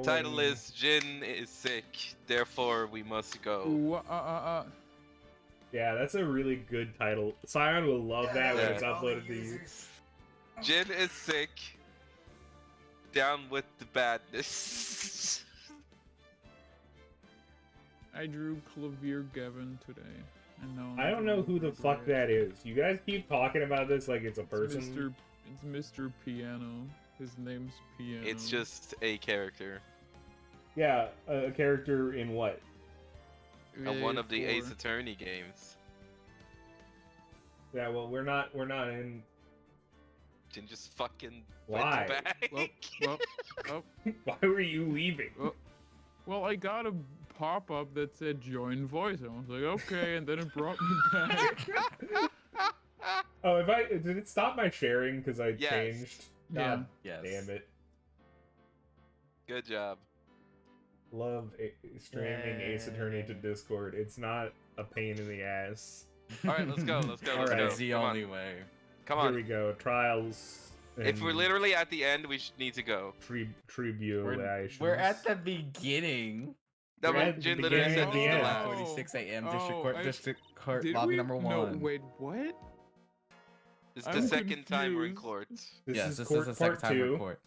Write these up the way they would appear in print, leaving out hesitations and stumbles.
title is Jin is sick, therefore we must go. Ooh, Yeah, that's a really good title. Scion will love that when Yeah. it's uploaded to you. Jin is sick. Down with the badness. I drew Clavier Gavin today. And now I don't know who the fuck that is. You guys keep talking about this like it's a person. It's Mr. Piano. His name's Piano. It's just a character. Yeah, a character in what? One of the Ace Attorney games. Yeah, well, we're not in. Jin just fucking Why? went back. Well, Why were you leaving? well, I got a pop-up that said join voice. I was like, okay, and then it brought me back. Oh, did it stop my sharing because I Yes. changed? Yeah. God Yes. damn it. Good job. Love streaming Ace Attorney to Discord. It's not a pain in the ass. Alright, let's go, let's go, All let's right. go. It's the Come only on. way. Come Here on. we go. Trials. If we're literally at the end, we need to go. Tribulations. We're at the beginning. No, We're but at the Jin literally beginning said of this the is the end. last. 46 a.m. Oh, District Court Did lobby we? number 1. No, wait, what? This is the I'm second time we're in confused. court. This Yes, is this court is the second part time we're 2. in court.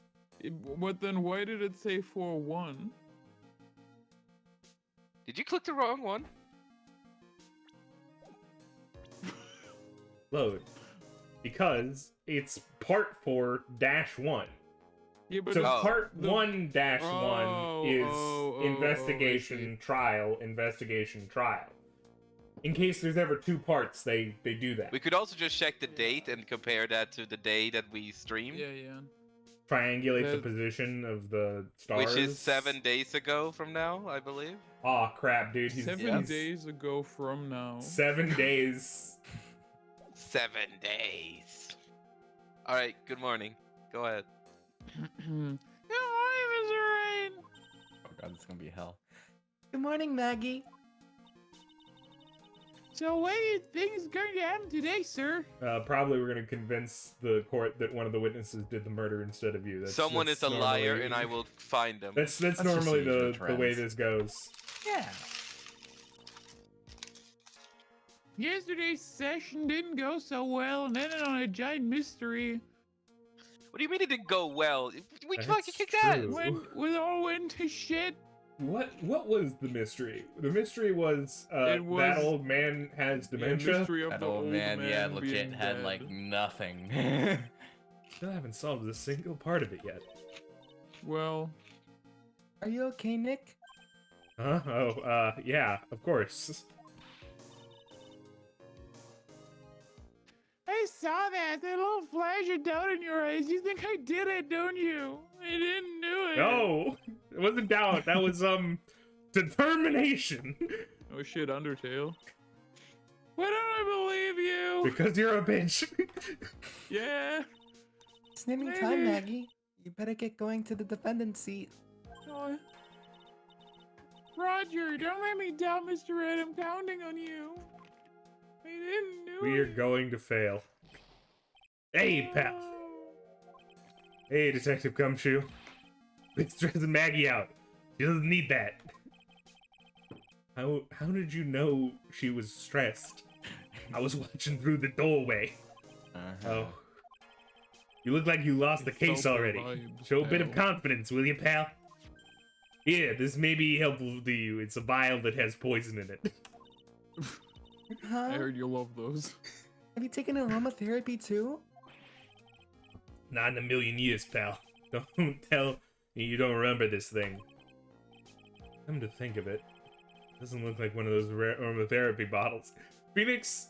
But then why did it say 4-1? Did you click the wrong one? Load. Because it's part 4-1. Yeah, but So Oh. part the- 1-1 Oh, is oh, investigation, trial, investigation, trial. In case there's ever 2 parts, they do that. We could also just check the date and compare that to the day that we streamed, yeah. Triangulate the That- position of the stars. which is 7 days ago from now, I believe. Aw, crap, dude. He's 7 days ago from now. 7 days. 7 days. Alright, good morning. Go ahead. Good morning, Mr. Rain. Oh god, it's gonna be hell. Good morning, Maggie. So what do you think is going to happen today, sir? Probably we're gonna convince the court that one of the witnesses did the murder instead of you. Someone that's is a liar normally- and I will find them. That's just normally the usual the way trends. this goes. Yeah. Yesterday's session didn't go so well, and ended on a giant mystery. What do you mean it didn't go well? We That's fucking kicked true. ass. When it all went to shit. What was the mystery? The mystery was, It was- that old man has dementia. Mystery of That the old man, yeah, legit being had dead. like nothing. Still haven't solved a single part of it yet. Well, Are you okay, Nick? Huh? Oh, yeah, of course. I saw that little flash of doubt in your eyes. You think I did it, don't you? I didn't do it. No, it wasn't doubt. That was determination. Oh shit, Undertale. Why don't I believe you? Because you're a bitch. Yeah. It's naming Maybe. time, Maggie. You better get going to the defendant's seat. Oh. Roger, don't let me doubt, Mr. Red. I'm counting on you. I didn't do We are it. going to fail. Hey, pal. Hey, Detective Gumshoe. It's stressing Maggie out. She doesn't need that. How did you know she was stressed? I was watching through the doorway. Oh. You look like you lost the It's case so already. vibes, Show a bit of pal. confidence, will you, pal? Here, this may be helpful to you. It's a vial that has poison in it. Huh? I heard you love those. Have you taken aromatherapy too? Not in a million years, pal. Don't tell me you don't remember this thing. Come to think of it, doesn't look like one of those aromatherapy bottles. Phoenix,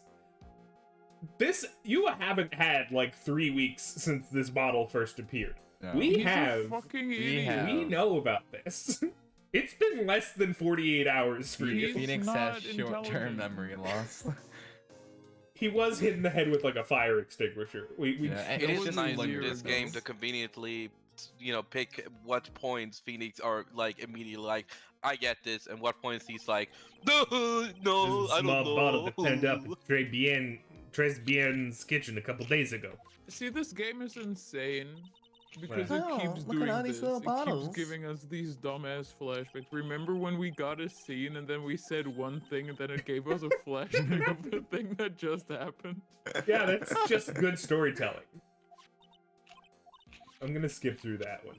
you haven't had like 3 weeks since this bottle first appeared. No. We He's a have. fucking We idiot. have. We know about this. It's been less than 48 hours for you. He's Phoenix not has short-term intelligent. memory loss. He was hit in the head with like a fire extinguisher. We Yeah, and It It is was nice in year this ago. game to conveniently, pick what points Phoenix are like immediately like, I get this, and what points he's like, no, This no, is a I small don't know. bottle that turned up at Tres Bien's kitchen a couple days ago. See, this game is insane because Wow. it Oh, keeps look at doing all these this. little It bottles. keeps giving us these dumbass flashbacks. Remember when we got a scene and then we said one thing and then it gave us a flashback of the thing that just happened? Yeah, that's just good storytelling. I'm gonna skip through that one.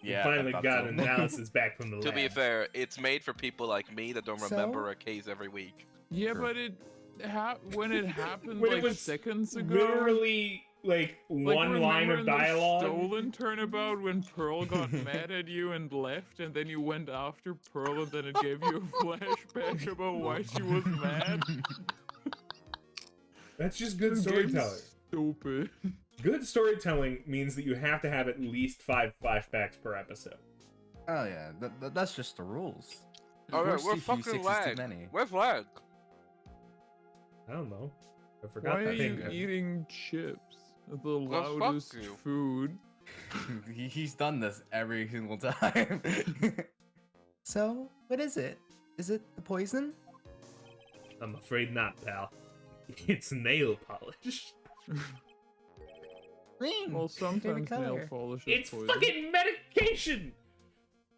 Yeah, We I finally thought got so. an analysis back from the To lab. be fair, it's made for people like me that don't So? remember a case every week. Yeah, True. but when it happened When it like was seconds ago. literally like Like, one line remember of in the dialogue. stolen turnabout when Pearl got mad at you and left, and then you went after Pearl, and then it gave you a flashback about why she was mad? That's just good This game's storytelling. stupid. Good storytelling means that you have to have at least 5 flashbacks per episode. Oh yeah, that's just the rules. Alright, Four we're C3 fucking six is too lag. many. Where's lag? I don't know. I forgot Why are that you thing. eating chips? The Well, fuck loudest you. food. He's done this every single time. So, what is it? Is it the poison? I'm afraid not, pal. It's nail polish. Green. Well, favorite sometimes nail color. polish is It's poison. fucking medication!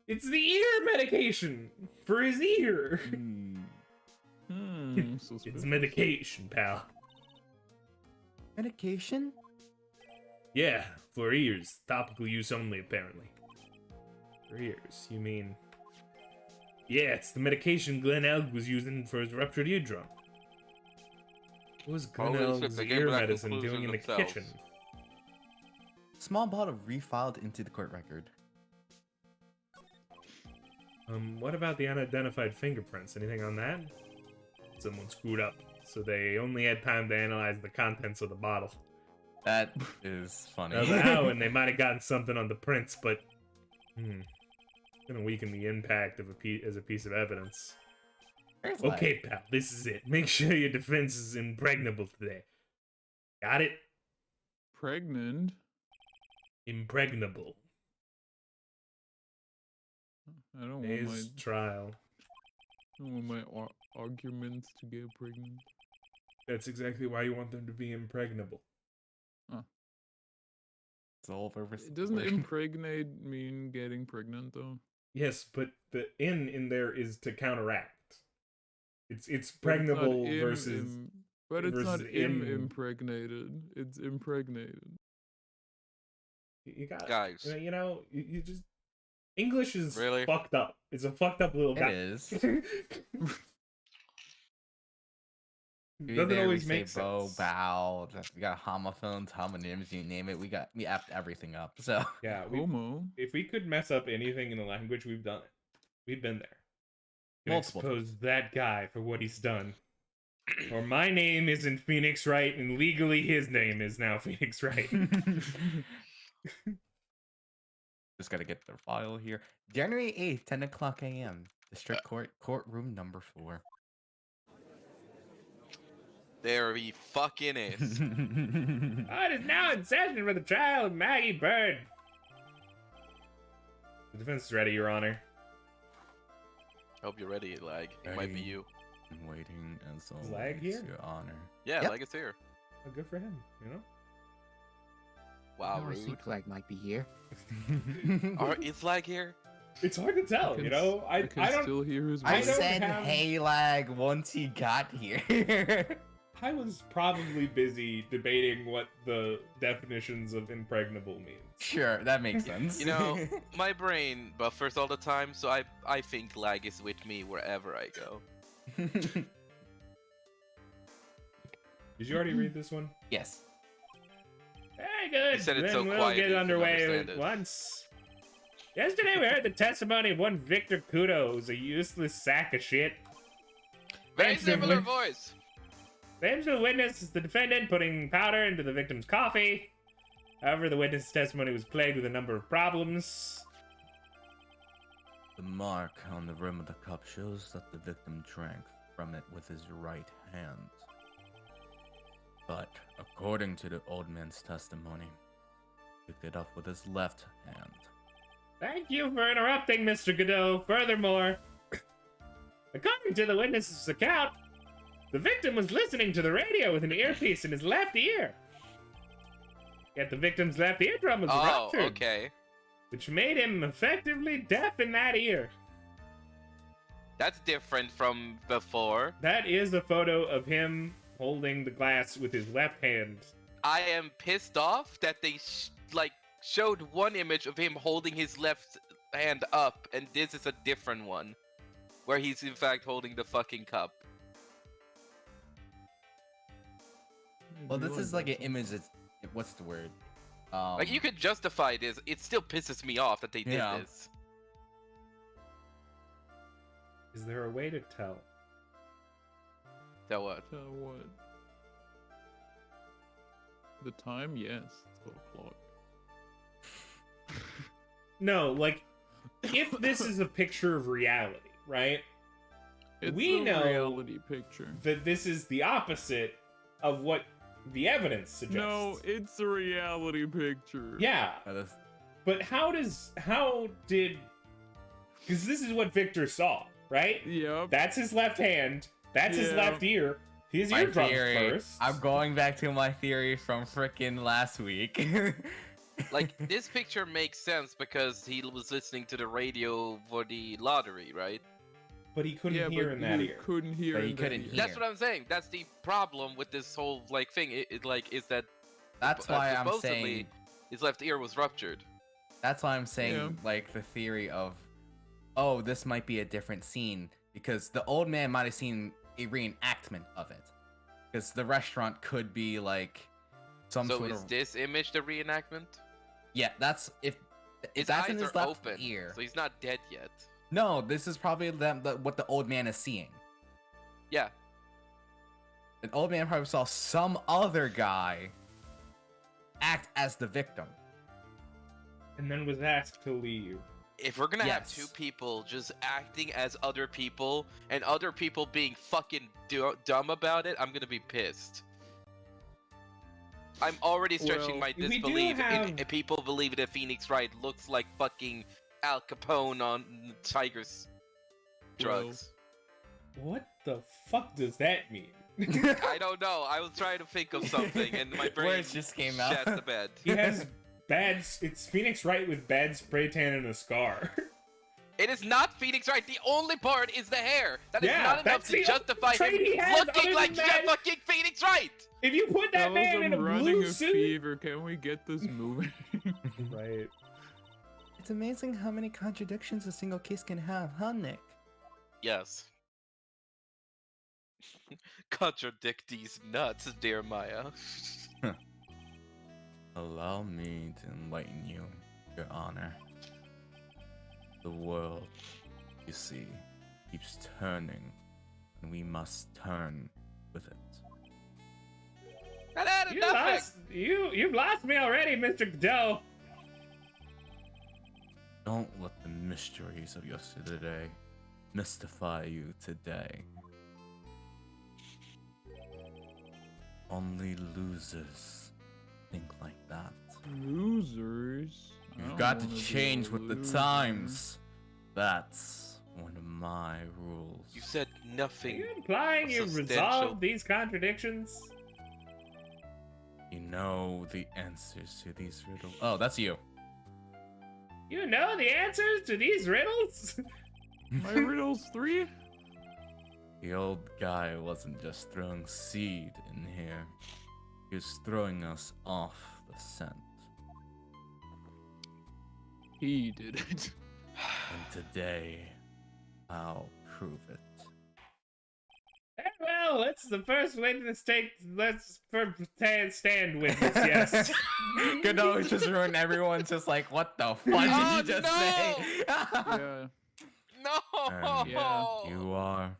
It's the ear medication for his ear. It's Suspicious. medication, pal. Medication? Yeah, for ears. Topical use only, apparently. For ears, you mean... Yeah, it's the medication Glenn Elg was using for his ruptured eardrum. What was Glenn Holy shit, Elg's they gave ear that medicine doing conclusion in the themselves. kitchen? Small bottle refiled into the court record. What about the unidentified fingerprints? Anything on that? Someone screwed up, so they only had time to analyze the contents of the bottle. That is funny. That was how, and they might have gotten something on the prints, but gonna weaken the impact of as a piece of evidence. There's Okay, pal, this is it. Make sure your defense is impregnable today. Got it? Pregnant? Impregnable. I don't want Today's trial. my arguments to get pregnant. That's exactly why you want them to be impregnable. It's all over. Doesn't impregnate mean getting pregnant though? Yes, but the in there is to counteract. It's But it's not pregnable versus but it's not versus im- impregnated. It's impregnated. you got Guys. you just English is Really? fucked up. It's a fucked up little It guy. is. Doesn't There always we make say bow, sense. bow. We got homophones, homonyms, you name it. We effed everything up. So Yeah, Homo. if we could mess up anything in the language, we've done it. We've been there. And Multiple expose that guy for what he's done. Or my name isn't Phoenix Wright, and legally his name is now Phoenix Wright. just gotta get their file here. January 8th, 10 o'clock a.m. District Court, courtroom number 4. There he fucking is. It is now in session for the trial of Maggie Bird. The defense is ready, Your Honor. Hope you're ready, lag. It might be you. I'm waiting as Is Lag always, here? Your Honor. Yeah, Yep. lag is here. Oh, good for him, you know? Wow, I rude. think Flag might be here. Is lag here? It's hard to tell, can you know? I can I don't. still hear his I I voice. don't said, have- hey, lag, once he got here. I was probably busy debating what the definitions of impregnable means. Sure, that makes sense. You know, my brain buffers all the time, so I think lag is with me wherever I go. Did you already read this one? Yes. Very good. You said it Then so we'll quietly, get you can underway understand at it. once. Yesterday we heard the testimony of one Victor Kudo, who's a useless sack of shit. Very Thanks to similar wit- voice. Claims to the witness is the defendant putting powder into the victim's coffee. However, the witness' testimony was plagued with a number of problems. The mark on the rim of the cup shows that the victim drank from it with his right hand. But, according to the old man's testimony, he picked it up with his left hand. Thank you for interrupting, Mr. Godot. Furthermore, according to the witness's account, the victim was listening to the radio with an earpiece in his left ear. Yet the victim's left eardrum was Oh, ruptured, okay. which made him effectively deaf in that ear. That's different from before. That is a photo of him holding the glass with his left hand. I am pissed off that they showed one image of him holding his left hand up, and this is a different one, where he's in fact holding the fucking cup. Well, this is like an image that's, what's the word? Like, you could justify this. It still pisses me off that they did Yeah. this. Is there a way to tell? Tell what? Tell what? The time? Yes, it's 12 o'clock. No, like, if this is a picture of reality, right? It's We a know reality picture. that this is the opposite of what the evidence suggests. No, it's a reality picture. Yeah, That's- but how did... Because this is what Victor saw, right? Yep. That's his left hand. That's his Yeah. left ear. His my eardrums theory. first. I'm going back to my theory from frickin' last week. Like, this picture makes sense because he was listening to the radio for the lottery, right? But he couldn't Yeah, hear but in that you ear. couldn't hear. But he in that couldn't ear. hear. That's what I'm saying. That's the problem with this whole like thing. Is that That's why I'm supposedly saying. his left ear was ruptured. That's why I'm saying, Yeah. like, the theory of, oh, this might be a different scene because the old man might have seen a reenactment of it. Because the restaurant could be like some So sort is of. this image the reenactment? Yeah, that's if His that's eyes in his are left open, ear. so he's not dead yet. No, this is probably what the old man is seeing. Yeah. An old man probably saw some other guy act as the victim. And then was asked to leave. If we're gonna have Yes. two people just acting as other people and other people being fucking dumb about it, I'm gonna be pissed. I'm already stretching Well, my we do disbelief have- in people believing that Phoenix Wright looks like fucking Al Capone on Tiger's drugs. What the fuck does that mean? I don't know. I was trying to think of something and my brain Words just came out. shat the bed. He has it's Phoenix Wright with bad spray tan and a scar. It is not Phoenix Wright. The only part is the hair. That is Yeah, not enough that's to the justify him trait he has looking other like than that. fucking Phoenix Wright. If you put that Fellas, man in a I'm running blue a suit, fever. Can we get this moving? right? It's amazing how many contradictions a single case can have, huh, Nick? Yes. Contradict these nuts, dear Maya. Allow me to enlighten you, Your Honor. The world, you see, keeps turning, and we must turn with it. That added nothing. You've lost me already, Mr. Godot. Don't let the mysteries of yesterday mystify you today. Only losers think like that. Losers. I You've don't got to wanna be a change with the loser. times. That's one of my rules. You said Are nothing. you implying you've Substantial. resolved these contradictions? You know the answers to these riddles. Oh, that's you. You know the answers to these riddles? My riddles 3? The old guy wasn't just throwing seed in here. He was throwing us off the scent. He did it. And today, I'll prove it. Well, it's the first witness take. Let's stand witness. Yes. Good no, it's just ruined. Everyone's just like, what the fuck did Oh, you just no! say? Yeah, No! Yeah. You are.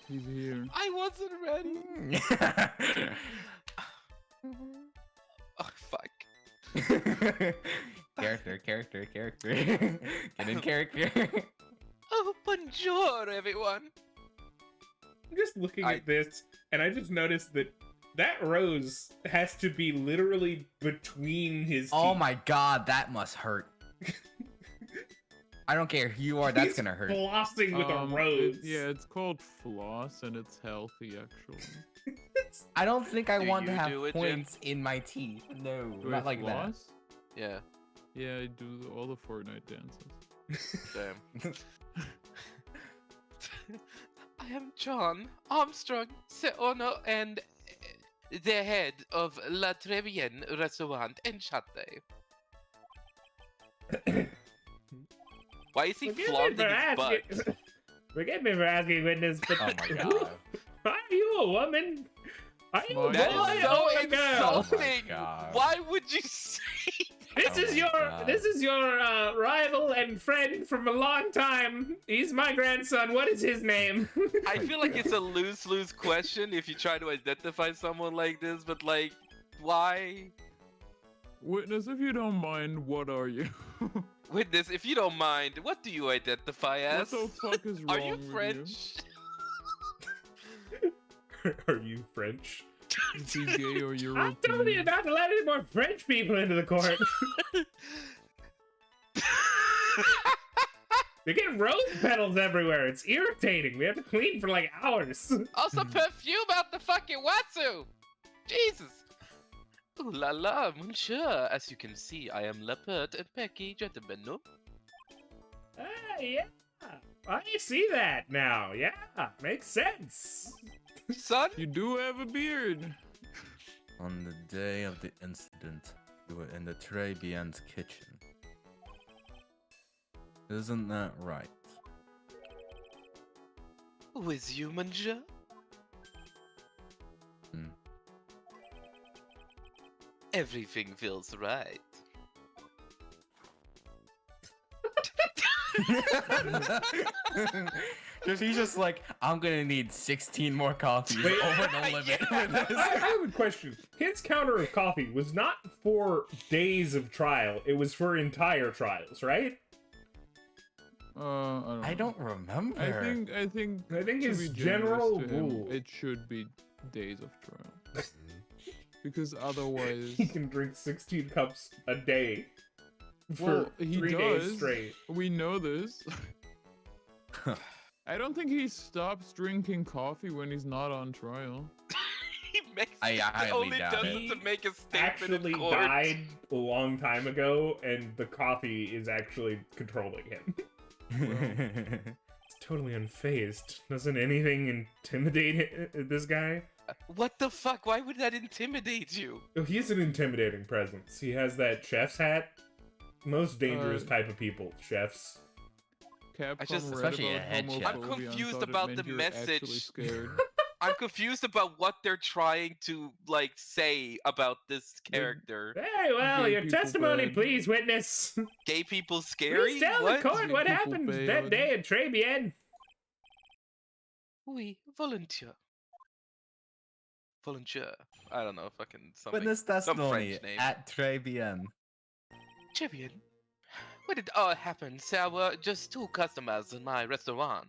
he's here. I wasn't ready. Oh, fuck. Character. Get in character. Oh, bonjour, everyone. I'm just looking at this, and I just noticed that rose has to be literally between his Oh teeth. my god, that must hurt. I don't care who you are, that's He's gonna hurt. Flossing with a rose. Yeah, it's called floss, and it's healthy, actually. questions? I don't think I Do want to you have do it, Jim? points in my teeth. No, Do I not like that. floss? Yeah. Yeah, I do all the Fortnite dances. Damn. I am John Armstrong, the owner and the head of La Trevienne Restaurant in Chate. Why is he flaunting his butt? Forgive me for asking, witness, but Oh my god. are you a woman? Are you a boy That That is so or a girl? insulting. God. Why would you say This Oh is my your God. this is your rival and friend from a long time. He's my grandson. What is his name? I feel like it's a lose-lose question if you try to identify someone like this, but like, why? Witness, if you don't mind, what are you? Witness, if you don't mind, what do you identify What as? the fuck is wrong Are you with French? Are you French? you? Is he gay or I European? told you not to let any more French people into the court. They get rose petals everywhere. It's irritating. We have to clean for like hours. Also, perfume out the fucking Watsu! Jesus! Ooh la la, monsieur. As you can see, I am leopard and pecky gentleman, no? Yeah. I see that now. Yeah, makes sense. Son? You do have a beard. On the day of the incident, you were in the Trebian's kitchen. Isn't that right? With you, monsieur? Hmm. Everything feels right. He's just like, I'm gonna need 16 more coffees Wait. over the limit for this. I have a question. His counter of coffee was not for days of trial. It was for entire trials, right? I I don't. don't remember. I think. I think to his be general generous to him, rule. it should be days of trial. Because otherwise, He can drink 16 cups a day for well, he 3 does. days straight. We know this. I don't think he stops drinking coffee when he's not on trial. He makes I highly only doubt does it. it to make a statement Actually in court. died a long time ago, and the coffee is actually controlling him. It's totally unfazed. Doesn't anything intimidate this guy? What the fuck? Why would that intimidate you? Oh, he's an intimidating presence. He has that chef's hat. Most dangerous type of people, chefs. Capcom just- read Especially a about head chef. homophobia I'm and confused thought it about meant the you're actually message. scared. I'm confused about what they're trying to like say about this character. Hey, well, Gay your people testimony, bad. please, witness. Gay people scary? Please tell What? the court Gay what people happened bad. that day at Trebian. Oui, volunteer. Volunteer. I don't know, fucking something. Witness testimony French name. at Trebian. Champion. What did all happen? There were just 2 customers in my restaurant.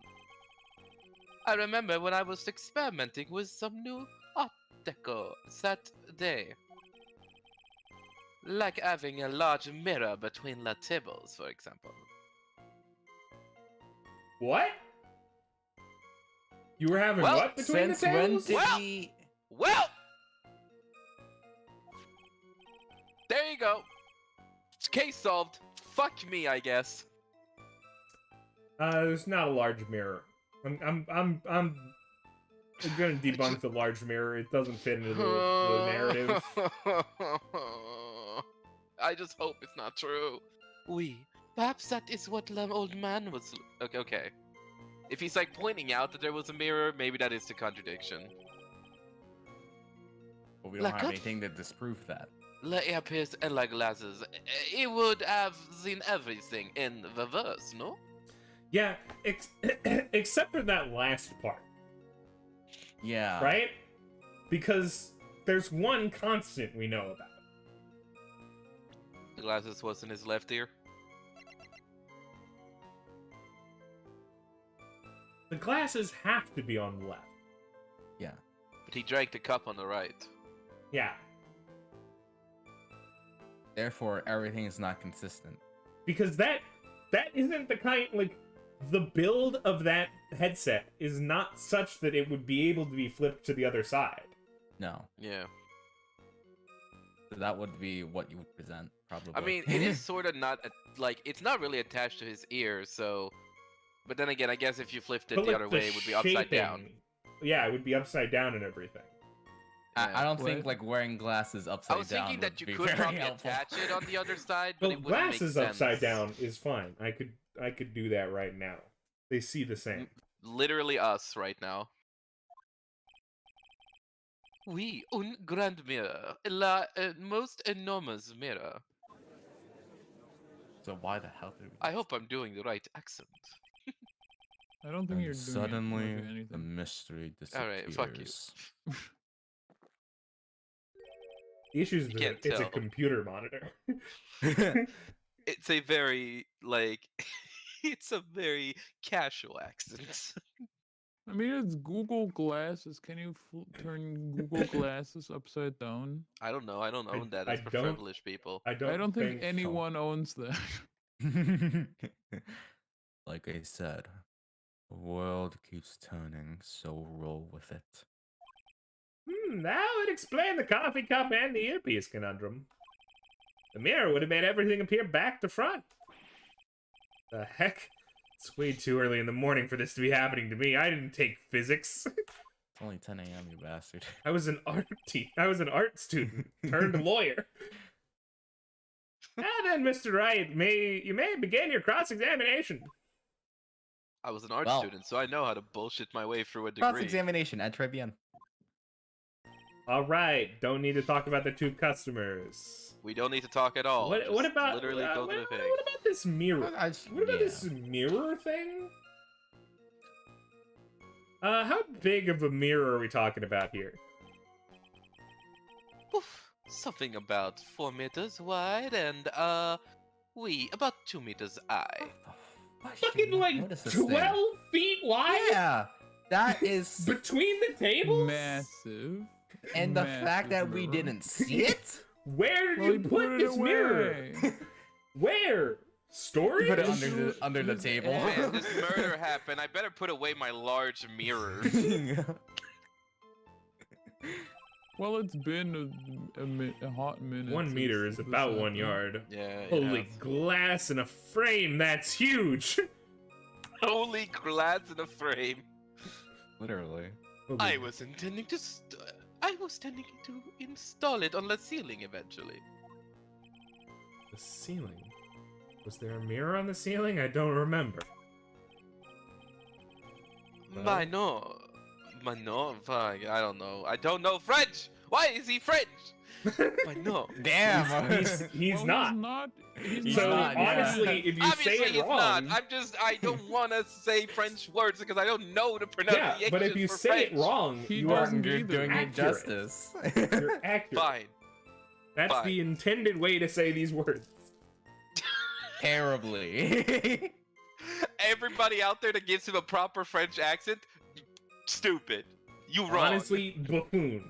I remember when I was experimenting with some new art deco that day. Like having a large mirror between the tables, for example. What? You were having Well, what between Since the when tables? did Well- he... Well! There you go. Case solved. Fuck me, I guess. There's not a large mirror. I'm gonna debunk the large mirror. It doesn't fit into the narrative. I just hope it's not true. Oui. Perhaps that is what the old man was. Okay. If he's like pointing out that there was a mirror, maybe that is the contradiction. Well, we don't Like have what? anything to disprove that. La earpiece and la glasses. It would have seen everything in the verse, no? Yeah, except for that last part, Yeah. right? Because there's one constant we know about. The glasses was in his left ear. The glasses have to be on the left. Yeah. But he drank the cup on the right. Yeah, Therefore, everything is not consistent. because that isn't the kind, like, the build of that headset is not such that it would be able to be flipped to the other side. No. Yeah. So that would be what you would present, probably. I mean, it is sort of not like it's not really attached to his ear, so. But then again, I guess if you flipped it But the like other way, it would be upside down. shaping- Yeah, it would be upside down and everything. I don't think What? like wearing glasses I upside was down thinking would that you be could very probably helpful. attach it on the other side, but Well, it wouldn't glasses make upside sense. down is fine. I could do that right now. They see the same. Literally us right now. Oui, un grand mirror. La most enormous mirror. So why the hell did we? I hope I'm doing the right accent. I don't think you're And doing suddenly, much of the anything. mystery Alright, disappears. fuck you. The issue is You that can't it's a tell. computer monitor. It's a very, like, it's a very casual accent. I mean, it's Google Glasses. Can you turn Google Glasses upside down? I don't know. I don't own that. I That's for don't- privileged people. I don't, I don't think so. anyone owns that. Like I said, the world keeps turning, so roll with it. That would explain the coffee cup and the earpiece conundrum. The mirror would have made everything appear back to front. The heck? It's way too early in the morning for this to be happening to me. I didn't take physics. It's only 10 a.m., you bastard. I was an art student turned lawyer. Now then, Mr. Wright, you may begin your cross-examination. I was an art Well. student, so I know how to bullshit my way through a degree. Cross-examination at Trebian. All right, don't need to talk about the two customers. We don't need to talk at all. What Just about literally go to the pig? what about this mirror? What about Yeah. this mirror thing? How big of a mirror are we talking about here? Oof, something about 4 meters wide and about 2 meters high. Fucking like 12 feet wide Yeah, that is. between the tables. Massive. And the fact that we mirror. didn't see it? Where did Well, you he put it this mirror? away. Where? Storage? Put it under the Just table. Man, this murder happened. I better put away my large mirror. Well, it's been a hot minute. 1 meter since is this about 1 happened. yard. Yeah. Holy glass in a frame, that's huge! Holy glass in a frame. Literally. I was intending to. I was intending to install it on the ceiling eventually. The ceiling? Was there a mirror on the ceiling? I don't remember. Well. Fuck, I don't know. I don't know French. Why is he French? No. Damn. He's Well, not. He's So not, yeah. honestly, if you Obviously say it he's wrong, not. I don't want to say French words because I don't know the pronunciation. yeah, but if you for say it French. wrong, He you are doesn't You're either. doing it Accurate. justice. you're accurate. Fine. That's fine. the intended way to say these words. Terribly. Everybody out there that gives him a proper French accent, stupid. You wrong. Honestly, buffoon.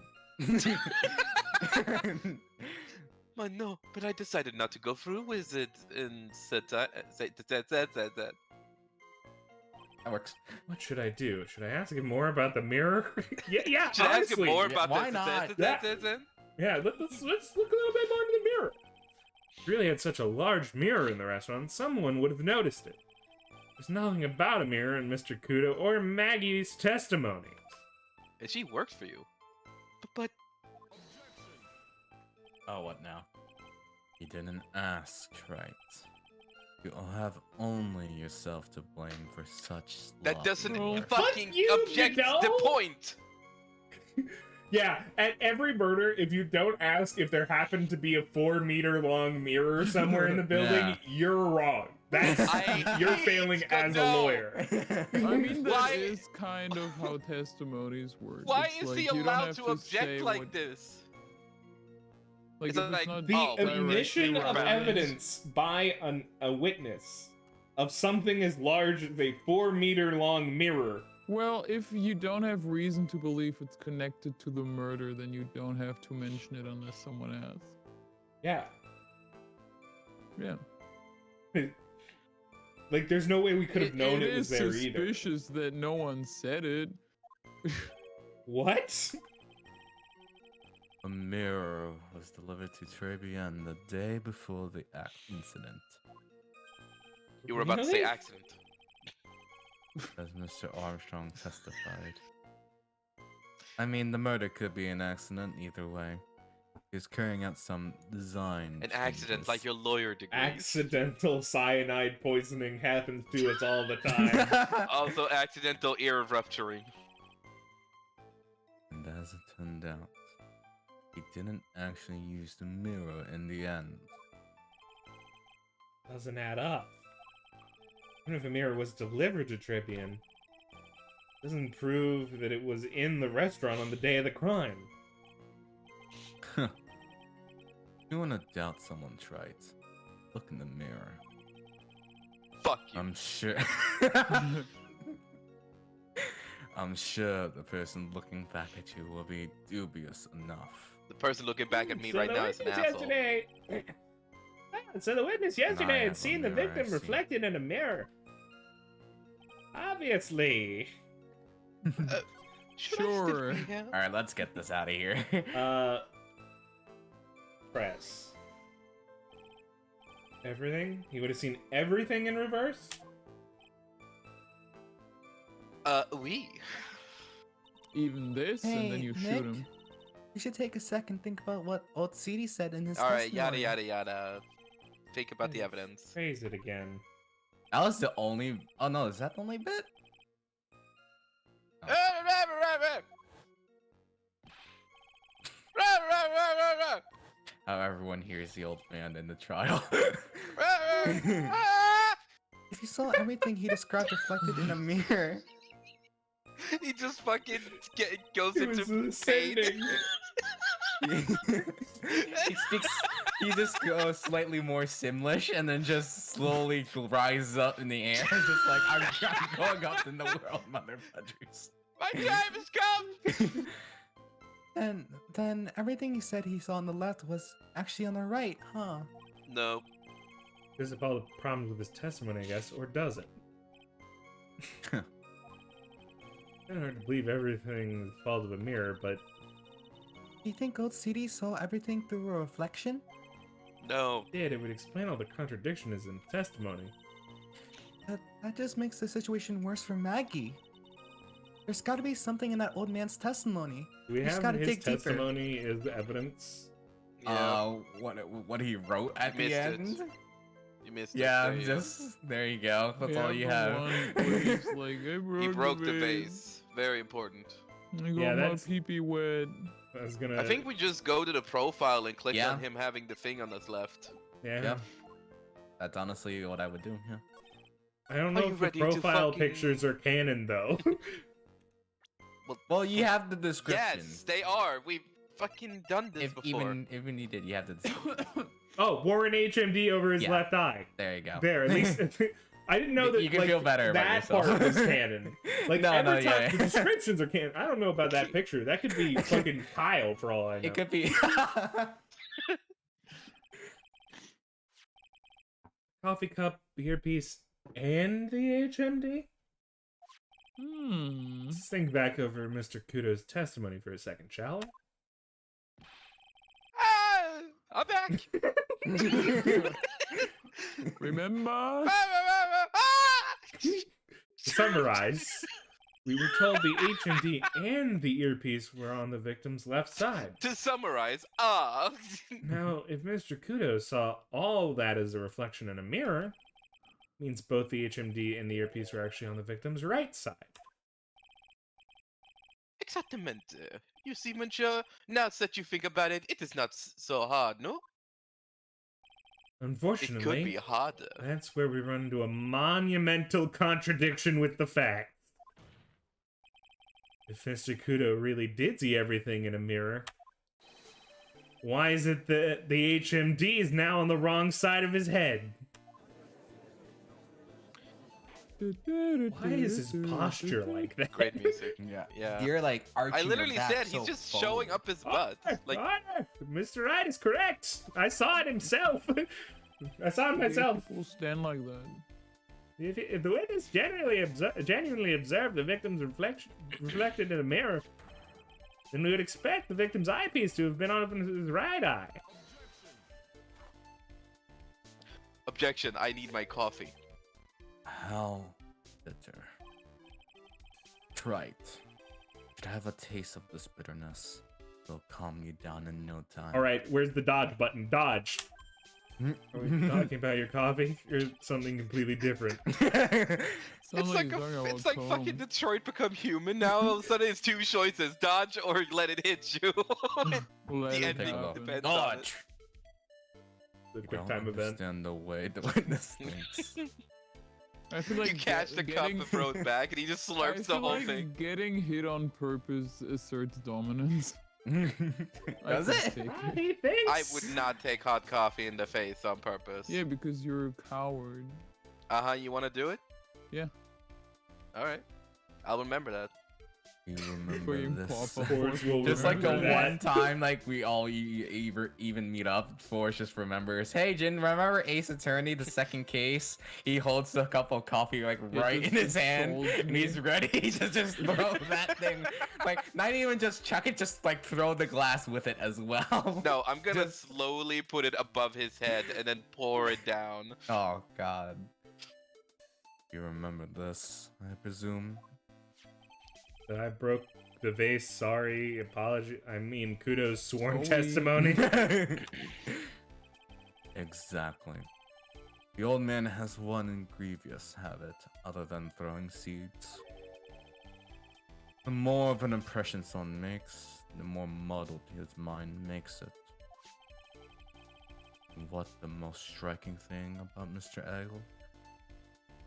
But no, but I decided not to go through with it and That works. What should I do? Should I ask him more about the mirror? yeah, Should I ask him honestly. more yeah, about why this? not? Yeah, let's look a little bit more into the mirror. If you really had such a large mirror in the restaurant, someone would have noticed it. There's nothing about a mirror in Mr. Kudo or Maggie's testimony. And she works for you. But Oh, what now? You didn't ask, right? You'll have only yourself to blame for such that sloppy doesn't work. fucking you, object you know? the point. Yeah, at every murder, if you don't ask if there happened to be a 4-meter long mirror somewhere in the building, Yeah. you're wrong. That's you're failing as a No. lawyer. I mean, that Why- is kind of how testimonies work. Why It's is like, he you don't allowed have to say object like what- this? Like, It's if like, it's not The Oh, directly omission of relevant- evidence by a witness of something as large as a 4-meter long mirror. Well, if you don't have reason to believe it's connected to the murder, then you don't have to mention it unless someone asks. Yeah. Yeah. Like, there's no way we could have known it was is there either. suspicious that no one said it. What? A mirror was delivered to Trebian the day before the incident, You were about to say Really? accident. as Mr. Armstrong testified. I mean, the murder could be an accident either way. He was carrying out some design An accident, changes. like your lawyer degrees. Accidental cyanide poisoning happens to us all the time. Also, accidental ear rupturing. And as it turned out, he didn't actually use the mirror in the end. Doesn't add up. Even if a mirror was delivered to Tribune, doesn't prove that it was in the restaurant on the day of the crime. You wanna doubt someone's right? Look in the mirror. Fuck you. I'm sure. I'm sure the person looking back at you will be dubious enough. The person looking back at me So right the now is an witness asshole. yesterday- So the witness yesterday have had a seen the mirror, victim I see. reflected in a mirror. Obviously. Should I Sure. still be here? All right, let's get this out of here. Press. Everything? He would have seen everything in reverse? We. Even this, and then you shoot him. You should take a second, think about what old CD said in his Alright, yada yada yada. Think about the evidence. Phrase it again. That was the only. Oh no, is that the only bit? How everyone hears the old man in the trial. If you saw everything he described reflected in a mirror. He just fucking goes It into was pain. ascending. he speaks. He just goes slightly more Simlish and then just slowly rises up in the air, just like I'm going up in the world, motherfuckers. My time has come. And then everything he said he saw on the left was actually on the right, huh? No. There's a lot of problems with his testimony, I guess, or does it? It's hard to believe everything is the fault of a mirror, but You think old CD saw everything through a reflection? No. it would explain all the contradictions in testimony. That just makes the situation worse for Maggie. There's gotta be something in that old man's testimony. Do we You just have gotta his dig deeper. testimony as evidence? Yeah. What he wrote at the Missed it. end? You missed it. Yeah, There you go. there you go. That's all you the have. one where he's like, I He broke the vase. Very important. I got Yeah, my that's- pee-pee wet. I was gonna. I think we just go to the profile and click Yeah. on him having the thing on his left. Yeah. Yeah. That's honestly what I would do, yeah. I don't Are know you if the ready to profile fucking- pictures are canon though. Well, you have the description. Yes, they are. We've fucking done this If before. even you did, you have the description. Oh, Warren HMD over his Yeah. left eye. There you go. There, at least. I didn't know that. You can like, feel better about that yourself. part was canon. Like No, every no, time yeah. the descriptions are canon. I don't know about that picture. That could be fucking Kyle for all I know. It could be. Coffee cup, earpiece, and the HMD. Let's think back over Mr. Kudo's testimony for a second, shall we? Ah, I'm back. Remember? Ah! To summarize, we were told the HMD and the earpiece were on the victim's left side. To summarize, Now, if Mr. Kudo saw all that as a reflection in a mirror, means both the HMD and the earpiece were actually on the victim's right side. Exactamente. You see, monsieur, now that you think about it, it is not so hard, no? It could be Unfortunately, harder. that's where we run into a monumental contradiction with the facts. If Mr. Kudo really did see everything in a mirror, why is it that the HMD is now on the wrong side of his head? Why is his posture like that? Great music. Yeah. Yeah. You're like arching I your literally back said so he's just forward. showing up his butt. Like, Honor! Mr. Wright is correct. I saw it himself. I saw it myself. People stand like that. If the witness genuinely observed the victim's reflection reflected in a mirror, then we would expect the victim's eyepiece to have been on his right eye. Objection, I need my coffee. How bitter. Right. Should have a taste of this bitterness. It'll calm you down in no time. All right, where's the dodge button? Dodge. Are we talking about your coffee or something completely different? Sounds like he's talking about It's like comb. fucking Detroit become human now. All of a sudden, it's two choices: dodge or let it hit you. Let The it ending happen. depends on it. Dodge! The I quick don't time event. understand the way the witness thinks. I feel like You catch the cup and throw it back, and he just I slurps the feel whole like thing. getting hit on purpose asserts dominance. I Does could it? take Ah, he thinks. I would not take hot coffee in the face on purpose. Yeah, because you're a coward. You want to do it? Yeah. All right. I'll remember that. You Before you remember pop this? up Forge will Just like the remember that. one time, like we all even meet up. Forge just remembers. Hey, Jin, remember Ace Attorney, the second case? He holds a cup of coffee like Yeah, right just in his hand, indulge and me. he's ready to just throw that thing. Like not even just chuck it, just like throw the glass with it as well. No, I'm gonna slowly put it above his head and then pour it down. Oh God. You remember this, I presume. That I broke the vase. Sorry. Apology. I mean, kudos sworn Sorry. testimony. Exactly. The old man has one grievous habit other than throwing seeds. The more of an impression someone makes, the more muddled his mind makes it. What the most striking thing about Mr. Eggle?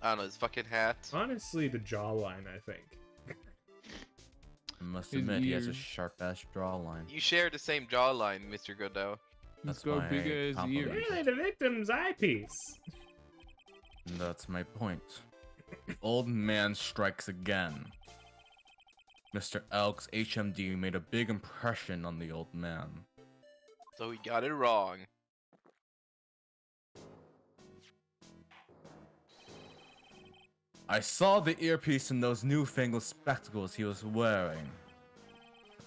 I don't know, his fucking hat. Honestly, the jawline, I think. I must His admit, he has a ears. sharp-ass jawline. You share the same jawline, Mr. Godot. He's That's got why big I ass compliment ears. Really, the victim's eyepiece. And that's my point. The old man strikes again. Mr. Elk's HMD made a big impression on the old man. So he got it wrong. I saw the earpiece and those newfangled spectacles he was wearing.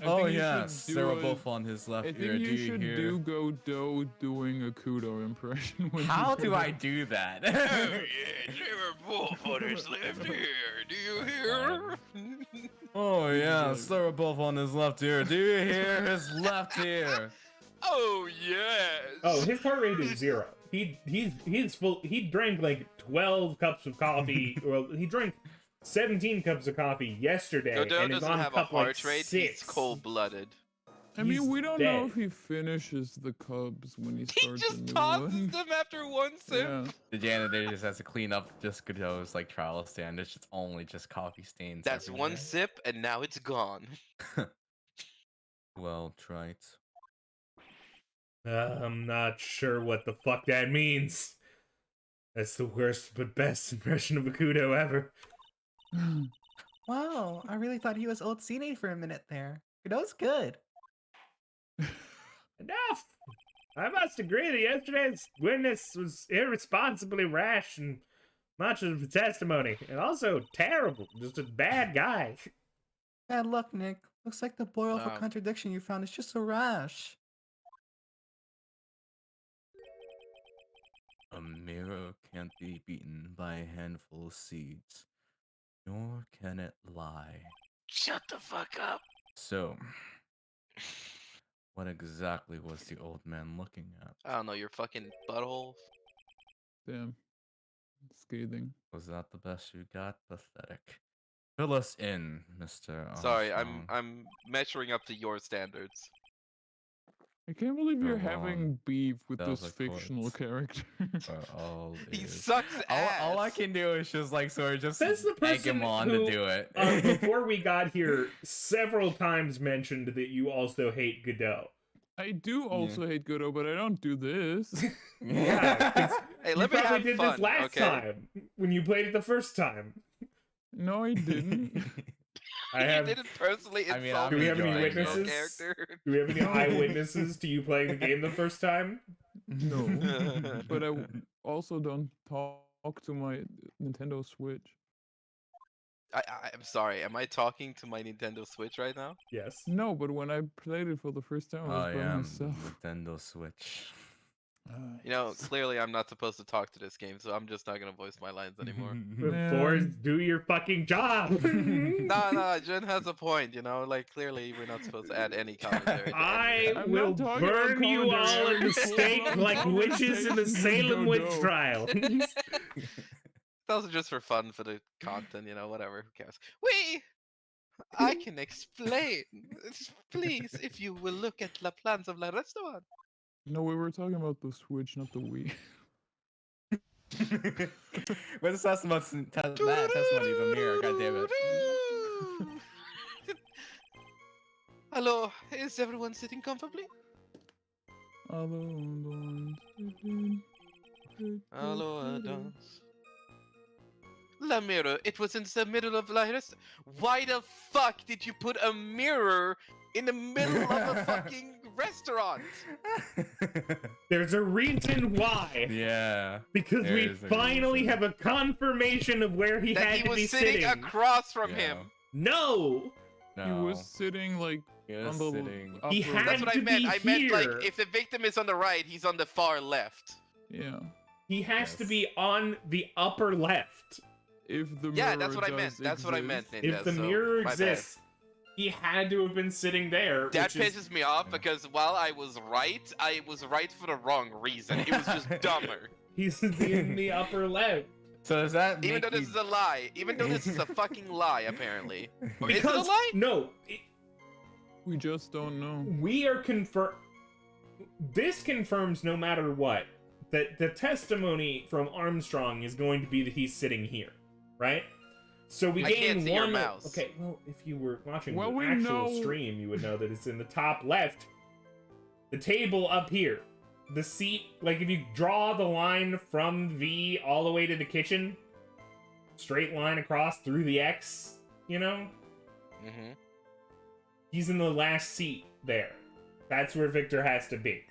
I Oh think you yes, should they do were a- both on his left I ear. think Do you you should hear? do Godot doing a Kudo impression. When How you do do I it. do that? Oh yeah, they were both on his left ear. Do you hear? Oh yeah, like- they were both on his left ear. Do you hear his left ear? Oh yes. Oh, his heart rate is 0. He's full. He drank like 12 cups of coffee. Well, he drank 17 cups of coffee yesterday, Godot and is doesn't on have a cup heart like rate. 6. He's cold-blooded. I mean, He's we don't know dead. if he finishes the Cubs when he He starts a just new tosses one. them after one sip. Yeah. The janitor just has to clean up just Godot's like trial stand. It's just only just coffee stains. That's one everywhere. sip, and now it's gone. Well, Trite. I'm not sure what the fuck that means. That's the worst but best impression of a kudo ever. Wow, I really thought he was old Cine for a minute there. Godot's good. Enough! I must agree that yesterday's witness was irresponsibly rash and much of the testimony, and also terrible. Just a bad guy. Bad luck, Nick. Looks like the boil for Wow. contradiction you found is just a rash. A mirror can't be beaten by a handful of seeds, nor can it lie. Shut the fuck up. So, what exactly was the old man looking at? I don't know, your fucking butthole. Damn. Scathing. Was that the best you got? Pathetic. Fill us in, Mr. Sorry, Armstrong. I'm measuring up to your standards. I can't believe you're Go having on. beef with That was this a fictional quote. character. For all He is- sucks ass. all I can do is just like sort of just Says the egg person him on who, to do it. Before we got here, several times mentioned that you also hate Godot. I do also hate Godot, but I don't do this. Yeah, 'cause Hey, you let me probably have did fun, this last okay? time when you played it the first time. No, I didn't. I have. You didn't personally I mean, insult I'm Do we have any the fictional witnesses? character. Do we have any eyewitnesses to you playing the game the first time? No. But I also don't talk to my Nintendo Switch. I'm sorry. Am I talking to my Nintendo Switch right now? Yes. No, but when I played it for the first time, I was I by am myself. Nintendo Switch. You know, clearly I'm not supposed to talk to this game, so I'm just not gonna voice my lines anymore. Forrest, Man. do your fucking job. No, Jen has a point. You know, like clearly we're not supposed to add any commentary. To I anything. I'm will not talking about burn you commentary, all I'm in the full stake on like witches in the conversation Salem with witch Godot. trial. Those are just for fun, for the content. You know, whatever. Who cares? I can explain. Please, if you will look at the plans of the restaurant. No, we were talking about the Switch, not the Wii. Where's the testimony? That testimony, the mirror. God damn it. Hello, is everyone sitting comfortably? Hello, Adams. La mirror, it was in the middle of the restaurant. Why the fuck did you put a mirror in the middle of a fucking restaurant? There's a reason why. Yeah. Because There we is a finally reason. have a confirmation of where he That had he to was be sitting sitting. across from Yeah. him. No! He No. was sitting like He was on the sitting. upper He had That's what I to meant. be I meant like here. if the victim is on the right, he's on the far left. Yeah. He has to Yes. be on the upper left. If the mirror Yeah, that's what I meant. does That's what I meant, exist. Ninja. If the so, mirror my bad. exists, he had to have been sitting there. That which pisses is, me off Yeah. because while I was right for the wrong reason. It was just dumber. he's in the upper left. So does that Even make though this you... is a lie. Even though this is a fucking lie, apparently. Or is it a Because lie? no, We just don't know. we are This confirms no matter what that the testimony from Armstrong is going to be that he's sitting here, right? So we I gain can't see your one. mouse. Okay, well, if you were watching Well, the we actual know- stream, you would know that it's in the top left. The table up here, the seat. Like if you draw the line from V all the way to the kitchen, straight line across through the X, you know. Mm-hmm. He's in the last seat there. That's where Victor has to be.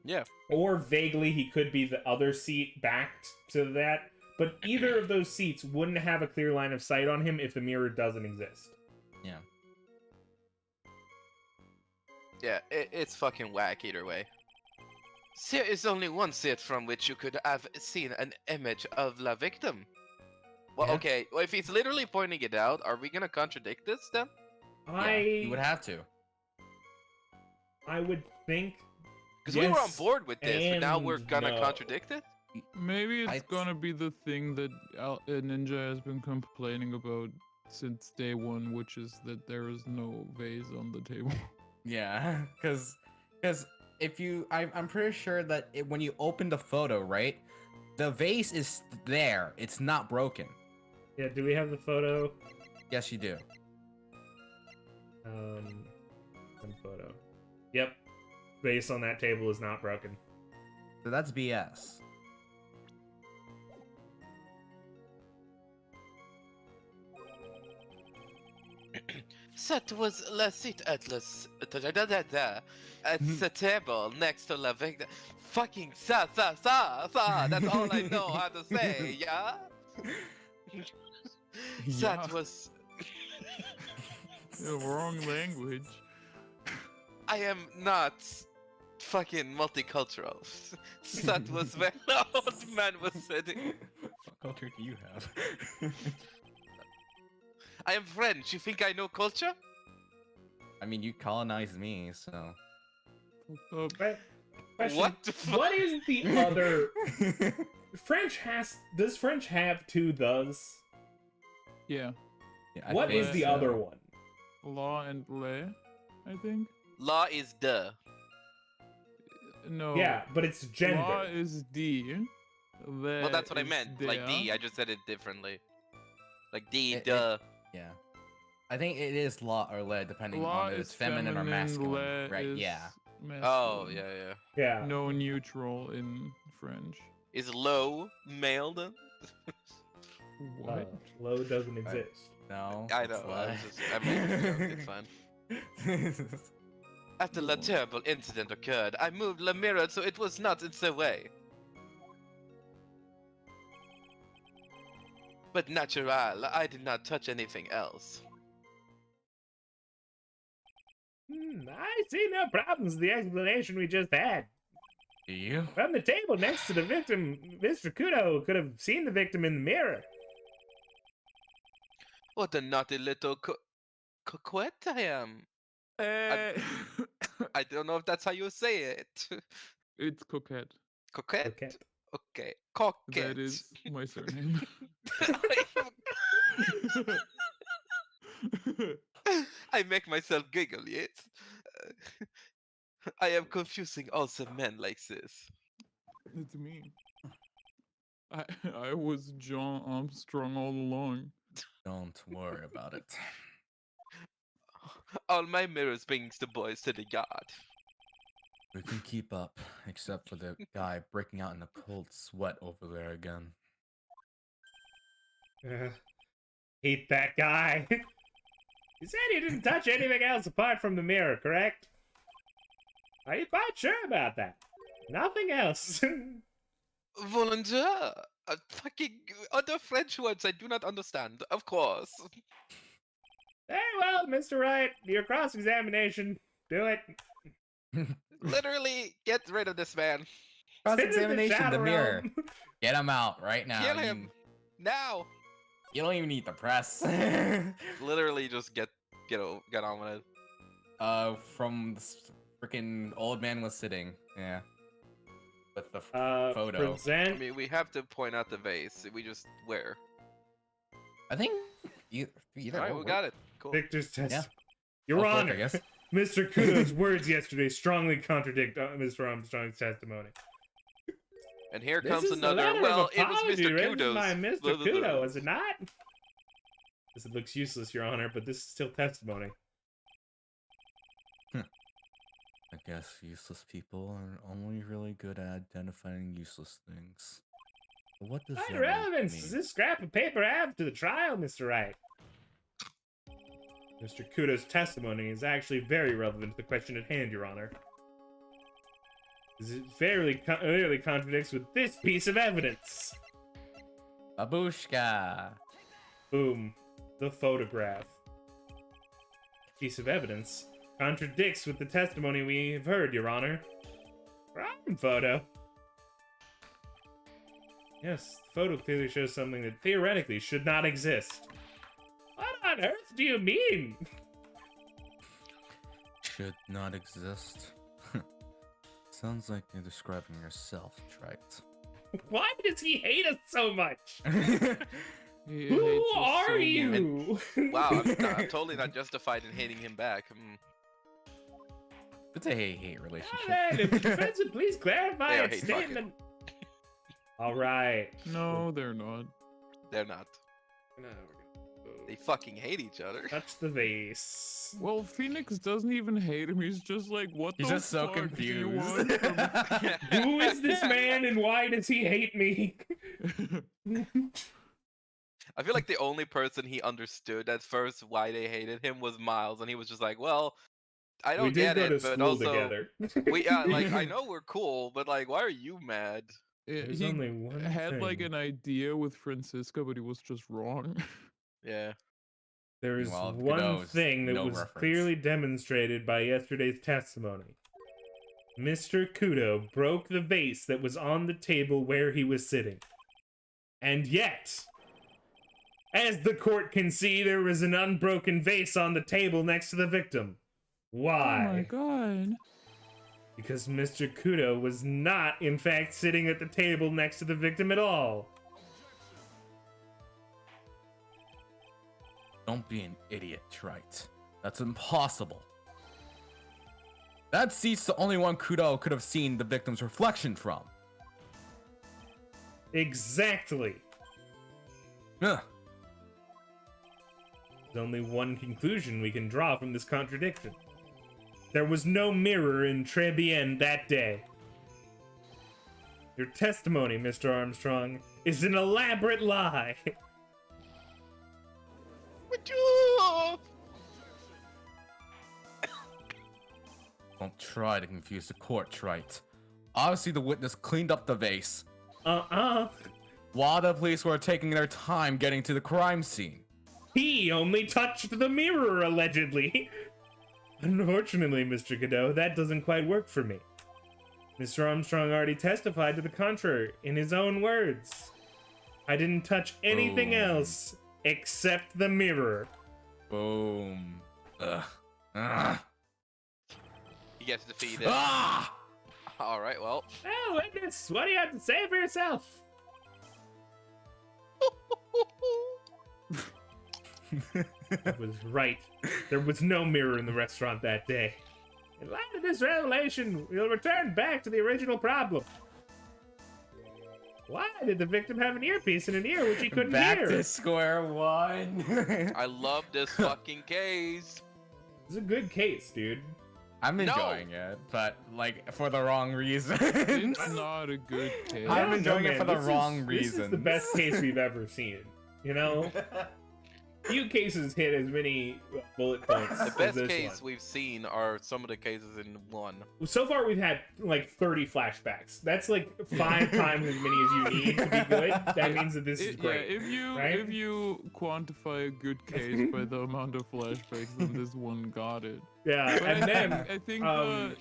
Yeah. Or vaguely, he could be the other seat backed to that. But either of those seats wouldn't have a clear line of sight on him if the mirror doesn't exist. Yeah. Yeah, it's fucking whack either way. There is only one seat from which you could have seen an image of the victim. Well, Yeah. okay. Well, if he's literally pointing it out, are we gonna contradict this then? You would have to. I would think. Because we were on yes board with this, but now we're and gonna no. contradict it? Maybe it's I- gonna be the thing that Ninja has been complaining about since day one, which is that there is no vase on the table. Yeah, because if you, I'm pretty sure that when you open the photo, right, the vase is there. It's not broken. Yeah, do we have the photo? Yes, you do. One photo. Yep. Base on that table is not broken. So that's BS. That was la seat at the table next to la victim. Fucking sa. That's all I know how to say, yeah? Yeah. That was. The wrong language. Oh, I am not fucking multicultural. That was when the old man was sitting. What culture do you have? I am French. You think I know culture? I mean, you colonized me, so. Oh, But question, What the fuck? What is the other? French has. Does French have two thes? yeah. Yeah, What is the so. other one? Law and lay, I think. Law is the. No. Yeah, but it's gender. Law is D. Well, that's what I meant. Like D. I just said it differently. Like D, duh. Yeah. I think it is law or lay, depending Law on if is it's feminine or masculine. lay Right, is yeah. Oh, masculine. yeah. Yeah. No neutral in French. Is low male then? What? Low doesn't exist. No. I it's know. lay. I'm making a joke. It's fine. After the terrible incident occurred, I moved the mirror so it was not in the way. But natural, I did not touch anything else. I see no problems with the explanation we just had. Do you? From the table next to the victim, Mr. Kudo could have seen the victim in the mirror. What a naughty little coquette I am. I don't know if that's how you say it. It's Coquette. Coquette? Okay. Okay. Coquette. That is my surname. I make myself giggle, yes? I am confusing also men like this. It's me. I was John Armstrong all along. Don't worry about it. All my mirrors brings the boys to the yard. We can keep up, except for the guy breaking out in a cold sweat over there again. Hate that guy. He said he didn't touch anything else apart from the mirror, correct? Are you quite sure about that? Nothing else. Volunteer! Fucking other French words I do not understand, of course. Very well, Mr. Wright. Your cross-examination. Do it. Literally, get rid of this man. Cross-examination, the Shadow mirror. Realm. Get him out right now. Kill him. Now! You don't even need the press. Literally just get on with it. From the freaking old man was sitting. Yeah. With the photo. I Present. mean, we have to point out the vase. We just where? I think either Alright, or we got it. Cool. Victor's test. Yeah. Your I'll flip, Honor, I guess. Mr. Kudo's words yesterday strongly contradict Mr. Armstrong's testimony. And here This comes is a another. letter Well, of it was apology Mr. written Kudo's. by Mr. Kudo, is it not? This looks useless, Your Honor, but this is still testimony. I guess useless people are only really good at identifying useless things. But what does What that relevance mean? does this scrap of paper have to the trial, Mr. Wright? Mr. Kudo's testimony is actually very relevant to the question at hand, Your Honor. As it very clearly contradicts with this piece of evidence. Babushka! Boom. The photograph. Piece of evidence contradicts with the testimony we've heard, Your Honor. Wrong photo. Yes, the photo clearly shows something that theoretically should not exist. What on earth do you mean? Should not exist. Sounds like you're describing yourself, Trite. Why does he hate us so much? He Who hates us are so you? Wow, I'm totally not justified in hating him back. It's a hate-hate relationship. Then, if the defense would please clarify They are its hate fucking. statement. All right. No, they're not. They're not. They fucking hate each other. Touch the vase. Well, Phoenix doesn't even hate him. He's just like, what He's the just so fuck do you confused. want from Who is this man and why does he hate me? I feel like the only person he understood at first why they hated him was Miles, and he was just like, "Well, I don't We did get go it, to but school also together. we like I know we're cool, but like, why are you mad?" Yeah, There's he only one had like thing. an idea with Francisca, but he was just wrong. Yeah. There is Well, one Godot's thing that no was reference. clearly demonstrated by yesterday's testimony. Mr. Kudo broke the vase that was on the table where he was sitting. And yet, as the court can see, there was an unbroken vase on the table next to the victim. Why? Oh my god. Because Mr. Kudo was not, in fact, sitting at the table next to the victim at all. Don't be an idiot, Trite. That's impossible. That seat's the only one Kudo could have seen the victim's reflection from. Exactly. Ugh. There's only one conclusion we can draw from this contradiction. There was no mirror in Trebienne that day. Your testimony, Mr. Armstrong, is an elaborate lie. Don't try to confuse the court, Trite. Obviously, the witness cleaned up the vase. while the police were taking their time getting to the crime scene. He only touched the mirror, allegedly. Unfortunately, Mr. Godot, that doesn't quite work for me. Mr. Armstrong already testified to the contrary in his own words. I didn't touch anything Boom. else except the mirror. Boom. Ugh. He gets defeated. Ah! All right, well. Oh, witness, what do you have to say for yourself? I was right. There was no mirror in the restaurant that day. In light of this revelation, we'll return back to the original problem. Why did the victim have an earpiece in an ear which he couldn't Back hear? to square one. I love this fucking case. It's a good case, dude. I'm No. enjoying it, but like for the wrong reasons. It's not a good case. I'm I don't know, enjoying it man. for the This wrong This is reasons. the best case we've ever seen. You know? Few cases hit as many bullet points The as best this case one. we've seen are some of the cases in one. So far, we've had like 30 flashbacks. That's like 5 times as many as you need to be good. That means that this is great. Yeah, right? if you quantify a good case by the amount of flashbacks, then this one got it. Yeah, But and then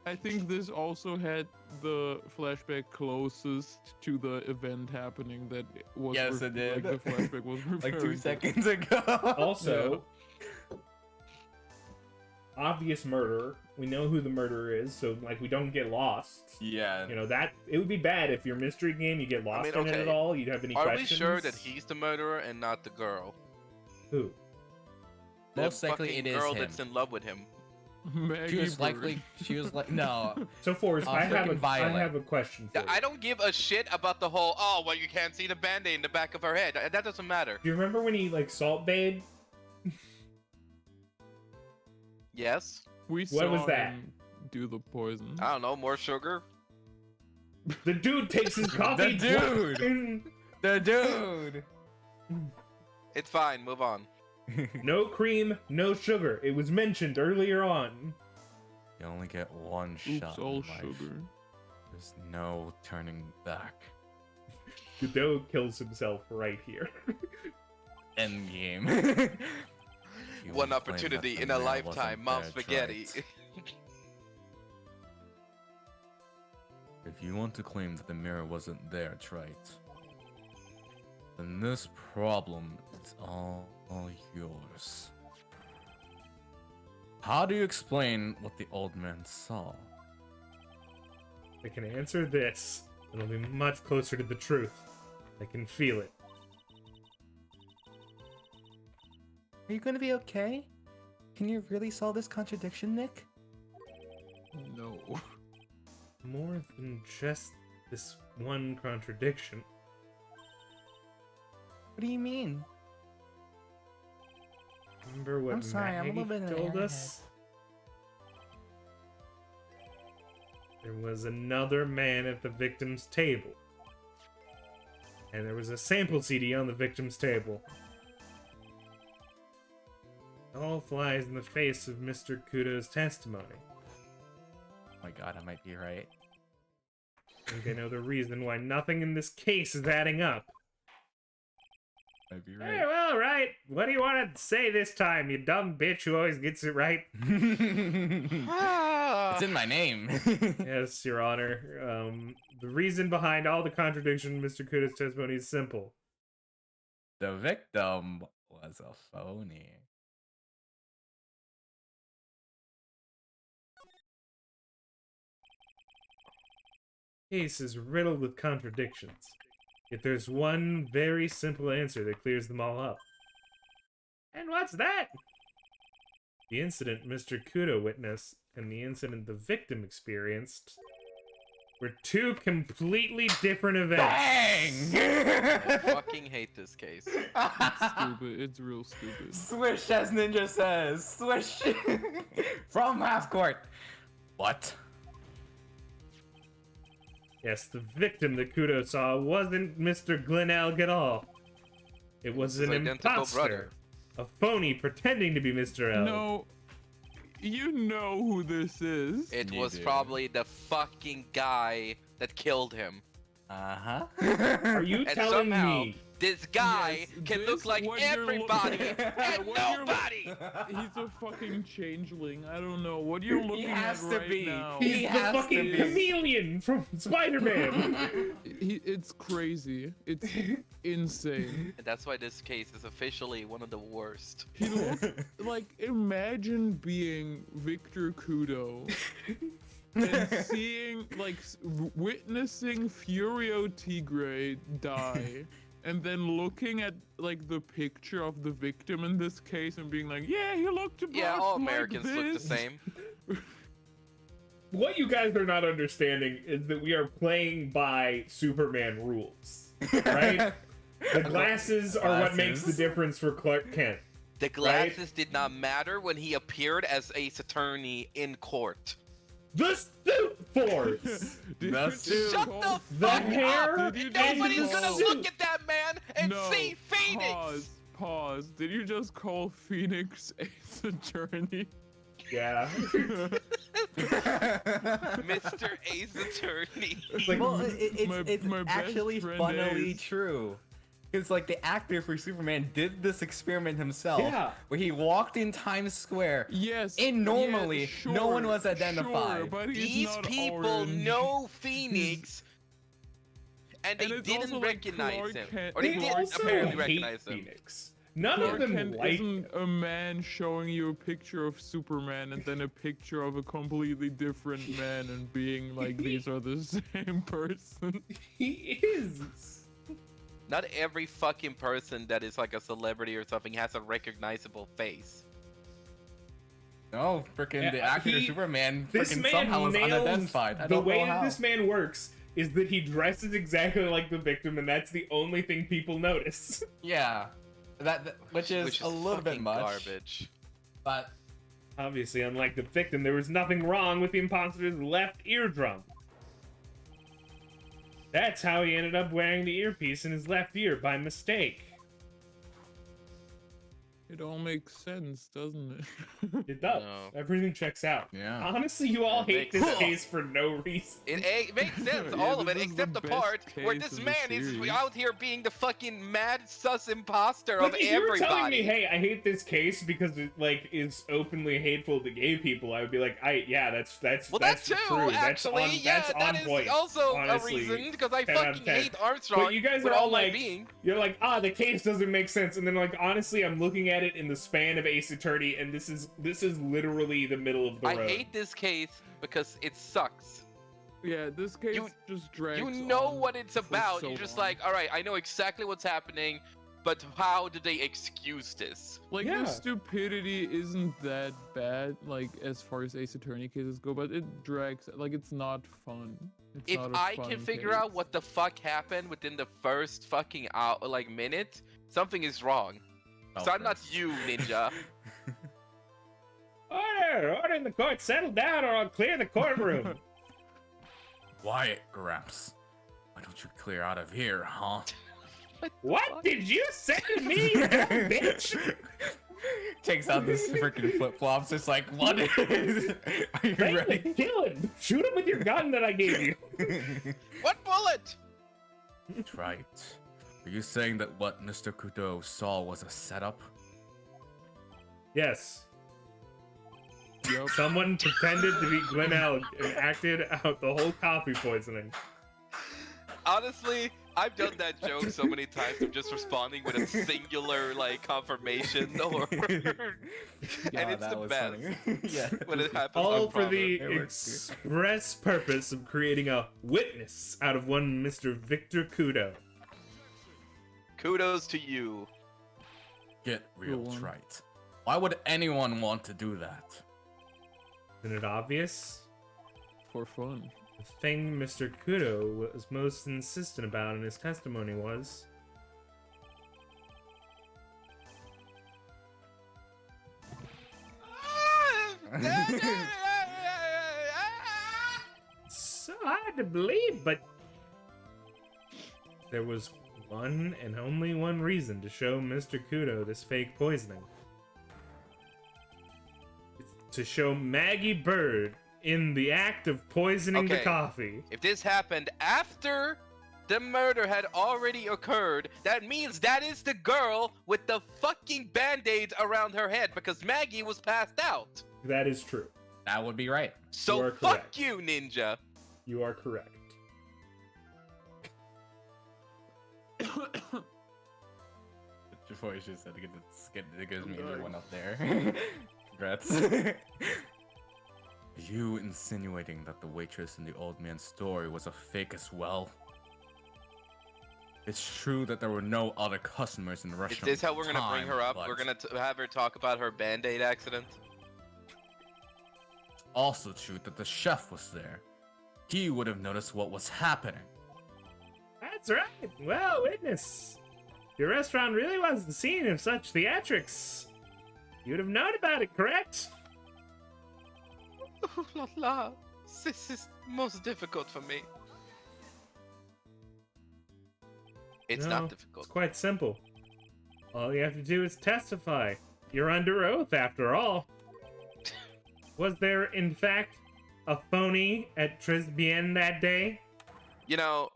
I think this also had the flashback closest to the event happening that was. Yes, it did. Like the flashback was like 2 referring to. seconds ago. also, obvious murder. We know who the murderer is, so like we don't get lost. Yeah. You know that it would be bad if your mystery game you get lost in it at all. You'd have any Are questions? we sure that he's the murderer and not the girl? Who? The Most likely fucking it is girl him. that's in love with him. Maggie She was Bird. likely. She was like, no. So Forrest, I have freaking Violet. a question for you. I don't give a shit about the whole, oh, well, you can't see the band-aid in the back of her head. That doesn't matter. Do you remember when he like salt bathed? Yes? We What was saw that? him do the poison. I don't know, more sugar? The dude takes his coffee. dude! The dude. It's fine, move on. No cream, no sugar. It was mentioned earlier on. You only get one Oops, shot all in life. sugar. There's no turning back. Godot kills himself right here. End game. One opportunity in a lifetime, Mom Spaghetti. If you want to claim that the mirror wasn't there, Trite, then this problem is all yours. How do you explain what the old man saw? I can answer this. It'll be much closer to the truth. I can feel it. Are you gonna be okay? Can you really solve this contradiction, Nick? No. More than just this one contradiction. What do you mean? Remember what I'm sorry, I'm a Maggie little bit in an told airhead. us? There was another man at the victim's table. And there was a sample CD on the victim's table. It all flies in the face of Mr. Kudo's testimony. Oh my god, I might be right. I think I know the reason why nothing in this case is adding up. Might be Hey, right. well, right. What do you want to say this time, you dumb bitch who always gets it right? It's in my name. Yes, Your Honor. The reason behind all the contradiction in Mr. Kuda's testimony is simple. The victim was a phony. Case is riddled with contradictions. Yet there's one very simple answer that clears them all up. And what's that? The incident Mr. Kudo witnessed and the incident the victim experienced were two completely different events. I fucking hate this case. Stupid. It's real stupid. Swish, as Ninja says. Swish. From half court. What? Yes, the victim that Kudo saw wasn't Mr. Glenelg at all. It was His an identical imposter. brother. A phony pretending to be Mr. L. No. You know who this is. It You was do. probably the fucking guy that killed him. Uh-huh. Are you And telling somehow, me? this guy Yes, can this look like what you're everybody and what you're- nobody. He's a fucking changeling. I don't know what you're looking has at to right be. now. He He's the has to fucking be. chameleon from Spider-Man. It's crazy. It's insane. And that's why this case is officially one of the worst. He looks like, imagine being Victor Kudo and seeing, like, witnessing Furio Tigre die, and then looking at, like, the picture of the victim in this case and being like, yeah, he looked about Yeah, all like Americans look the this." same. What you guys are not understanding is that we are playing by Superman rules, right? The glasses are what makes the Glasses. difference for Clark Kent. The glasses did not matter when he appeared as Ace Attorney in court. The suit force! Did That's you it. Shut call- the The fuck hair up! Did you Nobody's just gonna call- look at that man and No, see Phoenix! Pause. Did you just call Phoenix Ace Attorney? Yeah. Mr. Ace Attorney. It's like, Well, it's my best actually friend funnily Ace. true. Because, like, the actor for Superman did this experiment himself, Yeah. where he walked in Times Square. Yes. And normally, yeah, no one sure, was identified. Sure, but he's These not people orange. know Phoenix, and they And it's didn't also like recognize Clark him. Kent- Or they they did also apparently hate recognize him. Phoenix. None Clark of them Kent like isn't a man showing you a picture of Superman and then a picture of a completely different man and being like, these are the same person. He is. Not every fucking person that is like a celebrity or something has a recognizable face. No, freaking Yeah, the actor for he- Superman This freaking man somehow is nails unidentified. I the don't way know that how. this man works is that he dresses exactly like the victim, and that's the only thing people notice. Yeah, which is a little bit fucking much. garbage. But Obviously, unlike the victim, there was nothing wrong with the imposter's left eardrum. That's how he ended up wearing the earpiece in his left ear by mistake. It all makes sense, doesn't it? It does. No. Everything checks out. yeah, Honestly, you all It hate makes this sense. case for no reason. It makes sense, Yeah, all of it, this is except the the best part where case this of the man is series. out here being the fucking mad sus imposter Like, of if you were everybody. telling me, hey, I hate this case because it like is openly hateful to gay people, I would be like, that's Well, that too, true. actually. That's that on is point. also honestly. a reason because I 10 out of fucking 10. hate Armstrong But you guys with are all all my like, being. you're like, the case doesn't make sense, and then like, honestly, I'm looking at it in the span of Ace Attorney, and this is literally the middle of the I road. hate this case because it sucks. Yeah, this case just drags You know on what it's for about. so You're just long. like, all right, I know exactly what's happening, but how do they excuse this? Like, Yeah. the stupidity isn't that bad, like, as far as Ace Attorney cases go, but it drags, like, it's not fun. It's If not a I fun can figure case. out what the fuck happened within the first fucking minute, something is wrong. So I'm not you, Ninja. Order in the court, settle down, or I'll clear the courtroom. Quiet, Gramps. Why don't you clear out of here, huh? What did you say to me, you dumb bitch? takes out this freaking flip flops. It's like, what is? Are you ready? Kill him. Shoot him with your gun that I gave you. What bullet? That's right. Are you saying that what Mr. Kudo saw was a setup? Yes. Yup. Someone pretended to be Glenelg and acted out the whole coffee poisoning. Honestly, I've done that joke so many times of just responding with a singular like confirmation or and it's the best Yeah. when it happens. All on for the promise. It works, express purpose of creating a witness out of one Mr. Victor Kudo. Kudos to you. Get real, Go on. trite. Why would anyone want to do that? Isn't it obvious? For fun. The thing Mr. Kudo was most insistent about in his testimony was... So hard to believe, but... There was one and only one reason to show Mr. Kudo this fake poisoning. It's to show Maggie Bird in the act of poisoning the Okay. coffee. If this happened after the murder had already occurred. That means that is the girl with the fucking band-aids around her head because Maggie was passed out. That is true. That would be right. So are fuck correct. you, Ninja. You are correct. Before you should said to get the good major one up there. Congrats. Are you insinuating that the waitress in the old man's story was a fake as well? It's true that there were no other customers in the Is restaurant. this how at we're the gonna bring time, her up? but We're gonna have her talk about her band-aid accident? it's also true that the chef was there. He would have noticed what was happening. That's right. Well, witness. Your restaurant really was the scene of such theatrics. You'd have known about it, correct? Oh la la. This is most difficult for me. It's No, not difficult. It's quite simple. All you have to do is testify. You're under oath, after all. Was there, in fact, a phony at Trisbien that day? You know,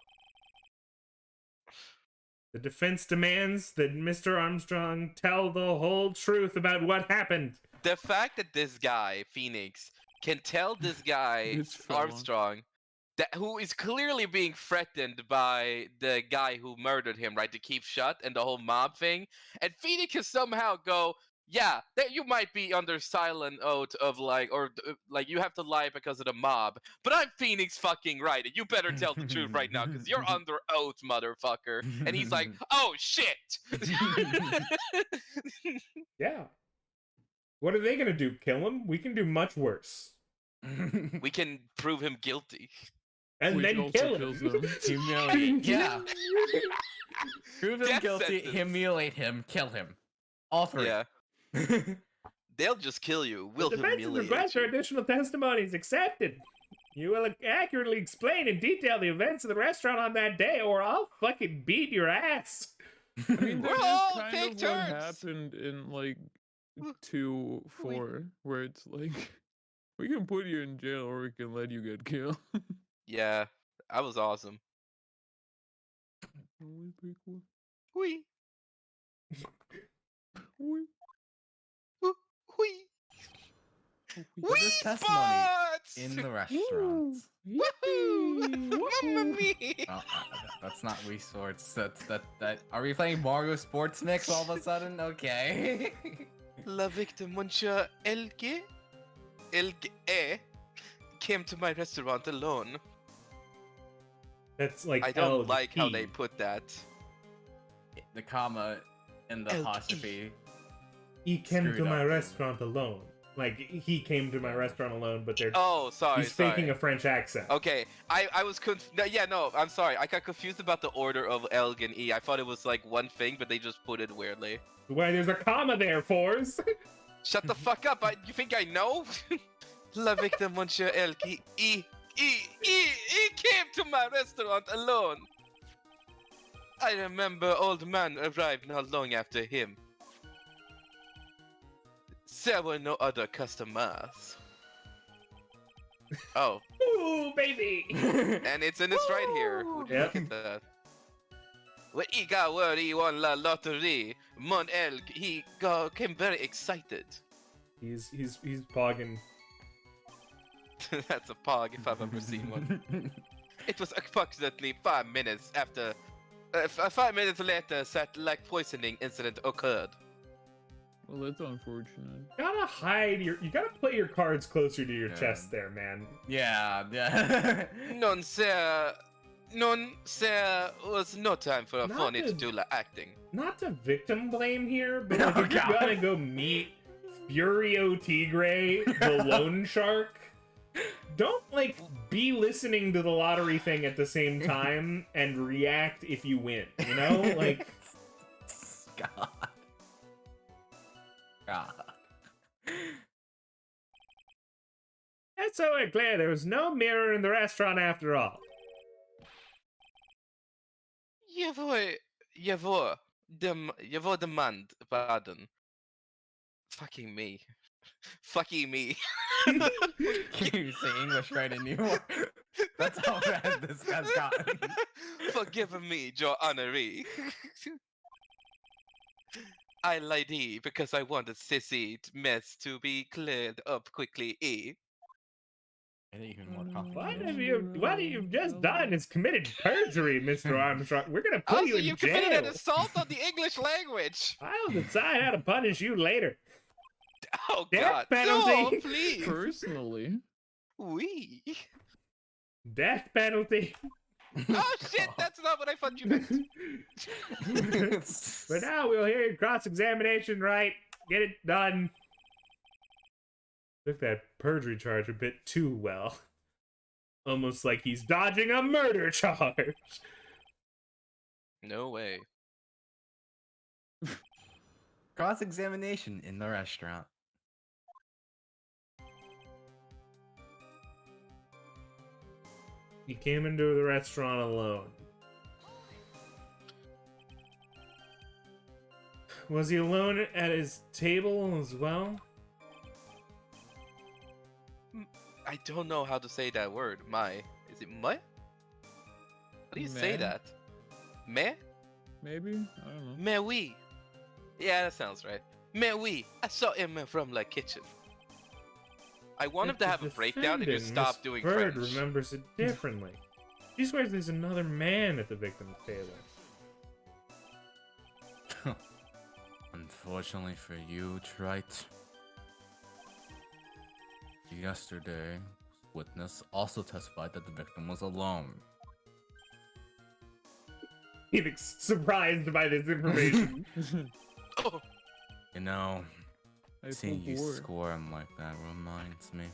The defense demands that Mr. Armstrong tell the whole truth about what happened. the fact that this guy, Phoenix, can tell this guy, This fella. Armstrong, that who is clearly being threatened by the guy who murdered him, right, to keep shut and the whole mob thing, and Phoenix can somehow go, yeah, that you might be under silent oath of like, or like you have to lie because of the mob, but I'm Phoenix fucking Wright, and you better tell the truth right now because you're under oath, motherfucker. And he's like, oh shit. Yeah. What are they gonna do? Kill him? We can do much worse. We can prove him guilty. And Which then also kill kills him. them. Humiliate. Yeah. Prove him Death guilty, sentence. humiliate him, kill him. All three. Yeah. They'll just kill you. We'll The defense's humiliate request for you. additional testimony is accepted. You will accurately explain in detail the events of the restaurant on that day, or I'll fucking beat your ass. I mean, We're that all is kind take of what turns. happened in like Wh- 2-4, where it's like we can put you in jail or we can let you get killed. Yeah, that was awesome. Always pretty cool. Hui, Oi, hui, hui. oh, But Wii this testimony Sports! in the restaurant. Woohoo! Mamma mia! That's not Wii Sports. That. Are we playing Mario Sports Mix all of a sudden? Okay. La victim, monsieur Elke came to my restaurant alone. That's like I don't LG. like how they put that. The comma in the LG. apostrophe. He came Screwed to my up. restaurant alone. Like, he came to my restaurant alone, but they're Oh, sorry, he's sorry. faking a French accent. Okay, I was no, I'm sorry. I got confused about the order of L and E. I thought it was like one thing, but they just put it weirdly. Why, there's a comma there, Fours. Shut the fuck up! You think I know? La victim, monsieur Elke he came to my restaurant alone. I remember old man arrived not long after him. There were no other customers. Oh, Ooh, baby. and it's in this right here. Would you Yep. look at that? When he got word he won la lottery, Mon El came very excited. He's pogging. That's a pog if I've ever seen one. It was approximately 5 minutes after. 5 minutes later, that like poisoning incident occurred. Well, that's unfortunate. You gotta put your cards closer to your Yeah. chest there, man. Yeah. None, sir, was no time for a Not phony to the- do la acting. Not to victim blame here, but like, Oh, if you're God. gonna go meet Furio Tigre, the loan shark, don't like be listening to the lottery thing at the same time and react if you win. You know, like God. God. that's so we're clear. There was no mirror in the restaurant after all. Jawohl, demand, pardon. Fucking me. Fucking me. Can't even say English right anymore. That's how bad this has gotten. Forgive me, your honoree. I lied because I wanted sissy mess to be cleared up quickly. And even more What you've just done is committed perjury, Mr. Armstrong. We're gonna put you Also, in you committed an jail. assault on the English language. I'll decide how to punish you later. Oh Death God, penalty. no, please. Personally, We. Death penalty. Oh shit, that's not what I thought you meant. But now we'll hear your cross-examination, right? Get it done. Took that perjury charge a bit too well. Almost like he's dodging a murder charge. No way. Cross-examination in the restaurant. He came into the restaurant alone. Was he alone at his table as well? I don't know how to say that word. Is it my? How do you say Meh? that? Me? maybe? I don't know. Mais oui. Yeah, that sounds right. Mais oui. I saw him from the kitchen. I want him If to the have a breakdown and you defendant, stop Miss doing Bird French. remembers it differently. She swears there's another man at the victim's table. Unfortunately for you, Wright. Yesterday, witness also testified that the victim was alone. Phoenix, surprised by this information. Oh, You know, I seeing feel you bored. squirm like that reminds me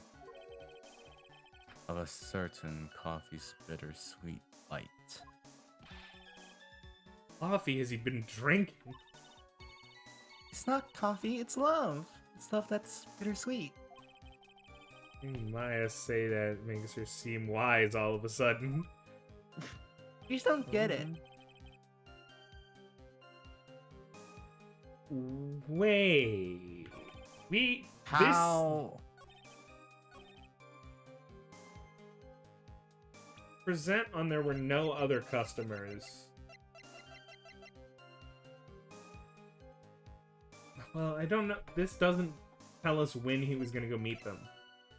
of a certain coffee's bittersweet bite. Coffee has he been drinking? It's not coffee, it's love. It's love that's bittersweet. Maya say that makes her seem wise all of a sudden. You just don't get it. Wait. How? Present on there were no other customers. Well, I don't know. This doesn't tell us when he was gonna go meet them.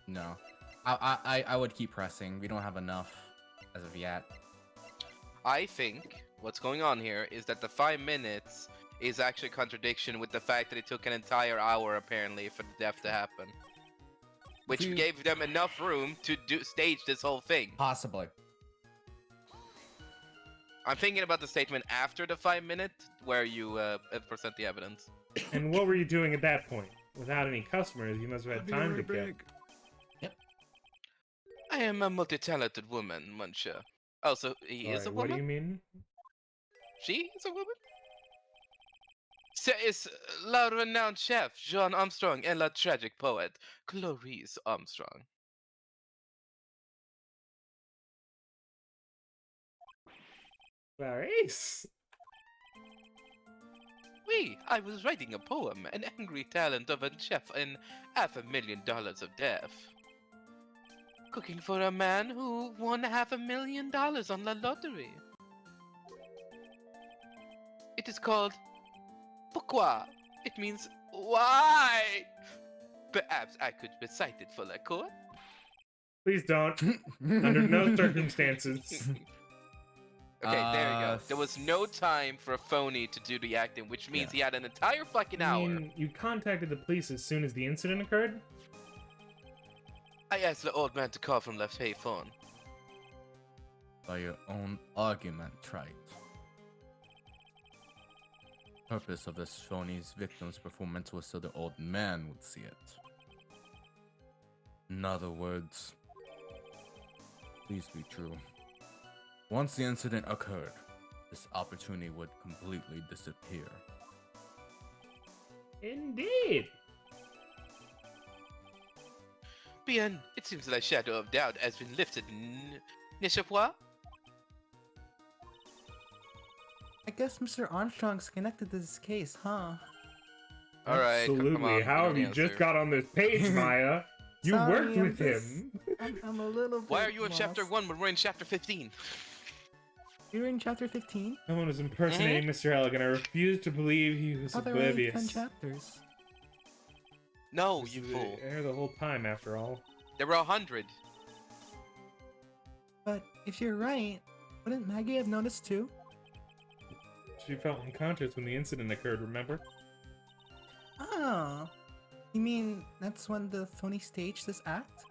No. I would keep pressing. We don't have enough as of yet. I think what's going on here is that the 5 minutes is actually a contradiction with the fact that it took an entire hour apparently for the death to happen. Which you- gave them enough room to stage this whole thing. Possibly. I'm thinking about the statement after the 5 minute where you present the evidence. And what were you doing at that point? Without any customers, you must have I'll had be time to right kill. back. I am a multi-talented woman, monsieur. Also, he is a Sorry, what do you woman? mean? She is a woman? C'est la renowned chef John Armstrong and la tragic poet Clarice Armstrong. Clarice! Oui, I was writing a poem, an angry talent of a chef and $500,000 of death. Cooking for a man who won $500,000 on the lottery. It is called Pourquoi? It means why? Perhaps I could recite it for the court. Please don't. Under no circumstances. Okay, there you go. There was no time for a phony to do the acting, which means he had an entire fucking I hour. mean, you contacted the police as soon as the incident occurred? I asked the old man to call from the payphone. By your own argument, Trite. Purpose of this phony's victim's performance was so the old man would see it. In other words, please be true. Once the incident occurred, this opportunity would completely disappear. Indeed. Bien, it seems that a shadow of doubt has been lifted. N'est-ce pas? I guess Mr. Armstrong's connected to this case, huh? All right, come Absolutely. on. How know have the you just answer. got on this page, Maya? You Sorry, worked I'm with just- him. I'm a little bit Why are you in chapter lost. 1 when we're in chapter 15? You're in chapter 15? Someone was impersonating Mr. Elligan. I refuse to believe he was Oh, there were only 10 oblivious. chapters. No, This you is fool. the air the whole time, after all. There were 100. But if you're right, wouldn't Maggie have noticed too? She felt unconscious when the incident occurred, remember? Oh. You mean that's when the phony staged this act?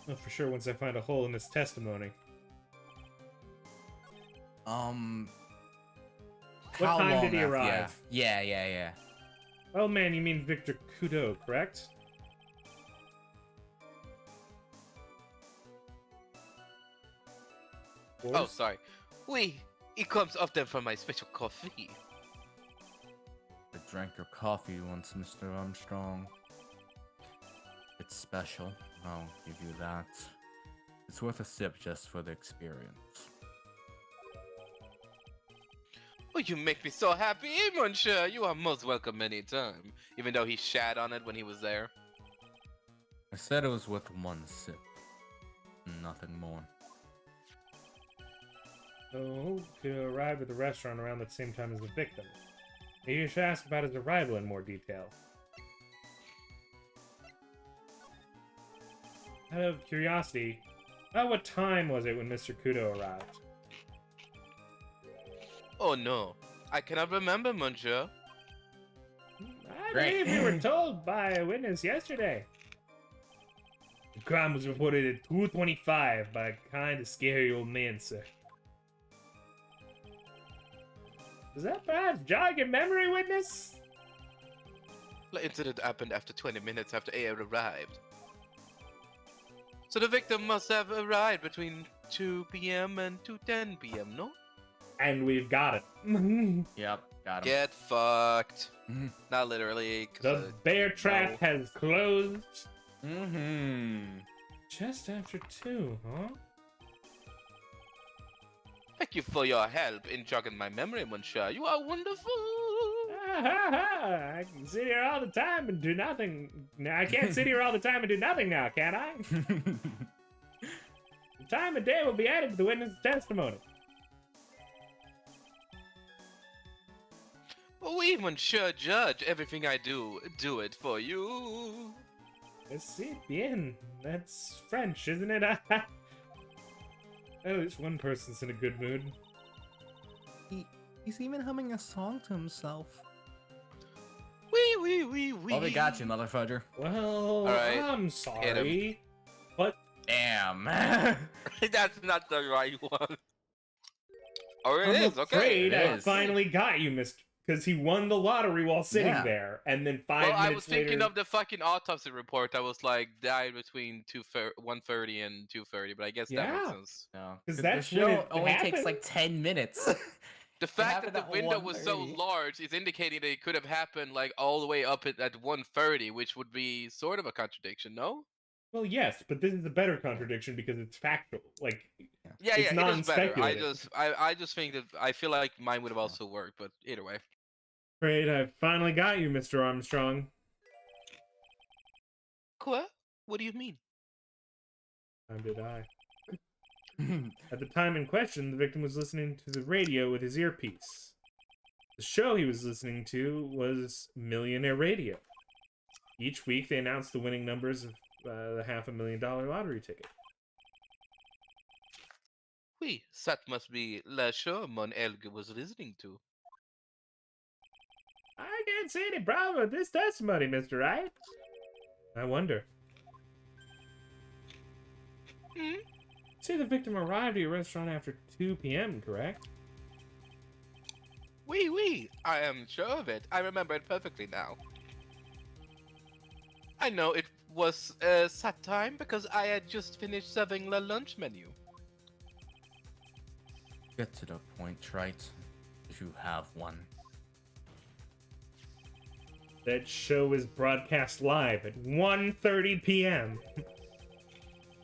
Well, for sure once I find a hole in this testimony. What What time did he arrive? Yeah. Oh man, you mean Victor Kudo, correct? Oh, sorry. He comes often for my special coffee. I drank your coffee once, Mr. Armstrong. It's special, I'll give you that. It's worth a sip just for the experience. Oh, you make me so happy, monsieur. You are most welcome anytime. Even though he shat on it when he was there. I said it was worth one sip. Nothing more. So, to arrive at the restaurant around the same time as the victim. Maybe you should ask about his arrival in more detail. Out of curiosity, about what time was it when Mr. Kudo arrived? Oh no, I cannot remember, monsieur. I Great. believe we were told by a witness yesterday. The crime was reported at 2:25 by a kind of scary old man, sir. Does that perhaps jog your memory, witness? The incident happened after 20 minutes after AR arrived. So the victim must have arrived between 2 p.m. and 2:10 p.m., no? And we've got it. Yep, got him. Get fucked. Mhm. Not literally. 'cause, The bear trap no. has closed. Mm-hmm. Just after 2, huh? Thank you for your help in jogging my memory, monsieur. You are wonderful. I can sit here all the time and do nothing. Now, I can't sit here all the time and do nothing now, can I? The time of day will be added to the witness' testimony. We, monsieur judge, everything I do it for you. C'est bien. That's French, isn't it? At least one person's in a good mood. He's even humming a song to himself. Wee. Oh, they got you, motherfucker. Well, right, I'm sorry, but Damn. That's not the right one. Or it I'm is, okay. afraid it I is. finally got you, Mr. Because he won the lottery while sitting Yeah. there, and then 5 Well, minutes I was thinking later... of the fucking autopsy report that was like died between 1:30 and 2:30, but I guess that makes Yeah. sense. No, 'Cause the that's when show it only takes happened. like 10 minutes. The fact that happened the at window was so 1:30. large is indicating that it could have happened like all the way up at 1:30, which would be sort of a contradiction, no? Well, yes, but this is a better contradiction because it's factual. Like, Yeah, It's it is better. I non-speculative. just think that I feel like mine would have also worked, but either way. afraid I finally got you, Mr. Armstrong. What? What do you mean? How did I? At the time in question, the victim was listening to the radio with his earpiece. The show he was listening to was Millionaire Radio. Each week, they announced the winning numbers of the $500,000 lottery ticket. Oui, that must be la show Mon Elg was listening to. I can't see any problem with this testimony, Mr. Wright. I wonder. Hmm? Say the victim arrived at your restaurant after 2 p.m., correct? Oui, I am sure of it. I remember it perfectly now. I know it was that time because I had just finished serving the lunch menu. Get to the point, Wright, if you have one. That show is broadcast live at 1:30 p.m.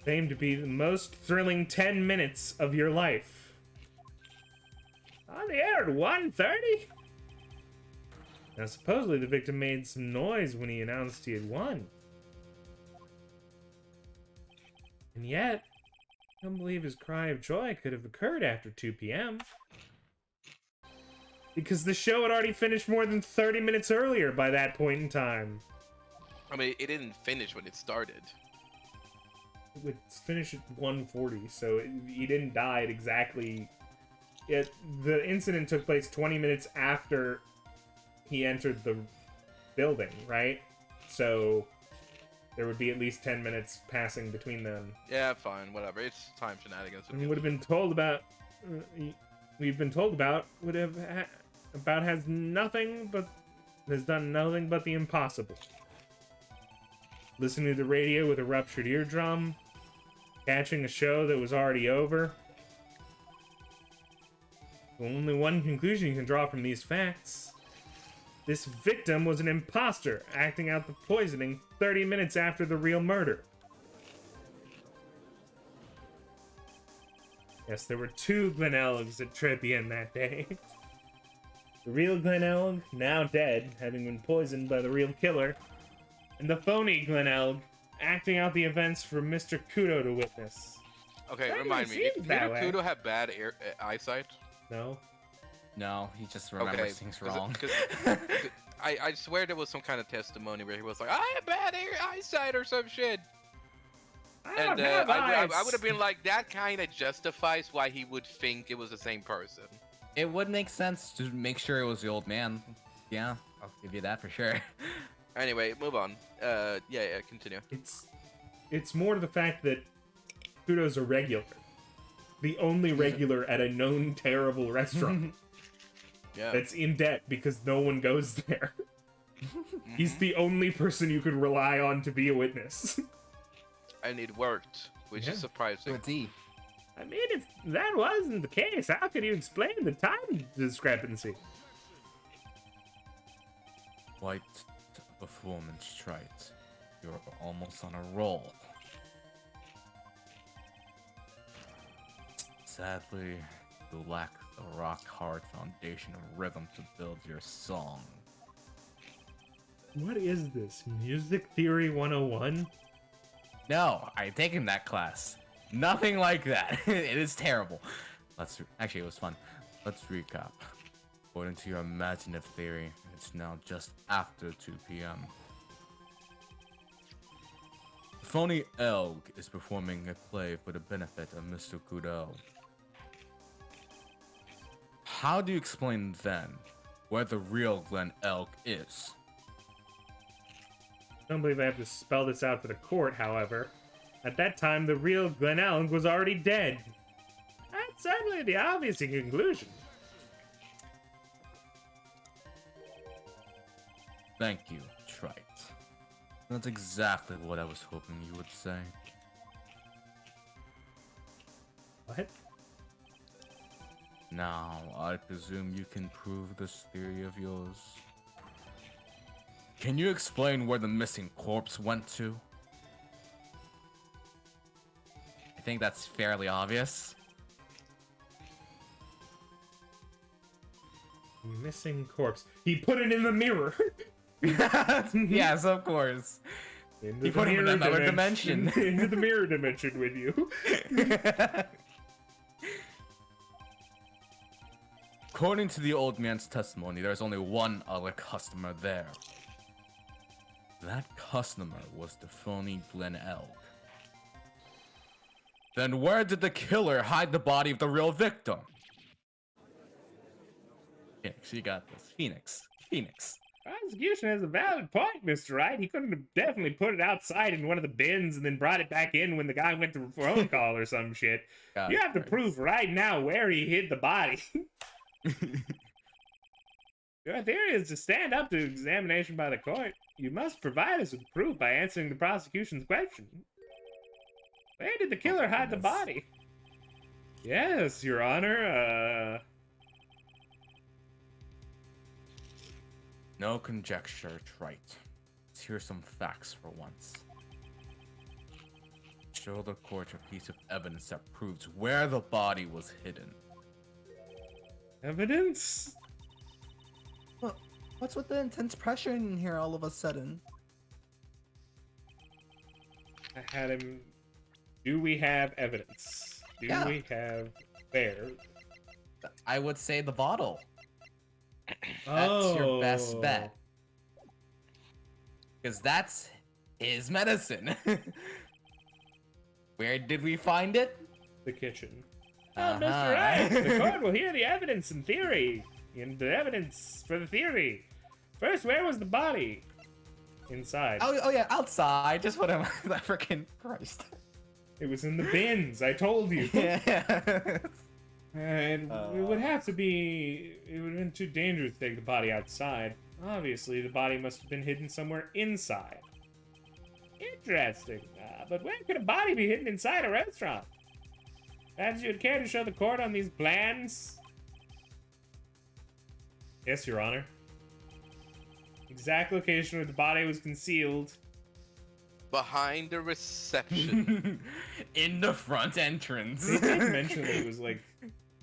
Claimed to be the most thrilling 10 minutes of your life. On the air at 1:30? Now, supposedly the victim made some noise when he announced he had won. And yet, I don't believe his cry of joy could have occurred after 2 p.m. Because the show had already finished more than 30 minutes earlier by that point in time. I mean, it didn't finish when it started. It would finish at 1:40, so he didn't die at exactly... the incident took place 20 minutes after he entered the building, right? So there would be at least 10 minutes passing between them. Yeah, fine, whatever. It's time shenanigans. And would have been told about... we've been told about would have about has done nothing but the impossible. Listening to the radio with a ruptured eardrum, catching a show that was already over. Only one conclusion you can draw from these facts. This victim was an imposter, acting out the poisoning 30 minutes after the real murder. Yes, there were 2 Glenelgs at Trebian that day. The real Glenelg, now dead, having been poisoned by the real killer, and the phony Glenelg, acting out the events for Mr. Kudo to witness. Okay, That remind me. seems Did that way. Kudo have bad eyesight? No? No, he just remembers things wrong. I swear there was some kind of testimony where he was like, I have bad eyesight or some shit. And I would have been like, that kind of justifies why he would think it was the same person. It would make sense to make sure it was the old man. Yeah, I'll give you that for sure. Anyway, move on. Yeah, continue. It's more to the fact that Kudo's a regular. The only regular at a known terrible restaurant. Yeah. That's in debt because no one goes there. He's the only person you could rely on to be a witness. And it worked, which Yeah. is surprising. Good D. I mean, if that wasn't the case, how could you explain the time discrepancy? Quite a performance, Wright. You're almost on a roll. Sadly, you lack the rock-hard foundation of rhythm to build your song. What is this? Music Theory 101? No, I've taken that class. Nothing like that. It is terrible. Actually, it was fun. Let's recap. According to your imaginative theory, it's now just after 2 p.m. The phony Elg is performing a play for the benefit of Mr. Kudo. How do you explain then where the real Glen Elg is? I don't believe I have to spell this out for the court, however. At that time, the real Glenelg was already dead. That's certainly the obvious conclusion. Thank you, Trite. That's exactly what I was hoping you would say. What? Now, I presume you can prove this theory of yours. Can you explain where the missing corpse went to? I think that's fairly obvious. Missing corpse. He put it in the mirror. Yes, of course. Into He the put him in mirror another dimension. Into the mirror dimension with you. According to the old man's testimony, there's only one other customer there. That customer was the phony Glen Elg. Then where did the killer hide the body of the real victim? Phoenix, you got this. Phoenix. Prosecution has a valid point, Mr. Wright. He couldn't have definitely put it outside in one of the bins and then brought it back in when the guy went to phone call or some shit. God, You have to Christ. prove right now where he hid the body. Your theory is to stand up to examination by the court. You must provide us with proof by answering the prosecution's question. Where did the killer hide the goodness. body? Yes, Your Honor, No conjecture, Trite. Let's hear some facts for once. Show the court a piece of evidence that proves where the body was hidden. evidence? What's with the intense pressure in here all of a sudden? I had him. Do we have evidence? Do Yeah. we have where? I would say the bottle. That's your best bet. Because that's his medicine. Where did we find it? The kitchen. Uh-huh. Oh, Mr. Wright, the court will hear the evidence and theory. And the evidence for the theory. First, where was the body? Inside. Oh yeah, outside. Just what am I? That freaking Christ. It was in the bins, I told you. Yeah. And it would have to be... It would have been too dangerous to take the body outside. Obviously, the body must have been hidden somewhere inside. Interesting. But where could a body be hidden inside a restaurant? Perhaps you would care to show the court on these plans? Yes, Your Honor. Exact location where the body was concealed. Behind the reception. In the front entrance. They did mention that it was like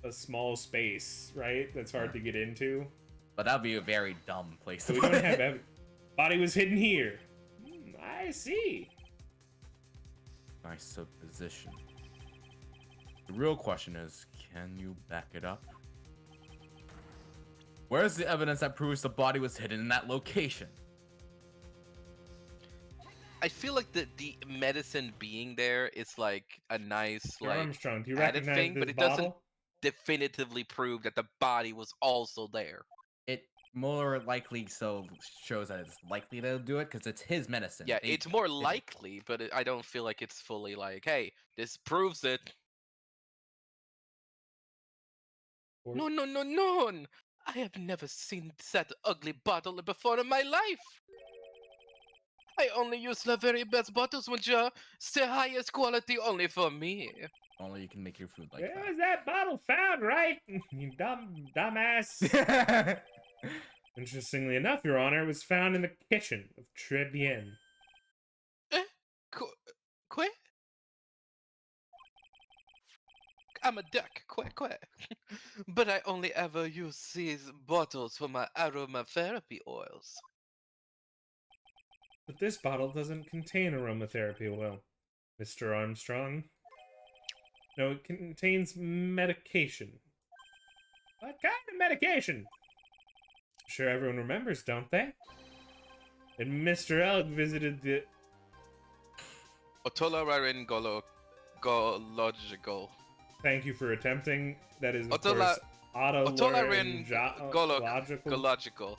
a small space, right? That's hard to get into. But that'd be a very dumb place So to we put don't have it. evidence. Body was hidden here. I see. Nice supposition. The real question is, can you back it up? Where's the evidence that proves the body was hidden in that location? I feel like the medicine being there is like a nice Mr. like Armstrong, do you added recognize thing, this but it bottle? doesn't definitively prove that the body was also there. It more likely so shows that it's likely to do it because it's his medicine. Yeah, They- it's more they- likely, but I don't feel like it's fully like, hey, this proves it. No, no, no, no! I have never seen that ugly bottle before in my life. I only use the very best bottles which are the highest quality only for me. Only you can make your food like Where was that bottle found, right? You dumbass. that. Interestingly enough, Your Honor, it was found in the kitchen of Très Bien. Quit? I'm a duck, quit. But I only ever use these bottles for my aromatherapy oils. But this bottle doesn't contain aromatherapy oil, Mr. Armstrong. No, it contains medication. What kind of medication? I'm sure everyone remembers, don't they? And Mr. Elk visited the... Otolaryngological. Thank you for attempting. That is, of Otola- course, Otolaryngological. otolaryngological.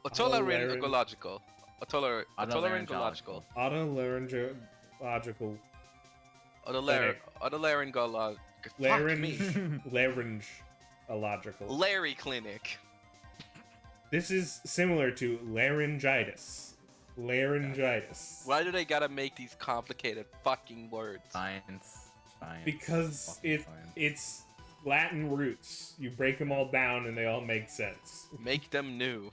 Otolaryngological. Otolaryngological. Otolaryngological. Otolaryngological. Laryngological. Larry Clinic. This is similar to laryngitis. Laryngitis. Why do they gotta make these complicated fucking words? Science. Because Fucking science. it's Latin roots. You break them all down and they all make sense. Make them new.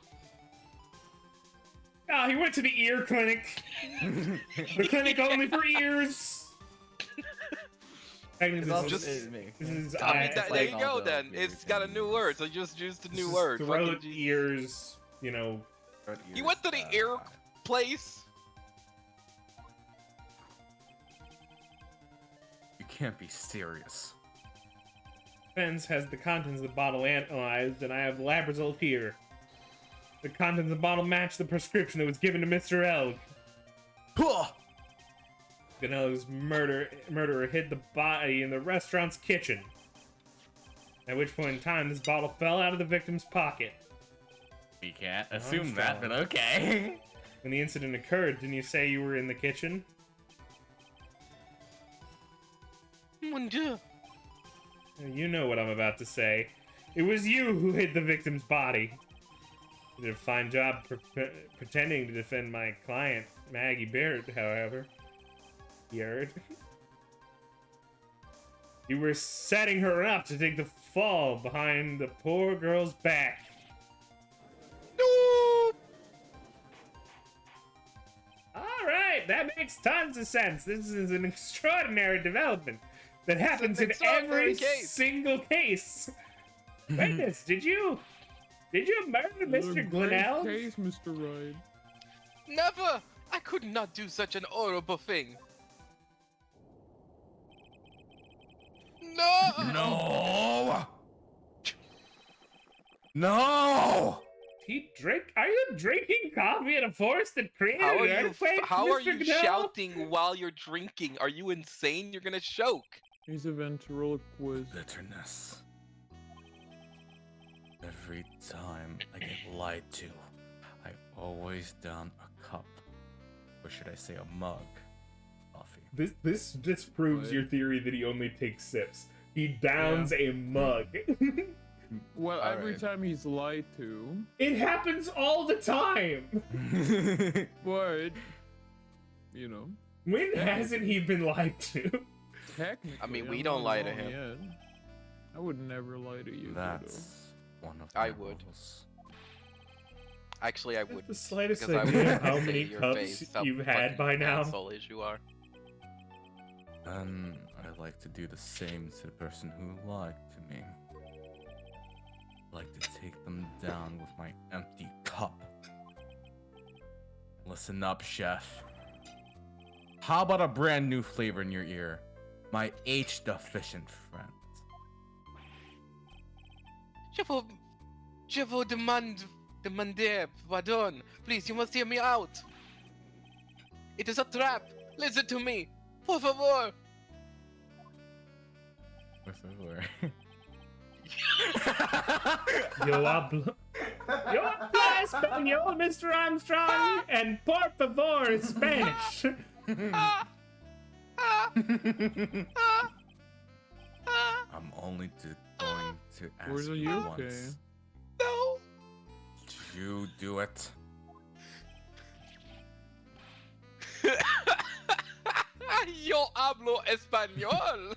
Oh, he went to the ear clinic. The clinic only for ears. Technically, It's also just- it makes this sense. is I mean, eye- there like you all go the then. weird It's got a new things. word, so just use the this new is word. Throat, Fucking Jesus. ears, you know. You went to the ear place? You can't be serious. Spence has the contents of the bottle analyzed, and I have the lab result here. The contents of the bottle match the prescription that was given to Mr. Elg. Ganello's murderer hid the body in the restaurant's kitchen. At which point in time, this bottle fell out of the victim's pocket. We can't assume that, Armstrong. but okay. When the incident occurred, didn't you say you were in the kitchen? Mon Dieu. You know what I'm about to say. It was you who hid the victim's body. You did a fine job pretending to defend my client, Maggie Baird, however. Yard. You were setting her up to take the fall behind the poor girl's back. No! Alright, that makes tons of sense. This is an extraordinary development that happens in extraordinary every case. single case. Witness, did you? Did you murder Mr. Great Glenelg? case, Mr. Wright. Never! I could not do such an horrible thing. No! No! No! Are you drinking coffee in a forest that created How are an you? earthquake, How are Mr. you Glenelg? shouting while you're drinking? Are you insane? You're gonna choke. He's a ventriloquist. Bitterness. Every time I get lied to, I always down a cup. Or should I say a mug? Coffee. This proves What? your theory that he only takes sips. He downs a mug. Well, every Alright. time he's lied to, It happens all the time. but you know, When hasn't he been lied to? technically, I mean, we I'm don't not lie to wrong him. yet. I would never lie to you. Kudo. That's one of I my would. rules. Actually, I Have would. the slightest Because I idea would how say many your cups face, how you've had fucking by now? asshole-ish you are. And I like to do the same to the person who lied to me. I like to take them down with my empty cup. Listen up, chef. How about a brand new flavor in your ear? My H-deficient friend. Je vous demander pardon. Please, you must hear me out. It is a trap. Listen to me. Por favor. Por favor. Yo hablo español, Mr. Armstrong, and por favor is Spanish. I'm only going to ask Where's the you UK? once. No. Did you do it? Yo hablo español.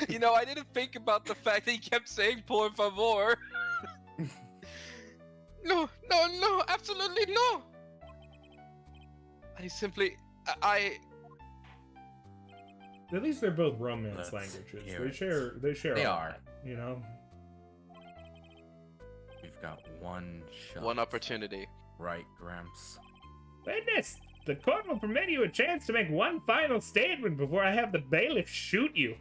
You know, I didn't think about the fact that he kept saying por favor. No, no, no, absolutely no. I At least they're both romance Let's languages. hear They it. share. They a lot, are. You know. We've got one shot. one opportunity. Right, Gramps. Witness, the court will permit you a chance to make one final statement before I have the bailiff shoot you.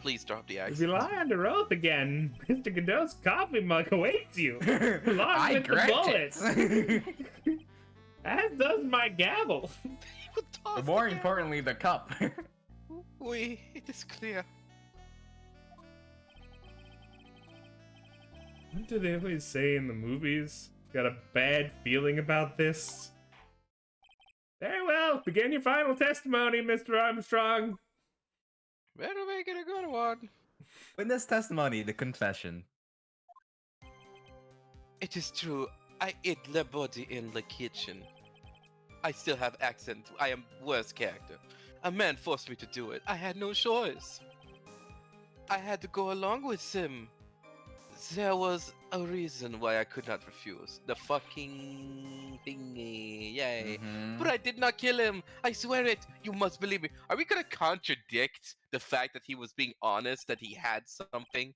Please drop the If ice. you lie under oath again, Mr. Godot's coffee mug awaits you, along I with the grant bullets. it. As does my gavel. But more importantly, the cup. Oui, it is clear. What do they always say in the movies? Got a bad feeling about this? Very well, begin your final testimony, Mr. Armstrong. Better make it a good one. Witness testimony, the confession. It is true. I ate the body in the kitchen. I still have accent. I am worst character. A man forced me to do it. I had no choice. I had to go along with him. There was a reason why I could not refuse. The fucking thingy. Yay. Mhm. But I did not kill him. I swear it. You must believe me. Are we gonna contradict the fact that he was being honest, that he had something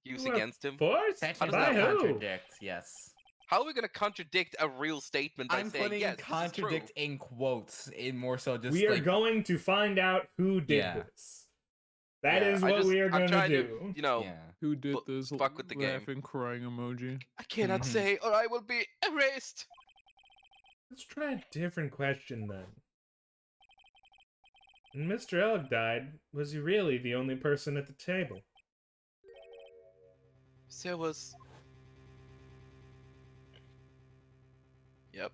used Well, against him? Forced? Technically By who? contradict, yes. How are we gonna contradict a real statement by I'm saying putting yes? This is contradict true. in quotes, in more so just We are like going to find out who did Yeah. this. That is I what just- we are I'm going to trying do. You know, yeah. Who did Fu- this? fuck with the game. Laughing, crying emoji. I cannot Mhm. say or I will be erased. Let's try a different question then. When Mr. Elg died, was he really the only person at the table? There was. Yep.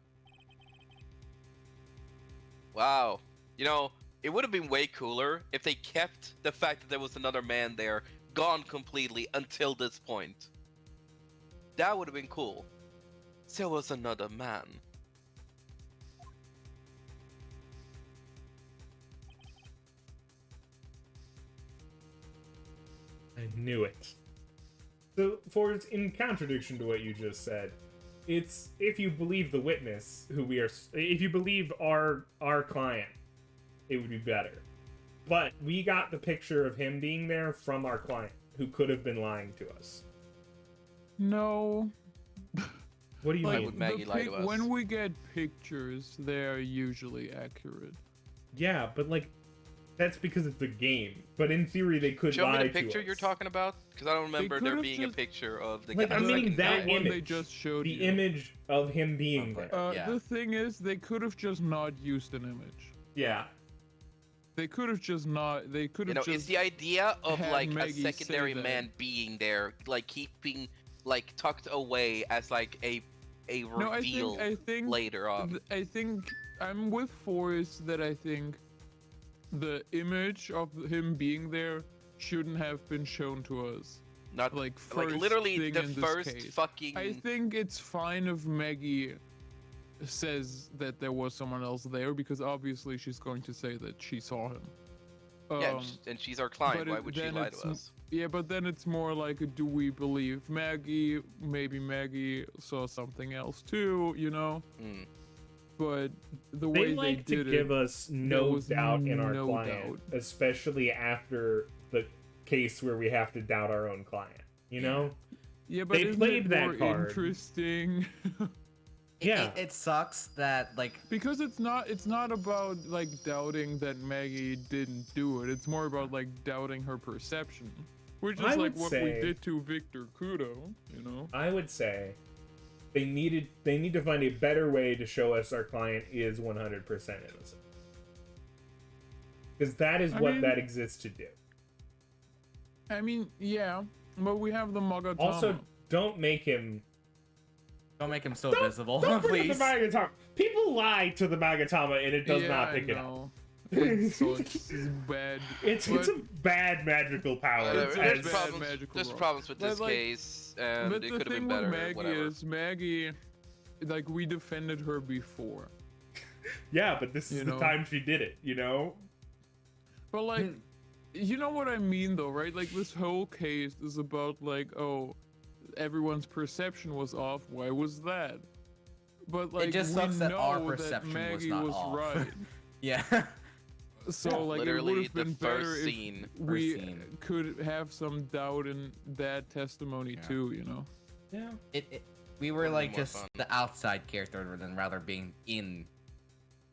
Wow. You know, it would have been way cooler if they kept the fact that there was another man there gone completely until this point. That would have been cool. There was another man. I knew it. So, in contradiction to what you just said, it's if you believe the witness, if you believe our client, it would be better. But we got the picture of him being there from our client, who could have been lying to us. No. What do you Why mean? would Maggie lie to us? When we get pictures, they're usually accurate. Yeah, but like, that's because it's a game. But in theory, they could Show me lie the to picture us. you're talking about, because I don't remember there could've being a just- picture of the Like, guy. I mean, second that guy. one they image, just showed the you. image of him being Okay. there. Yeah. The thing is, they could have just not used an image. Yeah. They could have just not. They could You have know, it's just. the idea of had like Maggie a say secondary that. man being there, like keeping, like tucked away as like a No, reveal I think later on. I think I'm with Forrest that I think the image of him being there shouldn't have been shown to us. Not Like like first literally thing the in this first case. fucking. I think it's fine if Maggie says that there was someone else there because obviously she's going to say that she saw him. Yeah, and she's our client. but Why it- would she then lie it's to us? Yeah, but then it's more like, do we believe Maggie? Maybe Maggie saw something else too, you know? Mm. But the They way like they to did give it, us no was doubt in our no client, doubt. especially after the case where we have to doubt our own client. You know? yeah, but they isn't played it that more card. interesting? Yeah. It sucks that like Because it's not about like doubting that Maggie didn't do it. It's more about like doubting her perception, which is I like would what we say- did to Victor Kudo, you know? I would say they need to find a better way to show us our client is 100% innocent. Because that is I what mean- that exists to do. I mean, yeah, but we have the Magatama. Also, don't make him don't make him so Don't- visible, Don't bring please. the Magatama. People lie to the Magatama and it does yeah, not pick I it up. know. It's bad. It's but- a bad magical power. Whatever. it's There's a bad problems. magical There's rock. problems with But, this like- case, and but it the could have thing been better. with Maggie Whatever. is Maggie, like we defended her before, Yeah, but this is You the know. time she did it, you know? but like, you know what I mean though, right? Like this whole case is about like, oh, everyone's perception was off. Why was that? But like, just we sucks that know our that perception was Maggie not was off. right. Yeah. So Yeah, like, it literally would have the been first better scene. if we First scene. could have some doubt in that testimony Yeah. too. You know. Yeah. We were Would've like been more just fun. the outside character than rather being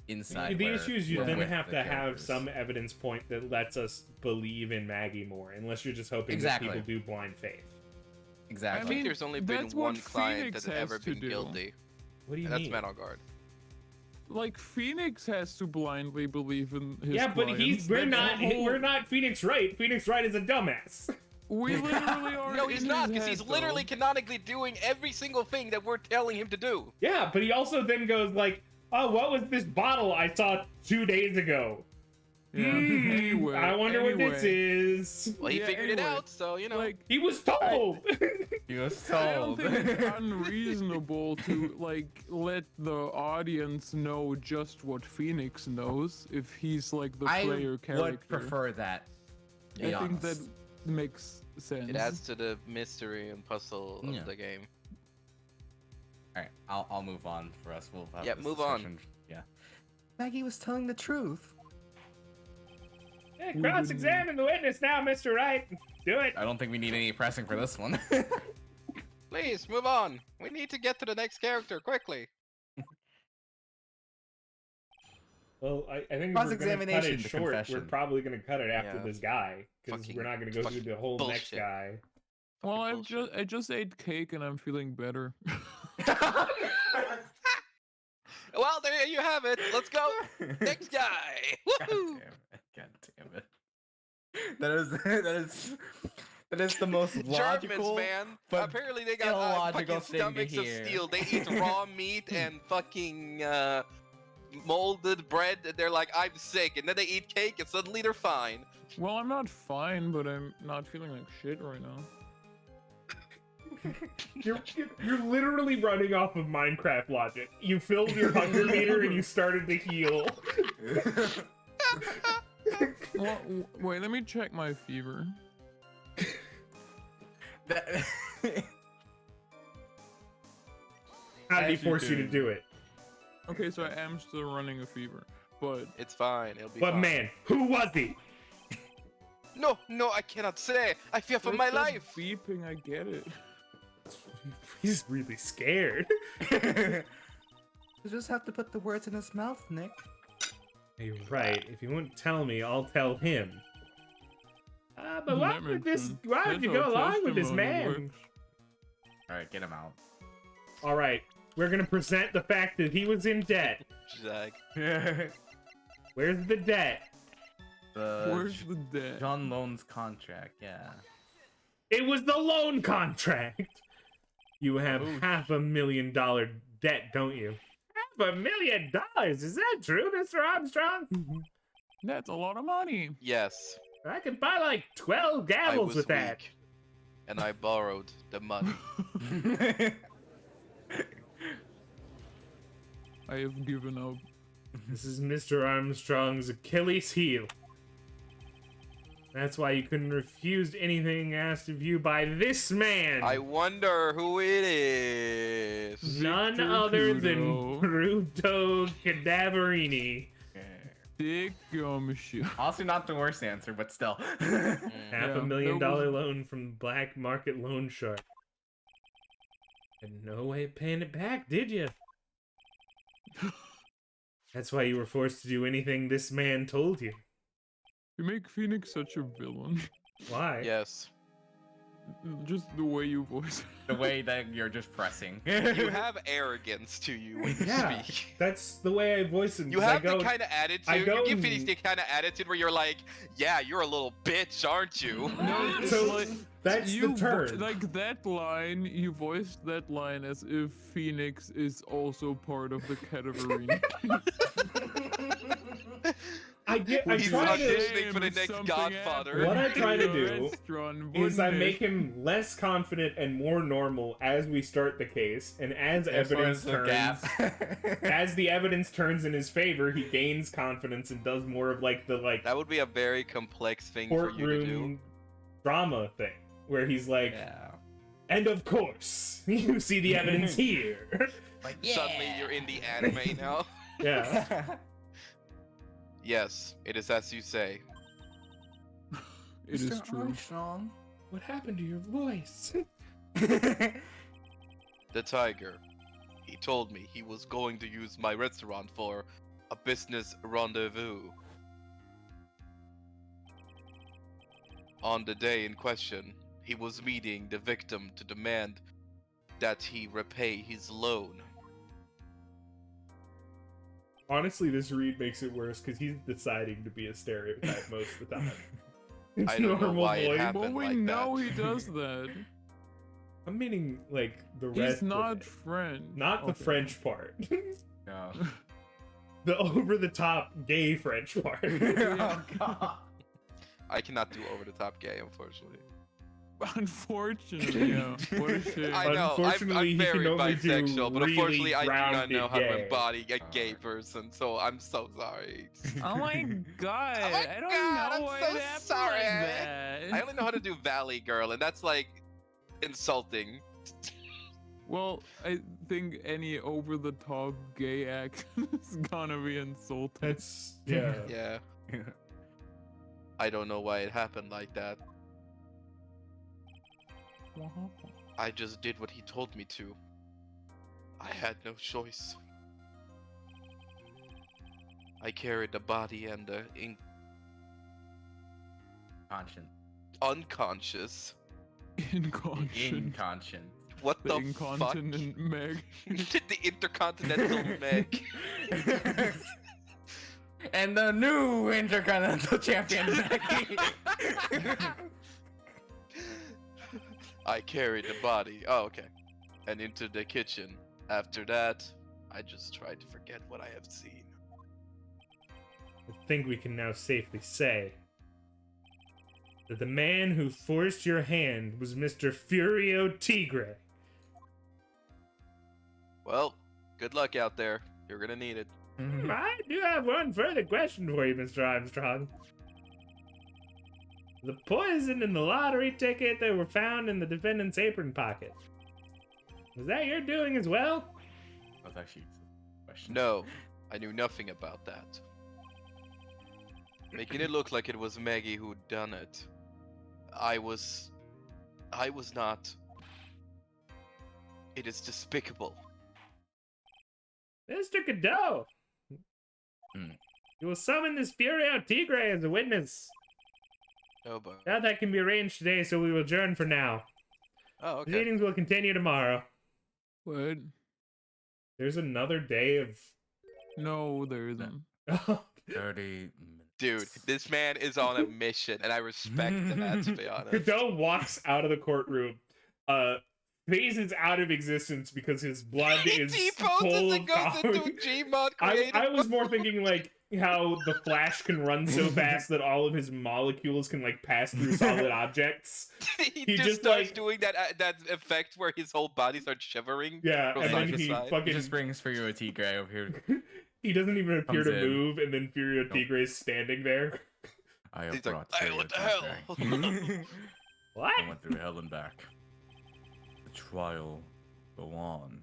inside. The where issue is you we're then with have the to have characters. some evidence point that lets us believe in Maggie more, unless you're just hoping Exactly. that people do blind faith. I Exactly. think mean, there's only been that's what one client Phoenix that's has ever to been do. guilty, What do you and that's mean? Metal Guard. Like Phoenix has to blindly believe in his Yeah, but clients. we're That's not the whole- we're not Phoenix Wright. Phoenix Wright is a dumbass. We literally are. No, he's in not, his because he's head, literally though. canonically doing every single thing that we're telling him to do. Yeah, but he also then goes like, "Oh, what was this bottle I saw 2 days ago? Yeah. Hmm, Anyway, I wonder what this is." Well, he Yeah, figured it anyway, out, so you know. Like, He was told. He was I don't told. think it's unreasonable to like let the audience know just what Phoenix knows if he's like the I player character. would prefer that. To be I think that honest. makes sense. It adds to the mystery and puzzle of Yeah. the game. All right, I'll move on for us. We'll have Yeah, this move on. discussion. Yeah. Maggie was telling the truth. Yeah, cross-examine the witness now, Mr. Wright. Do it. I don't think we need any pressing for this one. Please move on. We need to get to the next character quickly. Well, I think if we're gonna cut Cross-examination it to short, we're confession. probably gonna cut it after Yeah. this guy because Fucking- we're not gonna go through fucking the whole next bullshit. guy. Well, Fucking I just ate cake and I'm feeling better. Well, there you have it. Let's go. Next guy. God Woohoo! damn it! God damn it! That is the most logical. Germans, man. but Apparently they got illogical fucking thing to stomachs of hear. steel. They eat raw meat and fucking molded bread. And they're like, I'm sick. And then they eat cake and suddenly they're fine. Well, I'm not fine, but I'm not feeling like shit right now. You're literally running off of Minecraft logic. You filled your hunger meter and you started to heal. Well, wait, let me check my fever. That- How did he As you force you to do. do it? Okay, so I am still running a fever, but It's fine. It'll be But fine. man, who was he? No, I cannot say. I fear for it's my that life. beeping, I get it. He's really scared. You just have to put the words in his mouth, Nick. You're right. If you won't tell me, I'll tell him. But why would you go along with this man? Alright, get him out. Alright, we're gonna present the fact that he was in debt. Zag. Where's the debt? Where's the debt? John Lone's contract, yeah. It was the loan contract! You have $500,000 debt, don't you? $500,000? Is that true, Mr. Armstrong? That's a lot of money. Yes, I could buy like 12 I gavels was with that. weak, and I borrowed the money. I have given up. This is Mr. Armstrong's Achilles heel. That's why you couldn't refuse anything asked of you by this man. I wonder who it is. None Victor other than Kudo. Bruto Cadaverini. Dick gumshoe. Also not the worst answer, but still. $500,000 that was- loan from Black Market Loan Shark. And no way of paying it back, did you? That's why you were forced to do anything this man told you. You make Phoenix such a villain. Why? Yes. Just the way you voice it. The way that you're just pressing. You have arrogance to you when you Yeah, speak. that's the way I voice him. You 'cause have I go, the kind of attitude. I go You give and- Phoenix the kind of attitude where you're like, "Yeah, you're a little bitch, aren't you?" No, it's So, like that's the turn. like that line. You voiced that line as if Phoenix is also part of the category. I He's try to, auditioning for the next Godfather. What I try to do is I one make day. him less confident and more normal as we start the case, and as evidence turns, as the evidence turns in his favor, he gains confidence and does more of like the That would be a very complex thing for you to do. courtroom drama thing, where he's like, Yeah. and of course, you see the evidence here. Like, Suddenly, you're in the anime now. Yeah. Yes, it is as you say. It is true. Armstrong. What happened to your voice? The tiger. He told me he was going to use my restaurant for a business rendezvous. On the day in question, he was meeting the victim to demand that he repay his loan. Honestly, this read makes it worse because he's deciding to be a stereotype most of the time. His I don't know normal why it voice- happened. But we like know that. he does that. I'm meaning like the rest. He's not of it. French. Not the Okay. French part. No. The over-the-top gay French part. Oh god. I cannot do over the top gay, unfortunately. Unfortunately, yeah. What a shame. I know, Unfortunately, he I'm very can only do bisexual, but really unfortunately I do not rounded know how to gay. embody a gay person, so I'm so sorry. Oh my god! Oh my I don't God, know I'm why so it happened sorry. like that. I only know how to do Valley Girl, and that's like insulting. Well, I think any over-the-top gay accent is gonna be insulting. That's yeah. Yeah, I don't know why it happened like that. I just did what he told me to. I had no choice. I carried the body and the Conscient. unconscious. Inconscient. Inconscient. What The the incontinent Meg. fuck? The intercontinental Meg. And the new Intercontinental Champion, Becky. I carried the body. Oh, okay. And into the kitchen. After that, I just tried to forget what I have seen. I think we can now safely say that the man who forced your hand was Mr. Furio Tigre. Well, good luck out there. You're gonna need it. I do have one further question for you, Mr. Armstrong. The poison and the lottery ticket that were found in the defendant's apron pocket. Was that your doing as well? That was actually a question. No, I knew nothing about that. Making it look like it was Maggie who'd done it. I was not. It is despicable. Mr. Godot! Hmm. You will summon this Furio Tigre as a witness. Oh boy. Now that can be arranged today, so we will adjourn for now. Oh, okay. Proceedings will continue tomorrow. What? There's another day of... No, there isn't. 30 minutes. Dude, this man is on a mission, and I respect that, to be honest. Godot walks out of the courtroom, phases out of existence because his blood He is deposes full of and goes into Gmod creative. I was more thinking like how the Flash can run so fast that all of his molecules can like pass through solid objects. he just, just starts like- doing that effect where his whole body starts shivering. Yeah, From and side then to he side. He fucking just brings Furio Tigre over here. he doesn't even appear Comes to in. move, and then Furio Nope. Tigre is standing there. I have He's like, brought "Hey, Furio what the hell?" Tigre. What? I went through hell and back. The trial go on.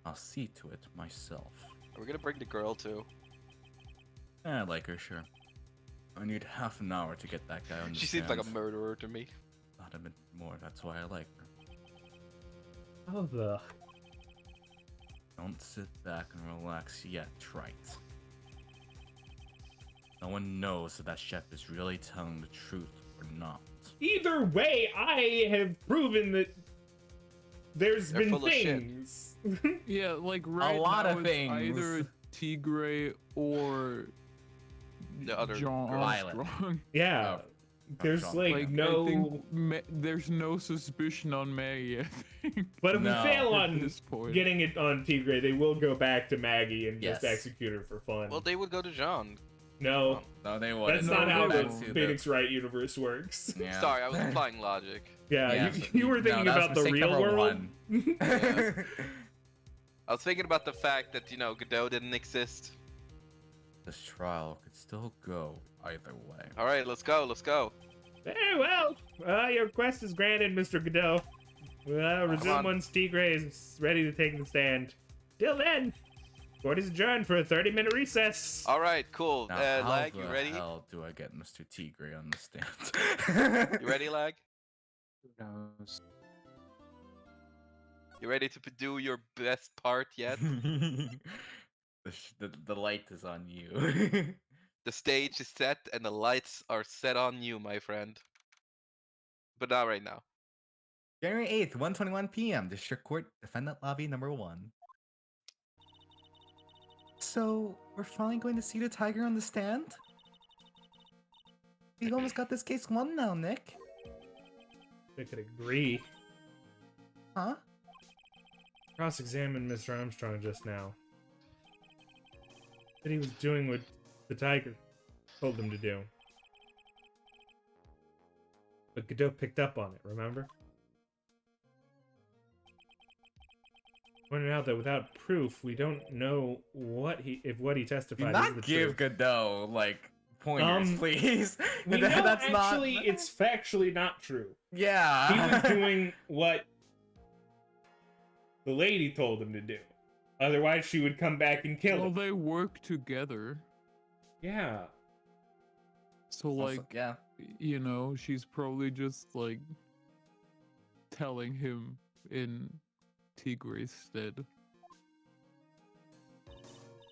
I'll see to it myself. Are we gonna bring the girl too? I like her, sure. I need half an hour to get that guy on the She seems like a stand. murderer to me. Not a bit more, that's why I like her. Oh the. Don't sit back and relax yet, Wright. No one knows if that chef is really telling the truth or not. Either way, I have proven that there's They're been full of shit. things. Yeah, like right lot now of it's things. either a Tigre or The other John girl. Violet. Armstrong. Yeah. Oh, There's John. like, Like no. I think there's no suspicion on Maggie. I think. But if No. we fail At on this point. getting it on Tigre, they will go back to Maggie and just Yes. execute her for fun. Well, they would go to John. No, No, they wouldn't. that's No, not how they the won't. Phoenix Wright universe works. Yeah. Sorry, I was applying logic. Yeah, Yeah, you were thinking no, that about was the mistake real number world. one. I was thinking about the fact that, Godot didn't exist. This trial could still go either way. Alright, let's go, let's go. Very well. Your request is granted, Mr. Godot. Resume on. once Tigre is ready to take the stand. Till then, court is adjourned for a 30-minute recess. Alright, cool. Now, Lag, how you the ready? hell do I get Mr. Tigre on the stand? You ready, Lag? Who knows? You ready to do your best part yet? The light is on you. The stage is set and the lights are set on you, my friend. But not right now. January 8th, 1:21 p.m. District Court, Defendant Lobby number 1. So, we're finally going to see the tiger on the stand? We've almost got this case won now, Nick. I could agree. Huh? Cross-examined Mr. Armstrong just now. Said he was doing what the tiger told him to do. But Godot picked up on it, remember? Pointed out that without proof, we don't know what he Do testified is not the give truth. Godot, like, pointers, please. We know That's actually not... it's factually not true. Yeah. He was doing what the lady told him to do. Otherwise, she would come back and kill Well, him. they work together. Yeah. So Also- like, yeah. she's probably just like telling him in Tigre's stead.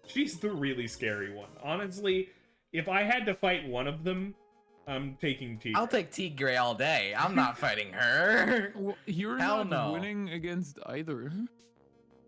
She's the really scary one. Honestly, if I had to fight one of them, I'm taking Tigre. I'll take Tigre all day. I'm not fighting her. Well, you're Hell not no. winning against either.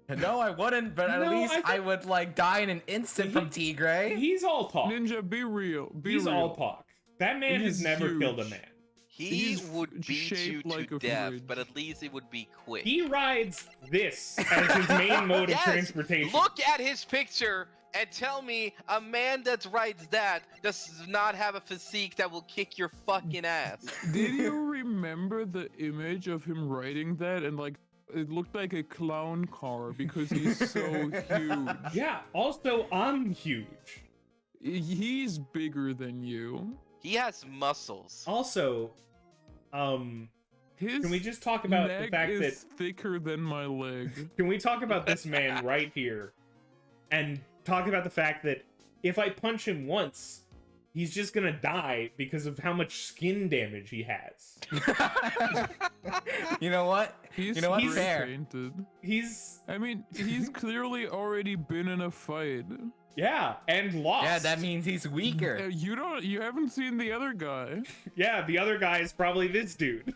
No, I wouldn't, but at No, least I I would, like, die in an instant from Tigre. He's all talk. Ninja, be real. Be He's real. all talk. That man has He's never killed a huge. man. He He's would beat you shaped like to a death, fridge. but at least it would be quick. He rides this as his main mode of Yes! transportation. Look at his picture and tell me a man that rides that does not have a physique that will kick your fucking ass. Did you remember the image of him riding that and like it looked like a clown car because he's so huge. Yeah, also, I'm huge. He's bigger than you. He has muscles. Also, His can we just talk about the neck fact is that thicker than my leg. can we talk about this man right here and talk about the fact that if I punch him once, he's just gonna die because of how much skin damage he has. You know what? He's You know what? spray Fair. painted. He's I mean, he's clearly already been in a fight. yeah, and lost. Yeah, that means he's weaker. You haven't seen the other guy, yeah, the other guy is probably this dude.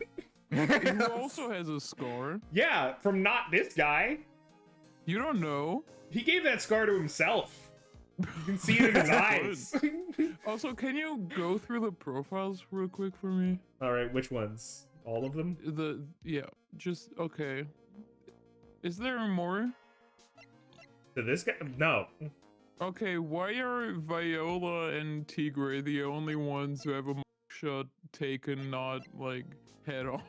who also has a scar. yeah, from not this guy. You don't know. He gave that scar to himself. You can see it in his eyes. Also, can you go through the profiles real quick for me? All right, which ones? All of them? Just okay. Is there more? To this guy? No. Okay, why are Viola and Tigre the only ones who have a shot taken not like head on?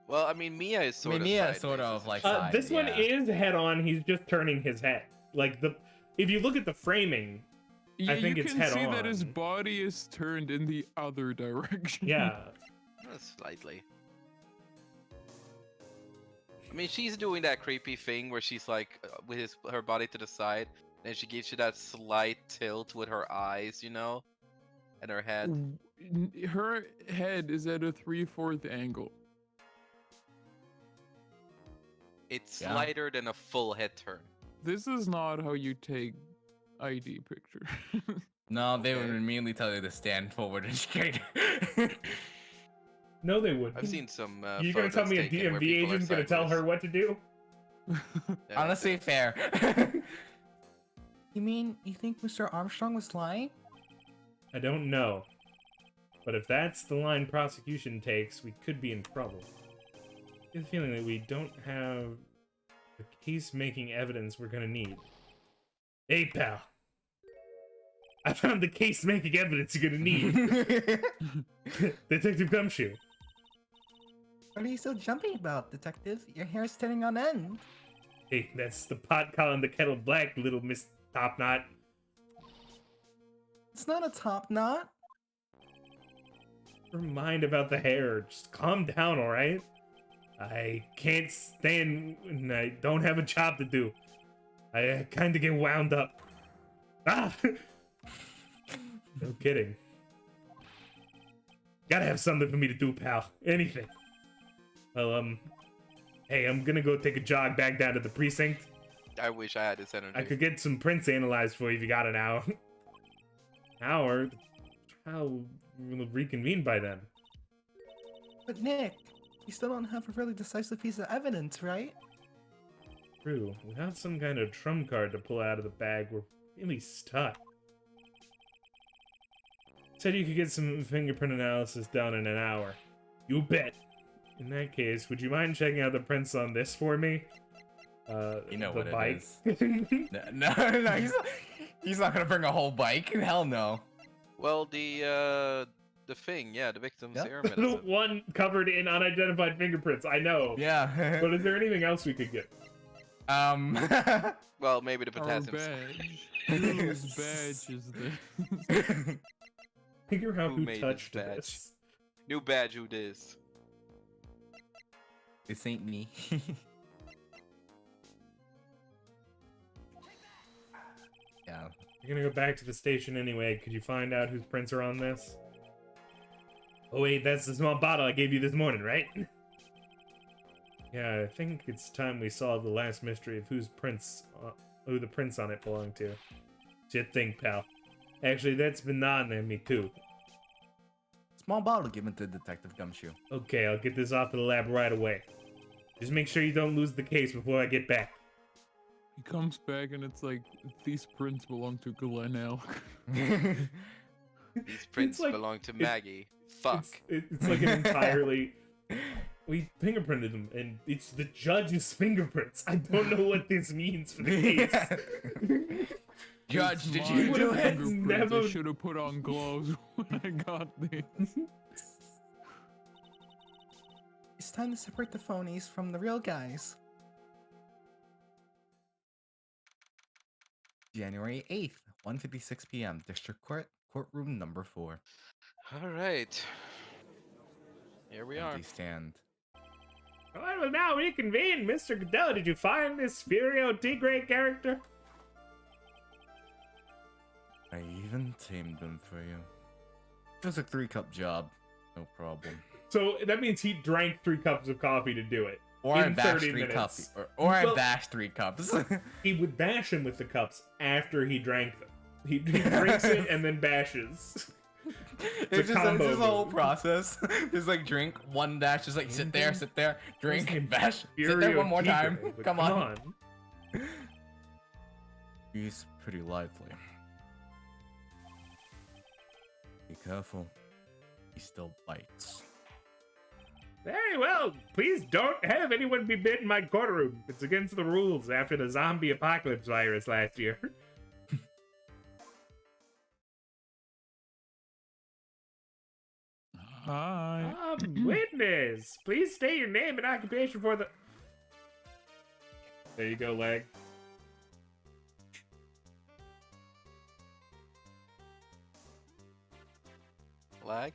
Well, I mean, Mia is sort of. Mia sideways, sort of isn't like she? side, This one yeah. is head on. He's just turning his head. Like if you look at the framing, Yeah, think you it's can head see that his on. body is turned in the other direction. yeah. Slightly. I mean, she's doing that creepy thing where she's like with her body to the side, and she gives you that slight tilt with her eyes, you know, and her head. Her head is at a 3/4 angle. It's Yeah. slighter than a full head turn. This is not how you take ID picture. No, they would Okay. immediately tell you to stand forward and straight. No, they wouldn't. I've seen some. You gonna tell photos me a taken where DMV people are agent's gonna tell her sideways. what to do? Yeah, Honestly, fair. You mean you think Mr. Armstrong was lying? I don't know. But if that's the line prosecution takes, we could be in trouble. I get the feeling that we don't have the case-making evidence we're gonna need. Hey, pal. I found the case-making evidence you're gonna need. Detective Gumshoe. What are you so jumpy about, Detective? Your hair's standing on end. Hey, that's the pot calling the kettle black, little Miss Topknot. It's not a top knot. Never mind about the hair. Just calm down, alright? I can't stand when I don't have a job to do. I kinda get wound up. Ah! No kidding. Gotta have something for me to do, pal. Anything. Well, hey, I'm gonna go take a jog back down to the precinct. I wish I had this energy. I could get some prints analyzed for you if you got an hour. Hour? The trial will reconvene by then. But Nick, you still don't have a really decisive piece of evidence, right? True. Without some kind of trump card to pull out of the bag, we're really stuck. Said you could get some fingerprint analysis done in an hour. You bet. In that case, would you mind checking out the prints on this for me? You know the what it bike. No, he's not gonna bring a whole bike. Hell no. Well, the thing, yeah, the victim's Yep. serum The medicine. one covered in unidentified fingerprints. I know. Yeah. But is there anything else we could get? Well, maybe the Our potassium. badge. Whose badge is this? Figure out Who who made this touched badge? this. New badge, who this? This ain't me. Yeah. You're gonna go back to the station anyway. Could you find out whose prints are on this? Oh wait, that's the small bottle I gave you this morning, right? Yeah, I think it's time we solve the last mystery of who the prints on it belong to. What you think, pal? Actually, that's been on me too. Small bottle given to Detective Gumshoe. Okay, I'll get this off to the lab right away. Just make sure you don't lose the case before I get back. He comes back and it's like, these prints belong to Glen Elk. These prints like- belong to Maggie. Fuck. It's like an entirely. We fingerprinted them, and it's the judge's fingerprints. I don't know what this means for the case. Judge, It's did my you do it? fingerprints. I Never- should have put on gloves when I got these. It's time to separate the phonies from the real guys. January 8th, 1:56 p.m. District Court, courtroom number 4. All right. Here we are. Empty stand. I will now reconvene. Mr. Goodell, did you find this Furio Tigre character? I even tamed them for you. Just a 3-cup job. No problem. So that means he drank 3 cups of coffee to do it. Or I in bash 30 3 minutes. cups. Or I Well- bash 3 cups. He would bash him with the cups after he drank them. He drinks it and then bashes. It's just combo a whole move. process. Just like drink, one dash, just like sit there, drink, Fury bash. Sit Fury there one of more time. Tigre, but Come on. He's pretty lively. Be careful. He still bites. Very well. Please don't have anyone be bit in my courtroom. It's against the rules after the zombie apocalypse virus last year. Hi. Witness, please state your name and occupation for the... There you go, Leg. Lag?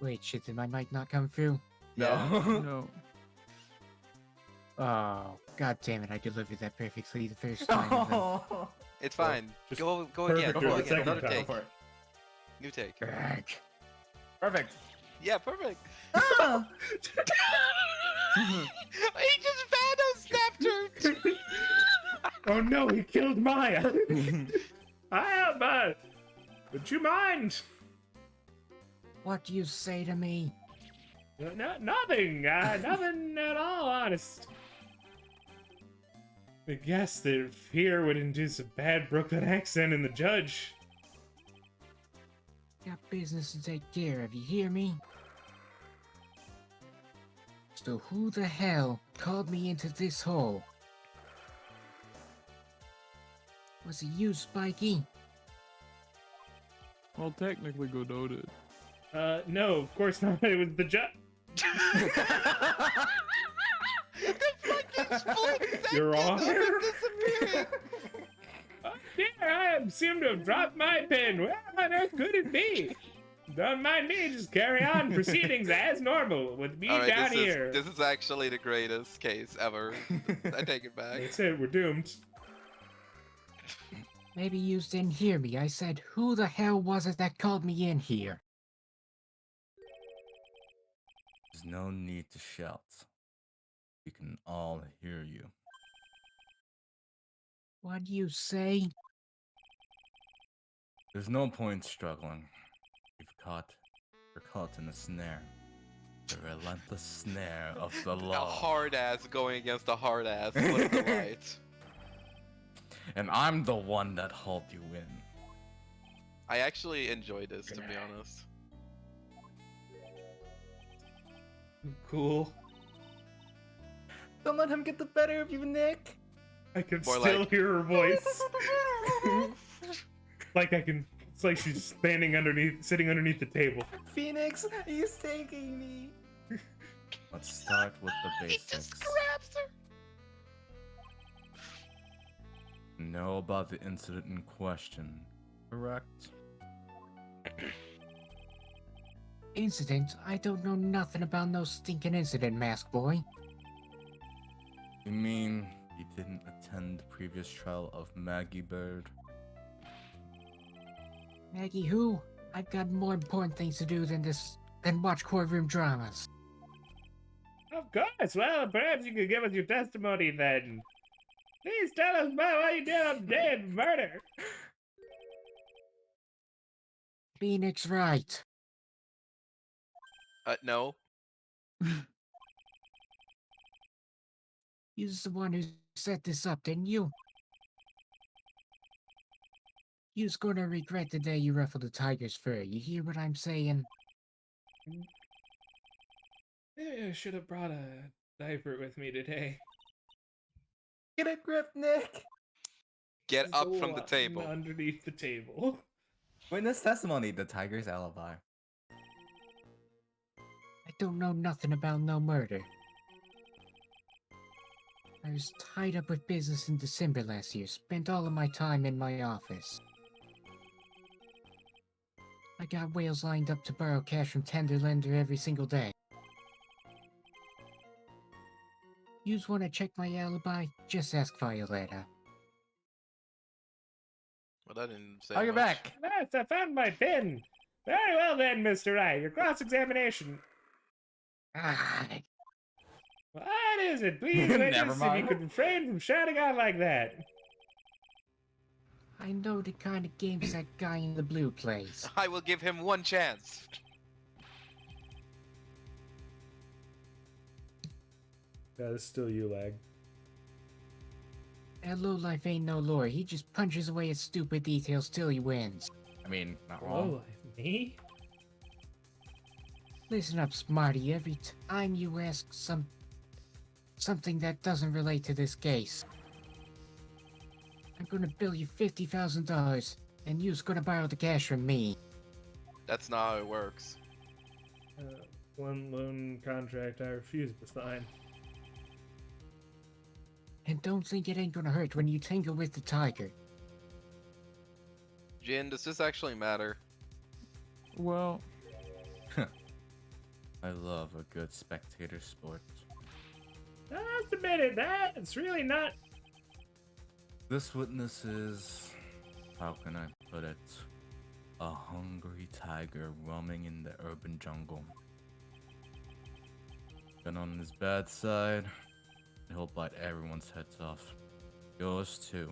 Wait, shit, did my mic not come through? No. No. Oh, god damn it, I delivered that perfectly the first time. and then- Oh. It's fine. just Go perfect again. for Go the again. second Another time. take. Go for it. New take. Ugh. Perfect. Yeah, perfect. Ah! He just Vano snapped her. Oh no, he killed Maya. Alba, would you mind? What do you say to me? Nothing. Nothing at all, honest. I guess that fear would induce a bad Brooklyn accent in the judge. Got business to take care of, you hear me? So who the hell called me into this hole? Was it you, Spiky? Well, technically Godot did. No, of course not. It was the judge. Your Honor? Dear, I seem to have dropped my pen. Where on earth could it be? Don't mind me, just carry on proceedings as normal with me Alright, down here. this is actually the greatest case ever. I take it back. They said we're doomed. Maybe you didn't hear me. I said, who the hell was it that called me in here? There's no need to shout. We can all hear you. What do you say? There's no point struggling. We're caught in a snare. The relentless snare of the A law. hard ass going against a hard ass. What's the right? And I'm the one that hauled you in. I actually enjoy this, to be honest. Cool. Don't let him get the better of you, Nick. I can More still like- hear her voice. It's like she's sitting underneath the table. Phoenix, he's taking me. Let's start with the He basics. just grabs her. Know about the incident in question, correct? Incident? I don't know nothing about no stinking incident, Mask Boy. You mean you didn't attend the previous trial of Maggie Bird? Maggie who? I've got more important things to do than watch courtroom dramas. Of course. Well, perhaps you could give us your testimony then. Please tell us about what you did on the day of the murder. Phoenix Wright. No. You're the one who set this up, didn't you? You're gonna regret the day you ruffled the tiger's fur. You hear what I'm saying? Maybe I should have brought a diaper with me today. Get a grip, Nick. Get There's up a from the lot table. Underneath the table. Witness testimony, the tiger's alibi. I don't know nothing about no murder. I was tied up with business in December last year, spent all of my time in my office. I got whales lined up to borrow cash from Tender Lender every single day. Yous wanna check my alibi? Just ask Violetta. Well, that didn't say Oh, you're much. back. Yes, I found my pin. Very well then, Mr. Wright. Your cross-examination. Ah, What is it? Please, Never witness, if you mind. could refrain from shouting out like that. I know the kind of games that guy in the blue plays. I will give him one chance. That is still you, Lag. That lowlife ain't no lore. He just punches away at stupid details till he wins. I mean, not wrong. Oh, me? Listen up, Smarty. Every time you ask something that doesn't relate to this case, I'm gonna bill you $50,000, and you's gonna borrow the cash from me. That's not how it works. One loan contract I refuse to sign. And don't think it ain't gonna hurt when you tangle with the tiger. Jin, does this actually matter? Well, I love a good spectator sport. Just a minute, that's really not. This witness is, how can I put it, a hungry tiger roaming in the urban jungle. Been on his bad side, he'll bite everyone's heads off. Yours too.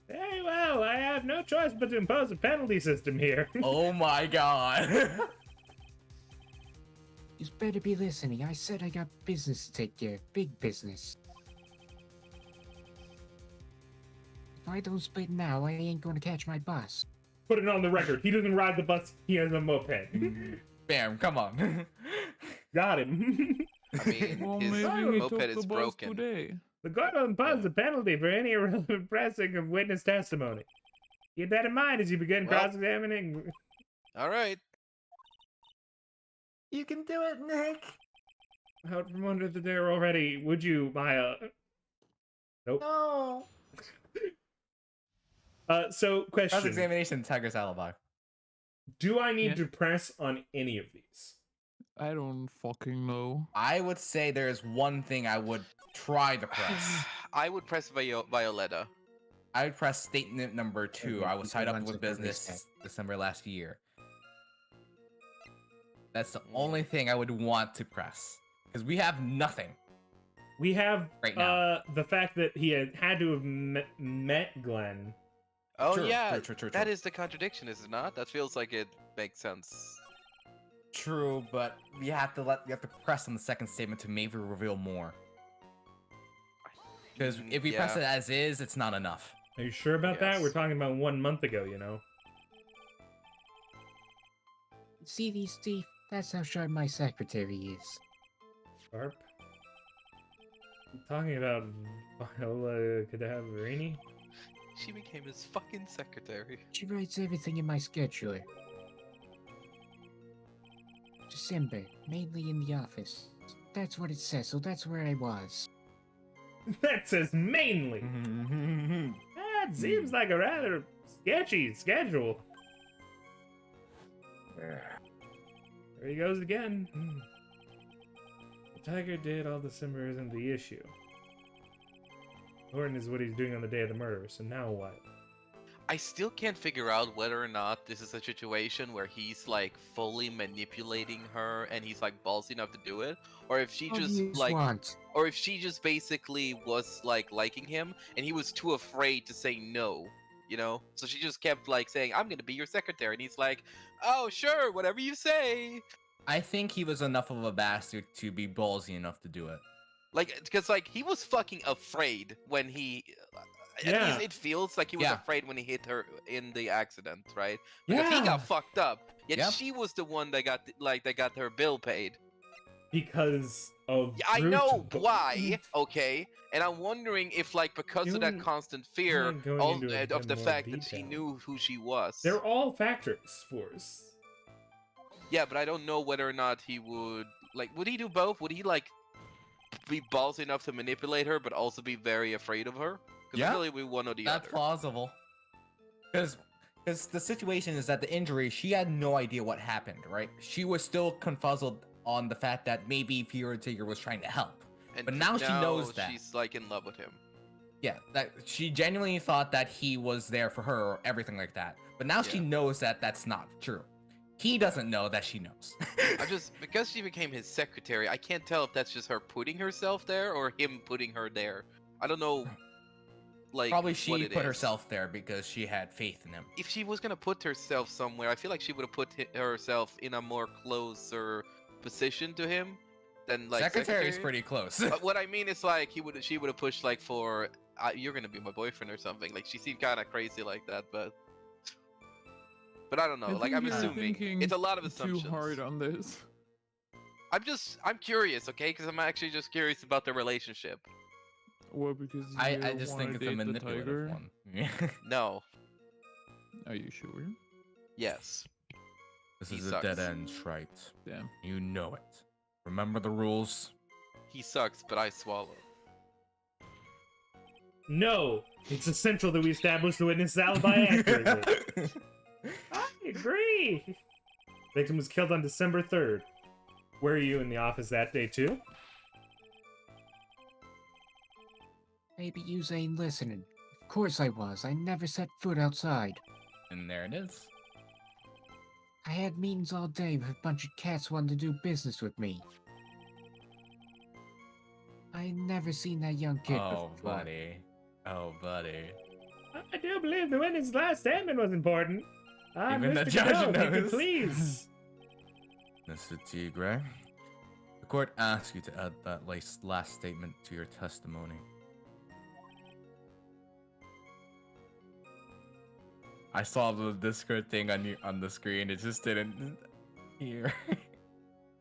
Very well, I have no choice but to impose a penalty system here. Oh my god. You's better be listening. I said I got business to take care of. Big business. If I don't split now, I ain't gonna catch my bus. Put it on the record. He doesn't ride the bus, he has a moped. Bam, come on. Got him. I mean, well, his maybe he moped took is the bus broken. today. The court will impose a penalty for any irrelevant pressing of witness testimony. Keep that in mind as you begin Well- cross-examining. All right. You can do it, Nick. Out from under the door already. Would you, Maya? Nope. No. So, question. Cross-examination, tiger's alibi. Do I need Yeah. to press on any of these? I don't fucking know. I would say there's one thing I would try to press. I would press Violetta. I would press statement number 2. I was tied up Once with a per business week. December last year. That's the only thing I would want to press. Because we have nothing. We have Right now. the fact that he had to have met Glenn. Oh True, yeah, true. that is the contradiction, is it not? That feels like it makes sense. True, but you have to press on the second statement to maybe reveal more. Because if we press Yeah. it as is, it's not enough. Are you sure about that? Yes. We're talking about 1 month ago, you know. See these teeth? That's how sharp my secretary is. Sharp. I'm talking about Viola Cadaverini. She became his fucking secretary. She writes everything in my scheduler. December, mainly in the office. That's what it says, so that's where I was. That says mainly. That seems like a rather sketchy schedule. There he goes again. The tiger did all December isn't the issue. Important is what he's doing on the day of the murder, so now what? I still can't figure out whether or not this is a situation where he's like fully manipulating her and he's like ballsy enough to do it, or if she What do just you like, want? or if she just basically was like liking him and he was too afraid to say no, you know? So she just kept like saying, "I'm gonna be your secretary," and he's like, "Oh sure, whatever you say." I think he was enough of a bastard to be ballsy enough to do it. Like, because like he was fucking afraid when he. At Yeah. least it feels like he was Yeah. afraid when he hit her in the accident, right? Because he Yeah. got fucked up. Yet Yep. she was the one that got her bill paid. Because of Yeah, I Groot, know but- why, okay? And I'm wondering if like because of that You- constant fear not going all, into it of in the more fact that she detail. knew who she was. They're all factors for us. Yeah, but I don't know whether or not he would would he do both? Would he like be ballsy enough to manipulate her but also be very afraid of her? Because Yeah, really we one or the That's other. plausible. Because the situation is that the injury, she had no idea what happened, right? She was still confuzzled on the fact that maybe Fiora Tigger was trying to help. And but now she knows that. she's like in love with him. Yeah, that she genuinely thought that he was there for her or everything like that. But now she Yeah. knows that that's not true. He doesn't know that she knows. Because she became his secretary, I can't tell if that's just her putting herself there or him putting her there. I don't know, like, Probably what she it put is. herself there because she had faith in him. If she was gonna put herself somewhere, I feel like she would have put herself in a more closer position to him than like Secretary is secretary. pretty close. What I mean is like she would have pushed like for you're gonna be my boyfriend or something. Like she seemed kind of crazy like that, but I don't know. I Like think I'm you're assuming thinking it's a lot of assumptions. too hard on this. I'm curious, okay? Because I'm actually just curious about their relationship. Well, because you I just wanna think it's a date the manipulative tiger? one. No. Are you sure? Yes. This He is a sucks. dead end, Wright. Damn. You know it. Remember the rules? He sucks, but I swallow. No, it's essential that we establish the witness' alibi accurately. I agree. Victim was killed on December 3rd. Were you in the office that day too? Maybe yous ain't listening. Of course I was. I never set foot outside. And there it is. I had meetings all day with a bunch of cats wanting to do business with me. I ain't never seen that young kid Oh, before. buddy. Oh, buddy. I do believe the witness' last statement was important. Even the Mr. judge Goodell, if you could knows. Please. Mr. Tigre, the court asks you to add that last statement to your testimony. I saw the Discord thing on the screen. It just didn't. Here.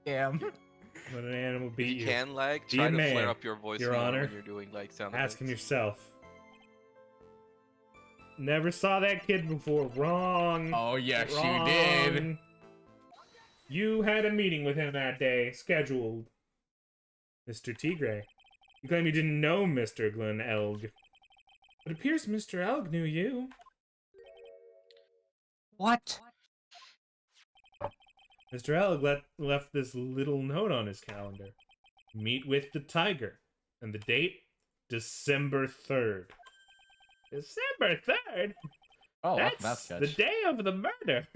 Damn. When an animal beat You you, can like Be try a to man, flare up your voice Your more Honor. when you're doing like sound ask him effects. yourself. Never saw that kid before. Wrong. Oh, yes, you Wrong. did. You had a meeting with him that day, scheduled. Mr. Tigre. You claim you didn't know Mr. Glenn Elg. It appears Mr. Elg knew you. What? Mr. Elg left this little note on his calendar. Meet with the tiger. And the date? December 3rd. December 3rd? Oh, That's that's the good. day of the murder.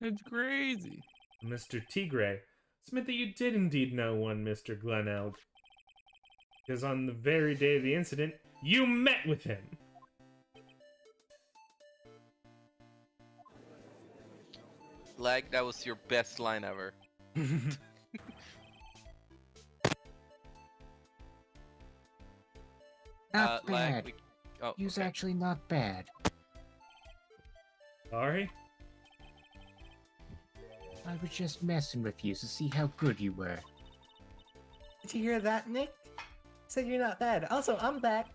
It's crazy. Mr. Tigre, submit that you did indeed know one Mr. Glenn Elg. Because on the very day of the incident, you met with him. Lag, that was your best line ever. Not Lag, bad. oh, You's okay. actually not bad. Sorry? I was just messing with you to see how good you were. Did you hear that, Nick? Said you're not bad. Also, I'm back.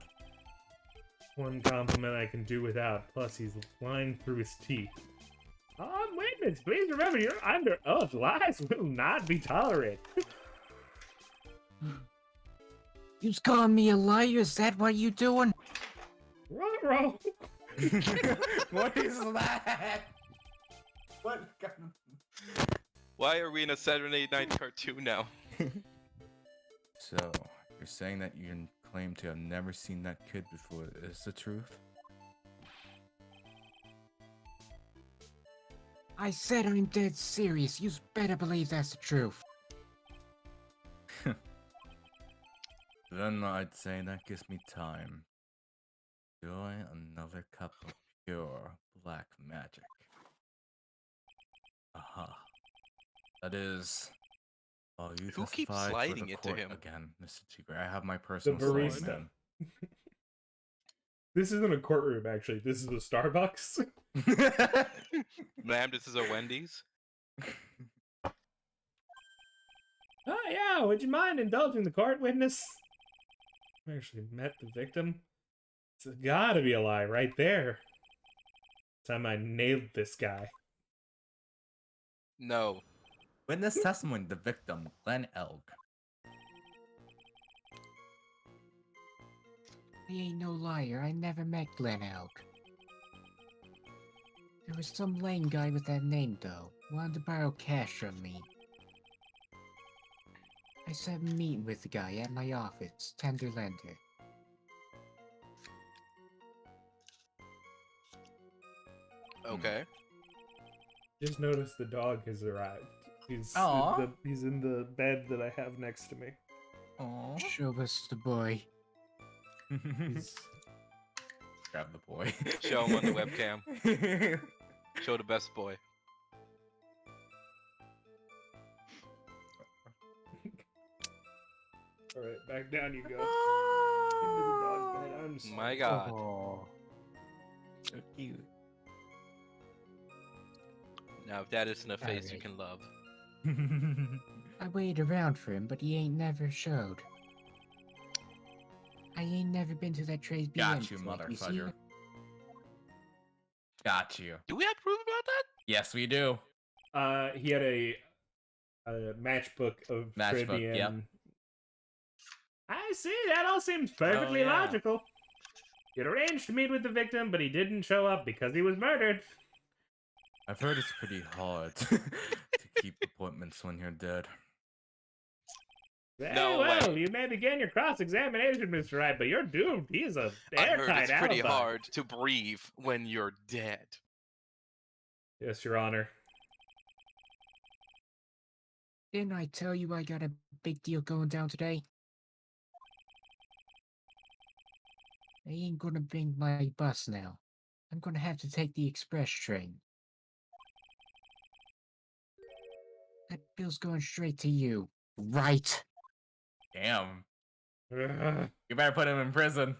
One compliment I can do without, plus he's lying through his teeth. Witness, please remember you're under oath. Lies will not be tolerated. You's calling me a liar? Is that what you doing? Ruh-roh. What is that? What? Why are we in a Saturday night cartoon now? So, you're saying that you claim to have never seen that kid before. Is the truth? I said I'm dead serious. You's better believe that's the truth. Then I'd say that gives me time. Enjoy another cup of pure black magic. Aha. That is. Oh, you Who keeps testified for sliding the it to court him? again, Mr. Tigre. I have my personal barista. slide then. This isn't a courtroom, actually. This is a Starbucks. Ma'am, this is a Wendy's. Oh, yeah, would you mind indulging the court, witness? I actually met the victim. It's gotta be a lie right there. Time I nailed this guy. No. Witness testimony, the victim, Glenn Elg. I ain't no liar. I never met Glenn Elk. There was some lame guy with that name, though. Wanted to borrow cash from me. I set a meeting with the guy at my office, tender lender. Okay. Just noticed the dog has arrived. Aw. He's in the bed that I have next to me. Aw. Show us the boy. He's Grab the boy. Show him on the webcam. Show the best boy. all right. Back down you go. Into the dog bed. I'm sorry. My God. Aw. So cute. Now, if that isn't a face you Alright. can love. I waited around for him, but he ain't never showed. I ain't never been to that trace beyond. Got you, see motherfucker. it? Got you. Do we have proof about that? Yes, we do. He had a matchbook of Matchbook, trivia. yep. I see. That all seems perfectly yeah. logical. He'd arranged to meet with the victim, but he didn't show up because he was murdered. I've heard it's pretty hard to keep appointments when you're dead. Very No well, way. you may begin your cross-examination, Mr. Wright, but you're doomed. He is a I heard airtight it's pretty alibi. hard to breathe when you're dead. Yes, Your Honor. Didn't I tell you I got a big deal going down today? I ain't gonna bring my bus now. I'm gonna have to take the express train. That bill's going straight to you, right? Damn. Ugh. You better put him in prison.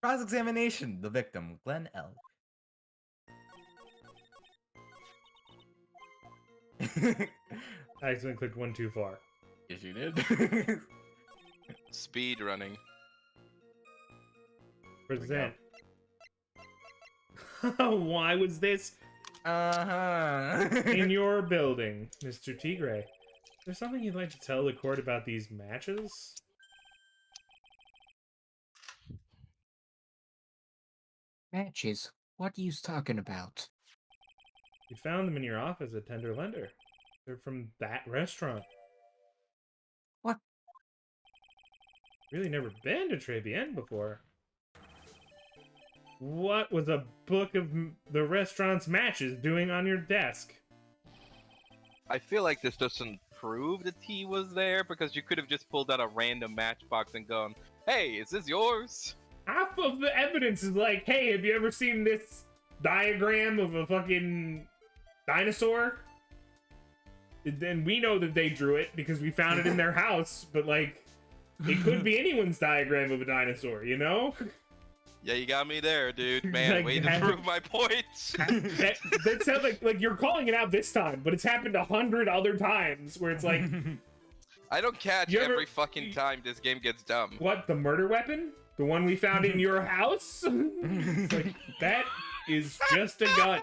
Cross-examination. The victim, Glenn L. I accidentally clicked one too far. Yes, you did. Speed running. Present. Why was this in your building, Mr. Tigray? Is there something you'd like to tell the court about these matches? Matches? What are you talking about? You found them in your office at Tender Lender. They're from that restaurant. What? Really never been to Trebienne before. What was a book of the restaurant's matches doing on your desk? I feel like this doesn't prove that he was there because you could have just pulled out a random matchbox and gone, "Hey, is this yours?" Half of the evidence is like, hey, have you ever seen this diagram of a fucking dinosaur? Then we know that they drew it because we found it in their house, but like, it could be anyone's diagram of a dinosaur, you know? Yeah, you got me there, dude. Man, Like, way to prove my point. that sounds like you're calling it out this time, but it's happened 100 other times where it's like, I don't catch You ever- every fucking time this game gets dumb. what, the murder weapon? The one we found in your house? It's like, that is just a gun.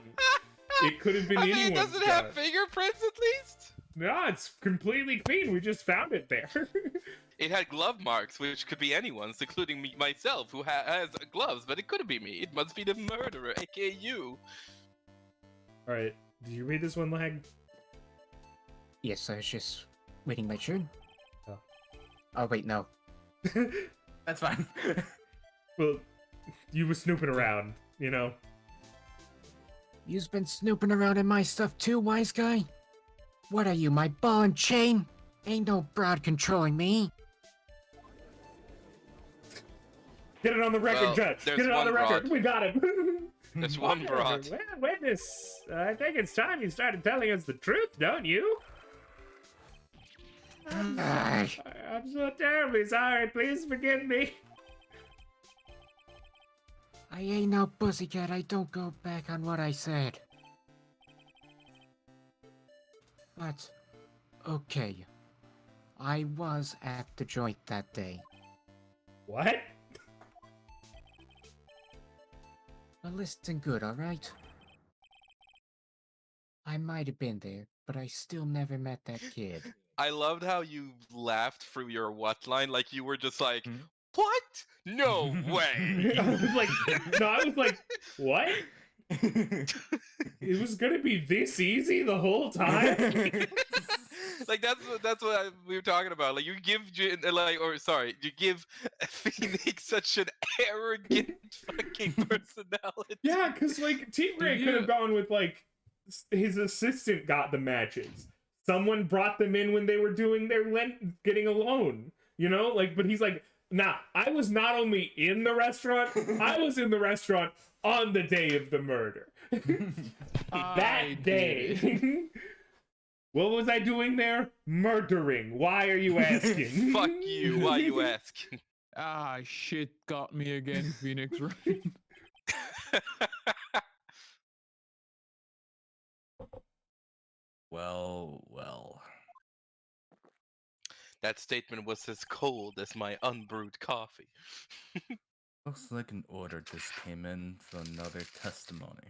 It could have been I mean, anyone's does it gun. have fingerprints at least? No, it's completely clean. We just found it there. It had glove marks, which could be anyone's, including me, myself, who has gloves, but it couldn't be me. It must be the murderer, aka you. All right, did you read this one, Lag? Yes, I was just waiting my turn. Oh. Oh, wait, no. That's fine. Well, you were snooping around, you know. You've been snooping around in my stuff too, wise guy? What are you, my ball and chain? Ain't no broad controlling me. Get it on the record, Well, Judge. there's Get it on the one record. broad. We got him. There's one broad. Well, witness, I think it's time you started telling us the truth, don't you? Ay, I'm so terribly sorry. Please forgive me. I ain't no pussycat. I don't go back on what I said. But, okay. I was at the joint that day. What? But listen good, alright? I might have been there, but I still never met that kid. I loved how you laughed through your what line, like you were just like, Hmm? what? No way. I was like, no, I was like, what? It was gonna be this easy the whole time. Like that's what we were talking about. Like you give you give Phoenix such an arrogant fucking personality. Yeah, because like Tigray Did could you- have gone with like his assistant got the matches. Someone brought them in when they were doing their getting a loan. You know, like, but he's like, nah, I was not only in the restaurant, I was in the restaurant on the day of the murder. I That did day. it. What was I doing there? Murdering. Why are you asking? Fuck you. Why you asking? Ah, shit got me again, Phoenix Wright. Well, well. That statement was as cold as my unbrewed coffee. Looks like an order just came in for another testimony.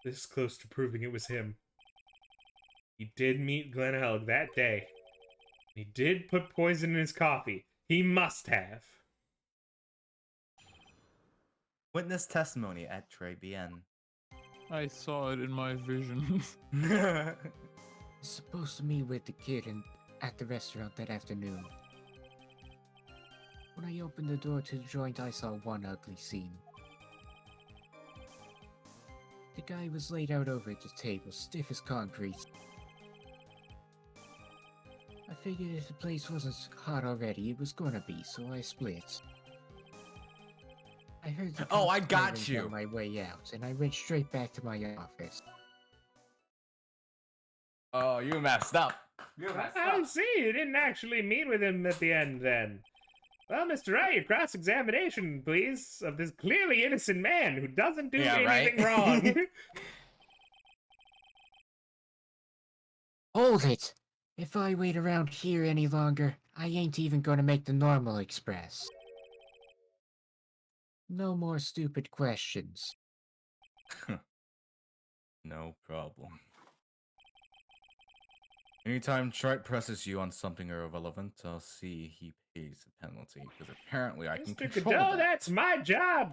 This close to proving it was him. He did meet Glenn Helg that day. He did put poison in his coffee. He must have. Witness testimony at Trey BN. I saw it in my visions. Supposed to meet with the kid at the restaurant that afternoon. When I opened the door to the joint, I saw one ugly scene. The guy was laid out over at the table, stiff as concrete. I figured if the place wasn't hot already, it was gonna be, so I split. I heard the Oh, I cops got firing you. on my way out, and I went straight back to my office. Oh, you messed up. You messed I up. see. You didn't actually meet with him at the end then. Well, Mr. Wright, your cross-examination, please, of this clearly innocent man who doesn't do Yeah, anything right? wrong. Hold it! If I wait around here any longer, I ain't even gonna make the normal express. No more stupid questions. No problem. Anytime Trite presses you on something irrelevant, I'll see he pays a penalty, because apparently I can Mr. control Godot, that. that's my job.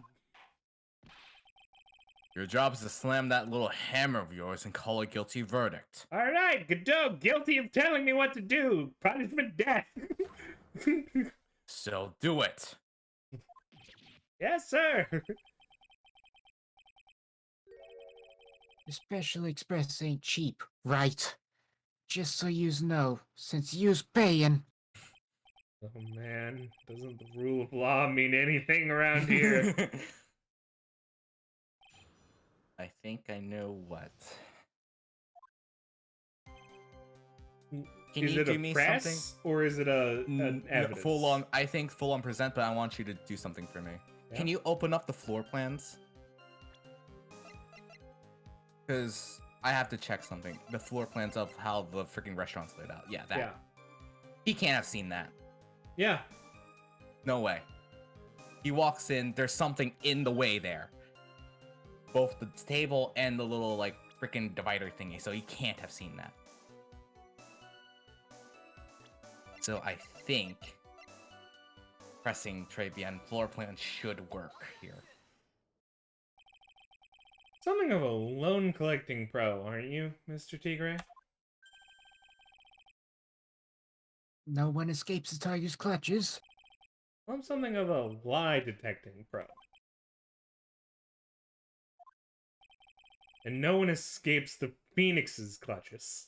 Your job is to slam that little hammer of yours and call a guilty verdict. All right, Godot, guilty of telling me what to do. Punishment death. So do it. Yes, sir. The Special Express ain't cheap, right? Just so yous know, since yous payin'. Oh man, doesn't the rule of law mean anything around here? I think I know what. Can Is you it do a me press something? or is it an evidence? Full on. I think full on present, but I want you to do something for me. Yeah. Can you open up the floor plans? Because I have to check something. The floor plans of how the freaking restaurant's laid out. Yeah, that. Yeah. He can't have seen that. Yeah. No way. He walks in, there's something in the way there. Both the table and the little, like, freaking divider thingy, so he can't have seen that. So I think pressing Travian floor plan should work here. Something of a loan collecting pro, aren't you, Mr. Tigray? No one escapes the tiger's clutches. I'm something of a lie detecting pro. And no one escapes the Phoenix's clutches.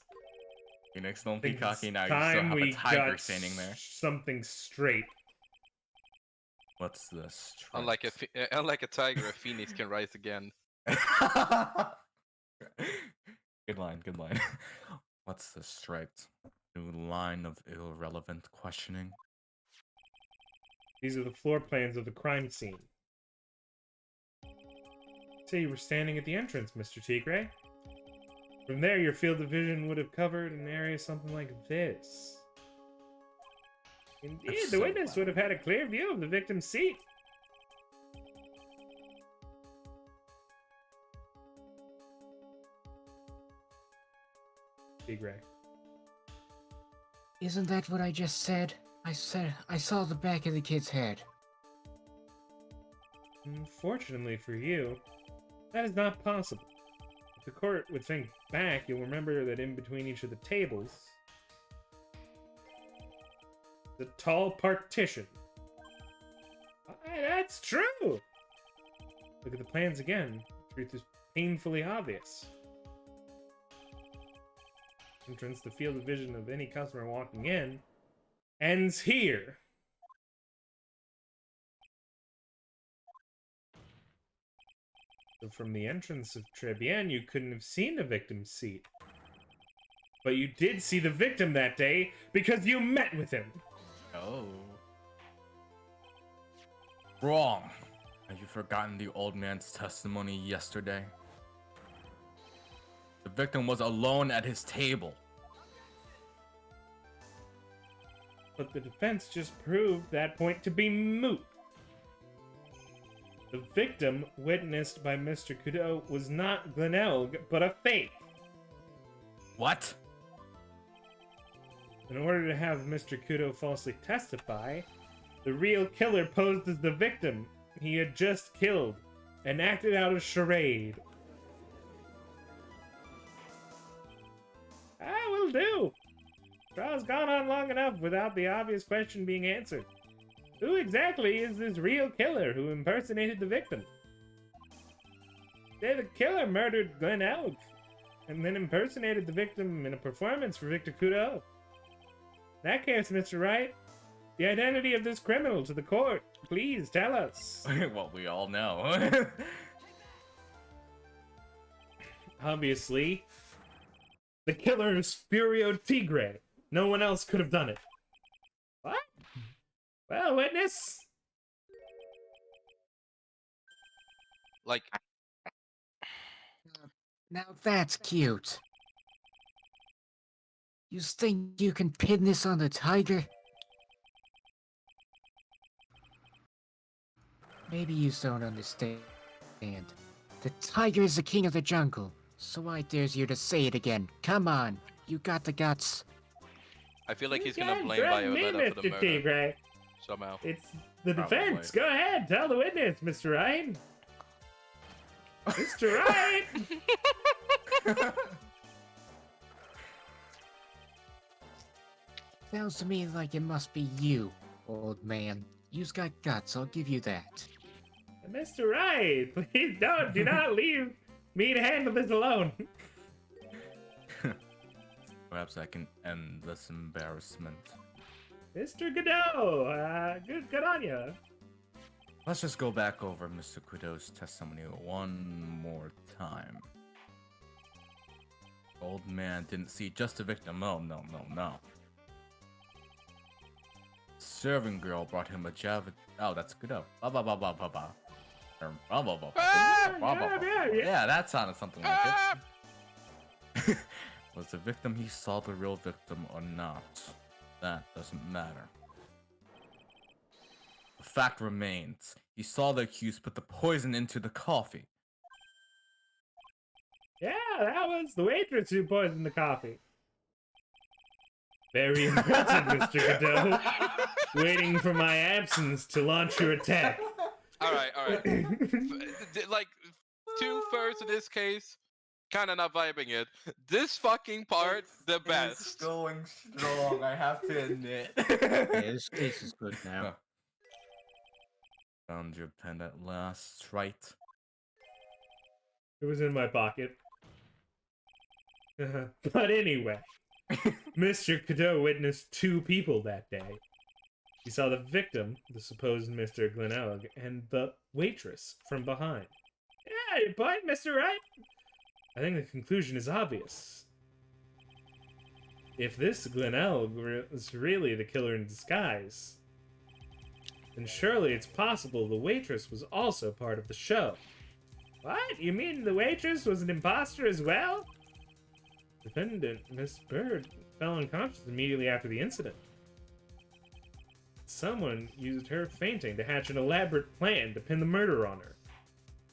Phoenix, don't I be think cocky it's now. You still time have a we tiger got standing there. something straight. What's this? Unlike a tiger, a phoenix can rise again. Good line, good line. What's this striped? New line of irrelevant questioning. These are the floor plans of the crime scene. Say you were standing at the entrance, Mr. Tigray. From there, your field of vision would have covered an area something like this. Indeed, That's the so witness loud. would have had a clear view of the victim's seat. Tigray. Isn't that what I just said? I said I saw the back of the kid's head. Unfortunately for you, that is not possible. If the court would think back, you'll remember that in between each of the tables, the tall partition. Why, that's true! Look at the plans again. The truth is painfully obvious. Entrance to field of vision of any customer walking in ends here. So from the entrance of Trebian, you couldn't have seen the victim's seat. But you did see the victim that day because you met with him. Oh. Wrong. Have you forgotten the old man's testimony yesterday? The victim was alone at his table. But the defense just proved that point to be moot. The victim, witnessed by Mr. Kudo, was not Glenelg, but a fake. What? In order to have Mr. Kudo falsely testify, the real killer posed as the victim he had just killed and acted out a charade. Will do. Trial's gone on long enough without the obvious question being answered. Who exactly is this real killer who impersonated the victim? Say the killer murdered Glen Elk and then impersonated the victim in a performance for Victor Kudo. In that case, Mr. Wright, the identity of this criminal to the court. Please tell us. Well, we all know. Obviously, the killer is Furio Tigre. No one else could have done it. What? Well, witness. Like, Now that's cute. You think you can pin this on the tiger? Maybe you don't understand. The tiger is the king of the jungle, so I dares you to say it again. Come on, you got the guts. I feel like You he's gonna can't blame threaten me, Violetta for the Mr. murder Tigre. somehow. It's the Probably. defense. Go ahead, tell the witness, Mr. Wright. Mr. Wright! Sounds to me like it must be you, old man. You've got guts, I'll give you that. Mr. Wright, please do not leave me to handle this alone. Perhaps I can end this embarrassment. Mr. Godot, good on you. Let's just go back over Mr. Kudo's testimony one more time. Old man didn't see just the victim. Oh, no. Serving girl brought him a java. Oh, that's Kudo. Blah, blah, blah, blah, blah, blah. Blah, blah, blah, Yeah. Yeah, that sounded something like Ah! it. Was the victim he saw the real victim or not? That doesn't matter. The fact remains, he saw the accused put the poison into the coffee. Yeah, that was the waitress who poisoned the coffee. Very impressive, Mr. Godot. Waiting for my absence to launch your attack. All right. Like, two first in this case, kind of not vibing it. This fucking part, the best. It's going strong, I have to admit. Yeah, this case is good now. Found your pen at last, right? It was in my pocket. But anyway, Mr. Cadeau witnessed two people that day. He saw the victim, the supposed Mr. Glenelg, and the waitress from behind. Yeah, your point, Mr. Wright? I think the conclusion is obvious. If this Glenelg was really the killer in disguise, then surely it's possible the waitress was also part of the show. What? You mean the waitress was an imposter as well? Defendant, Miss Bird, fell unconscious immediately after the incident. Someone used her fainting to hatch an elaborate plan to pin the murder on her.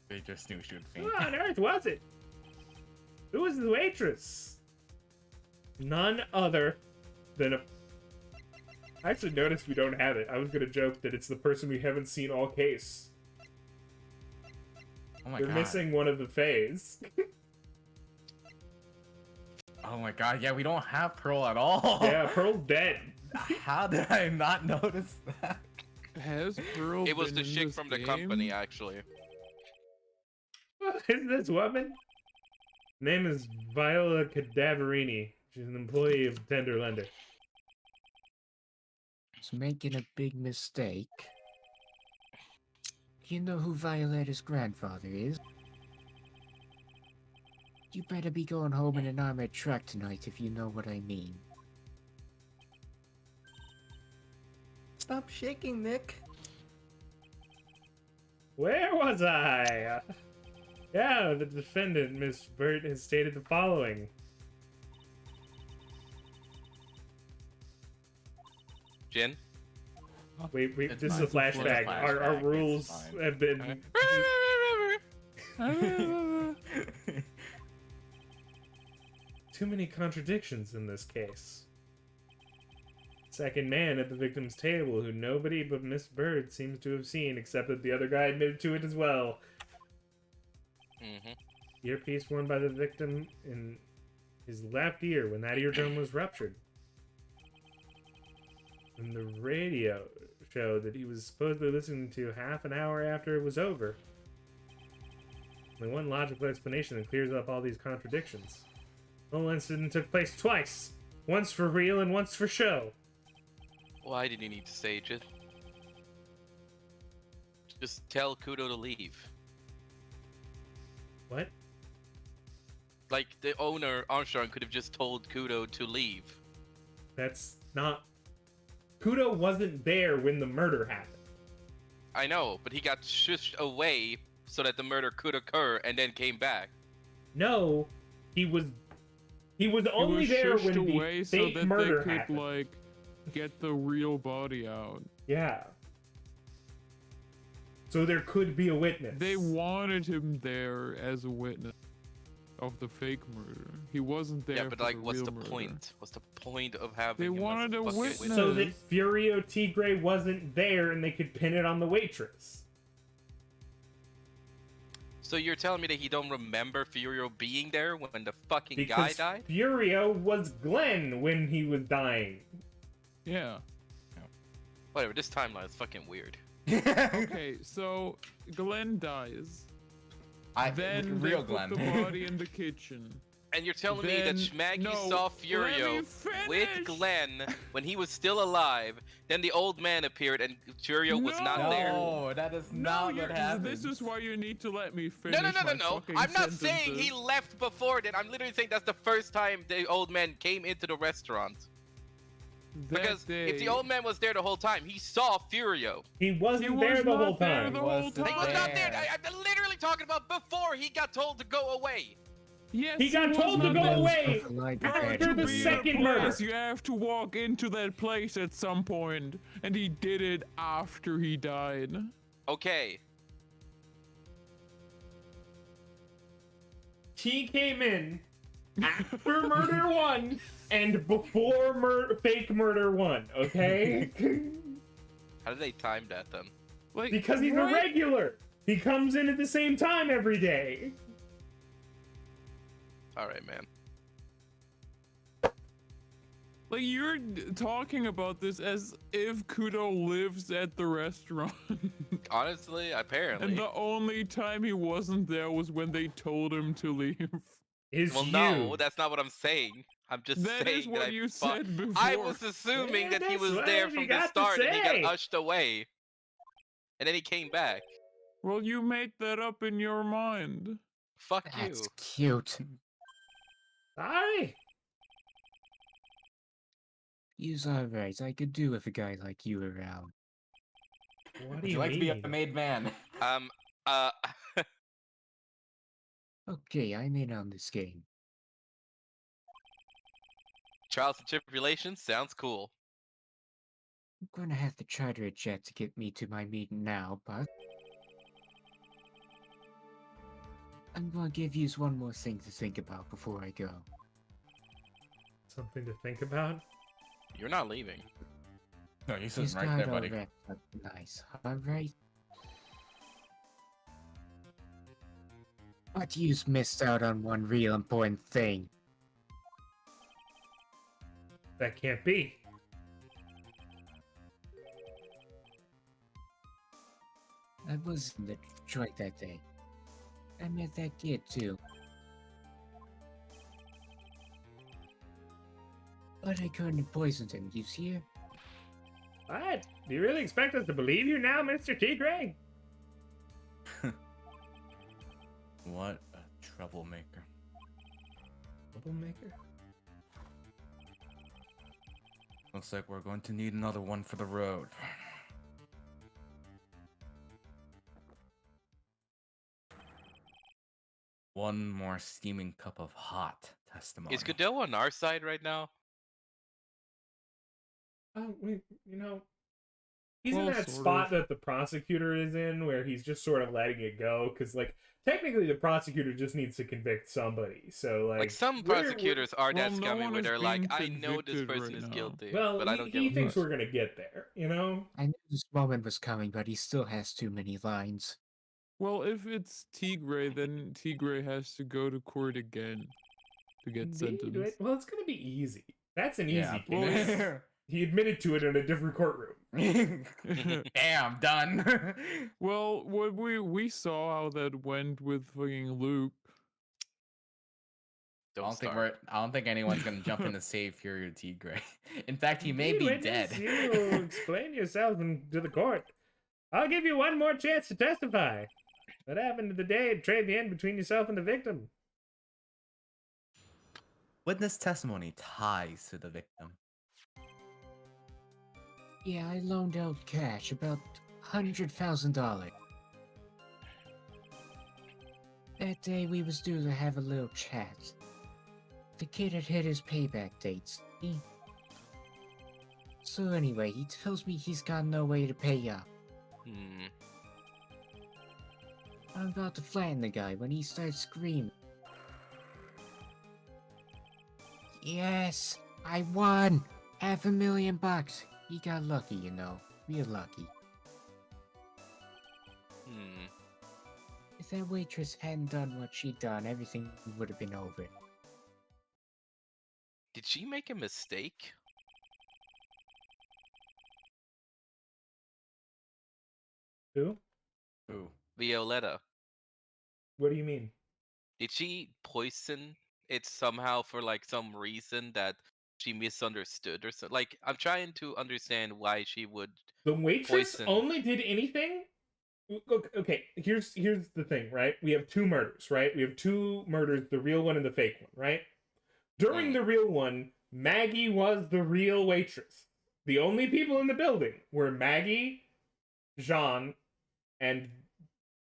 They just knew she would faint. Who on earth was it? Who was the waitress? None other than a... I actually noticed we don't have it. I was gonna joke that it's the person we haven't seen all case. Oh my You're god. missing one of the phase. Oh my god, yeah, we don't have Pearl at all. Yeah, Pearl's dead. How did I not notice that? Has Pearl It was been the in chick this from the game? company, actually. Isn't this woman? Name is Viola Cadaverini. She's an employee of Tender Lender. He's making a big mistake. You know who Violetta's grandfather is? You better be going home in an armored truck tonight if you know what I mean. Stop shaking, Nick. Where was I? Yeah, the defendant, Miss Burt, has stated the following. Jin? Wait, It's this is a fine. It's a flashback. Our flashback, it's rules fine. have been... Too many contradictions in this case. Second man at the victim's table, who nobody but Miss Bird seems to have seen, except that the other guy admitted to it as well. Mm-hmm. Earpiece worn by the victim in his left ear when that eardrum was ruptured. And the radio showed that he was supposedly listening to half an hour after it was over. Only one logical explanation that clears up all these contradictions. The whole incident took place twice. Once for real and once for show. Why did he need to stage it? Just tell Kudo to leave. What? Like, the owner, Armstrong, could have just told Kudo to leave. That's not... Kudo wasn't there when the murder happened. I know, but he got shushed away so that the murder could occur and then came back. No, he was only He was there shushed when the away so fake that murder they could, happened. like, get the real body out. Yeah. So there could be a witness. They wanted him there as a witness of the fake murder. He wasn't there Yeah, but for like, the what's real the murder. point? What's the point of having They him as wanted a fucking witness. So that Furio Tigre wasn't there and they could pin it on the waitress. So you're telling me that he don't remember Furio being there when the fucking guy Because died? Furio was Glenn when he was dying. Yeah. Whatever, this timeline is fucking weird. Okay, so Glenn dies. Then they real put Glenn. the body in the kitchen. And you're telling me that Then- Maggie no, saw let Furio me with finish. Glenn when he was still alive, then the old man appeared and Furio was not No. there? No, that is not what happened. This is why you need to let me finish. No, my no. fucking I'm not saying he sentences. left before then. I'm literally saying that's the first time the old man came into the restaurant. That Because if the day- old man was there the whole time, he saw Furio. He He wasn't was there the not whole there time. the He whole wasn't He was time. not there. There. I'm literally talking about before he got told to go away. Yes, He got was told to not go there. away Like after To the be a second place, murder. You have to walk into that place at some point, and he did it after he died. Okay. He came in after murder one and before fake murder one, okay? How did they time that then? Like Because he's a what? regular. He comes in at the same time every day. Alright, man. Like you're talking about this as if Kudo lives at the restaurant, Honestly, apparently. and the only time he wasn't there was when they told him to leave. Is Well, you. no, that's not what I'm saying. I'm just That saying is what that you I said before. I was assuming Yeah, that he that's was what there you from the got to start and he say. got ushed away. And then he came back. Well, you make that up in your mind. Fuck That's you. cute. Sorry. You's alright. I could do with a guy like you around. What do Would you you like to be mean? a made man? Uh, Okay, I'm in on this game. Trials and Tribulations sounds cool. I'm gonna have to charter a jet to get me to my meeting now, but I'm gonna give yous one more thing to think about before I go. Something to think about? You're not leaving. No, you This sitting right guy there, all buddy. wrapped up nice, alright? But you've missed out on one real important thing. That can't be. I was in Detroit that day. I met that kid too. But I couldn't have poisoned him, you see? What? Do you really expect us to believe you now, Mr. Tigray? What a troublemaker. Troublemaker? Looks like we're going to need another one for the road. One more steaming cup of hot testimony. Is Godot on our side right now? Oh, he's in Well, that sort spot of. that the prosecutor is in, where he's just sort of letting it go, because, like, technically the prosecutor just needs to convict somebody, so, like... Like some we're- prosecutors are Well, that no scummy one where is they're like, being I know this convicted person right is now. guilty, Well, but I don't he give a thinks fuck. we're gonna get there, you know? I knew this moment was coming, but he still has too many lines. Well, if it's Tigray, then Tigray has to go to court again to get Indeed, sentenced. right? Well, it's gonna be easy. That's an Yeah. easy Well, case. He admitted to it in a different courtroom. Damn, done. Well, what we saw how that went with fucking Luke. Don't start. I don't think anyone's gonna jump in to save Furio Tigray. In fact, he may Indeed, be witness, dead. You explain yourself to the court. I'll give you one more chance to testify. What happened the day at trade the end between yourself and the victim? Witness testimony ties to the victim. Yeah, I loaned out cash, about $100,000. That day we was due to have a little chat. The kid had hit his payback dates. So anyway, he tells me he's got no way to pay up. Hmm. I'm about to flatten the guy when he starts screaming. Yes, I won! $500,000. He got lucky, you know. Real lucky. Hmm. If that waitress hadn't done what she'd done, everything would have been over. Did she make a mistake? Who? Ooh. Violetta. What do you mean? Did she poison it somehow for like some reason that she misunderstood or something? Like, I'm trying to understand why she would. The waitress Poison. only did anything? Okay, here's the thing, right? We have two murders, right? We have two murders, the real one and the fake one, right? During Mm. the real one, Maggie was the real waitress. The only people in the building were Maggie, Jean, and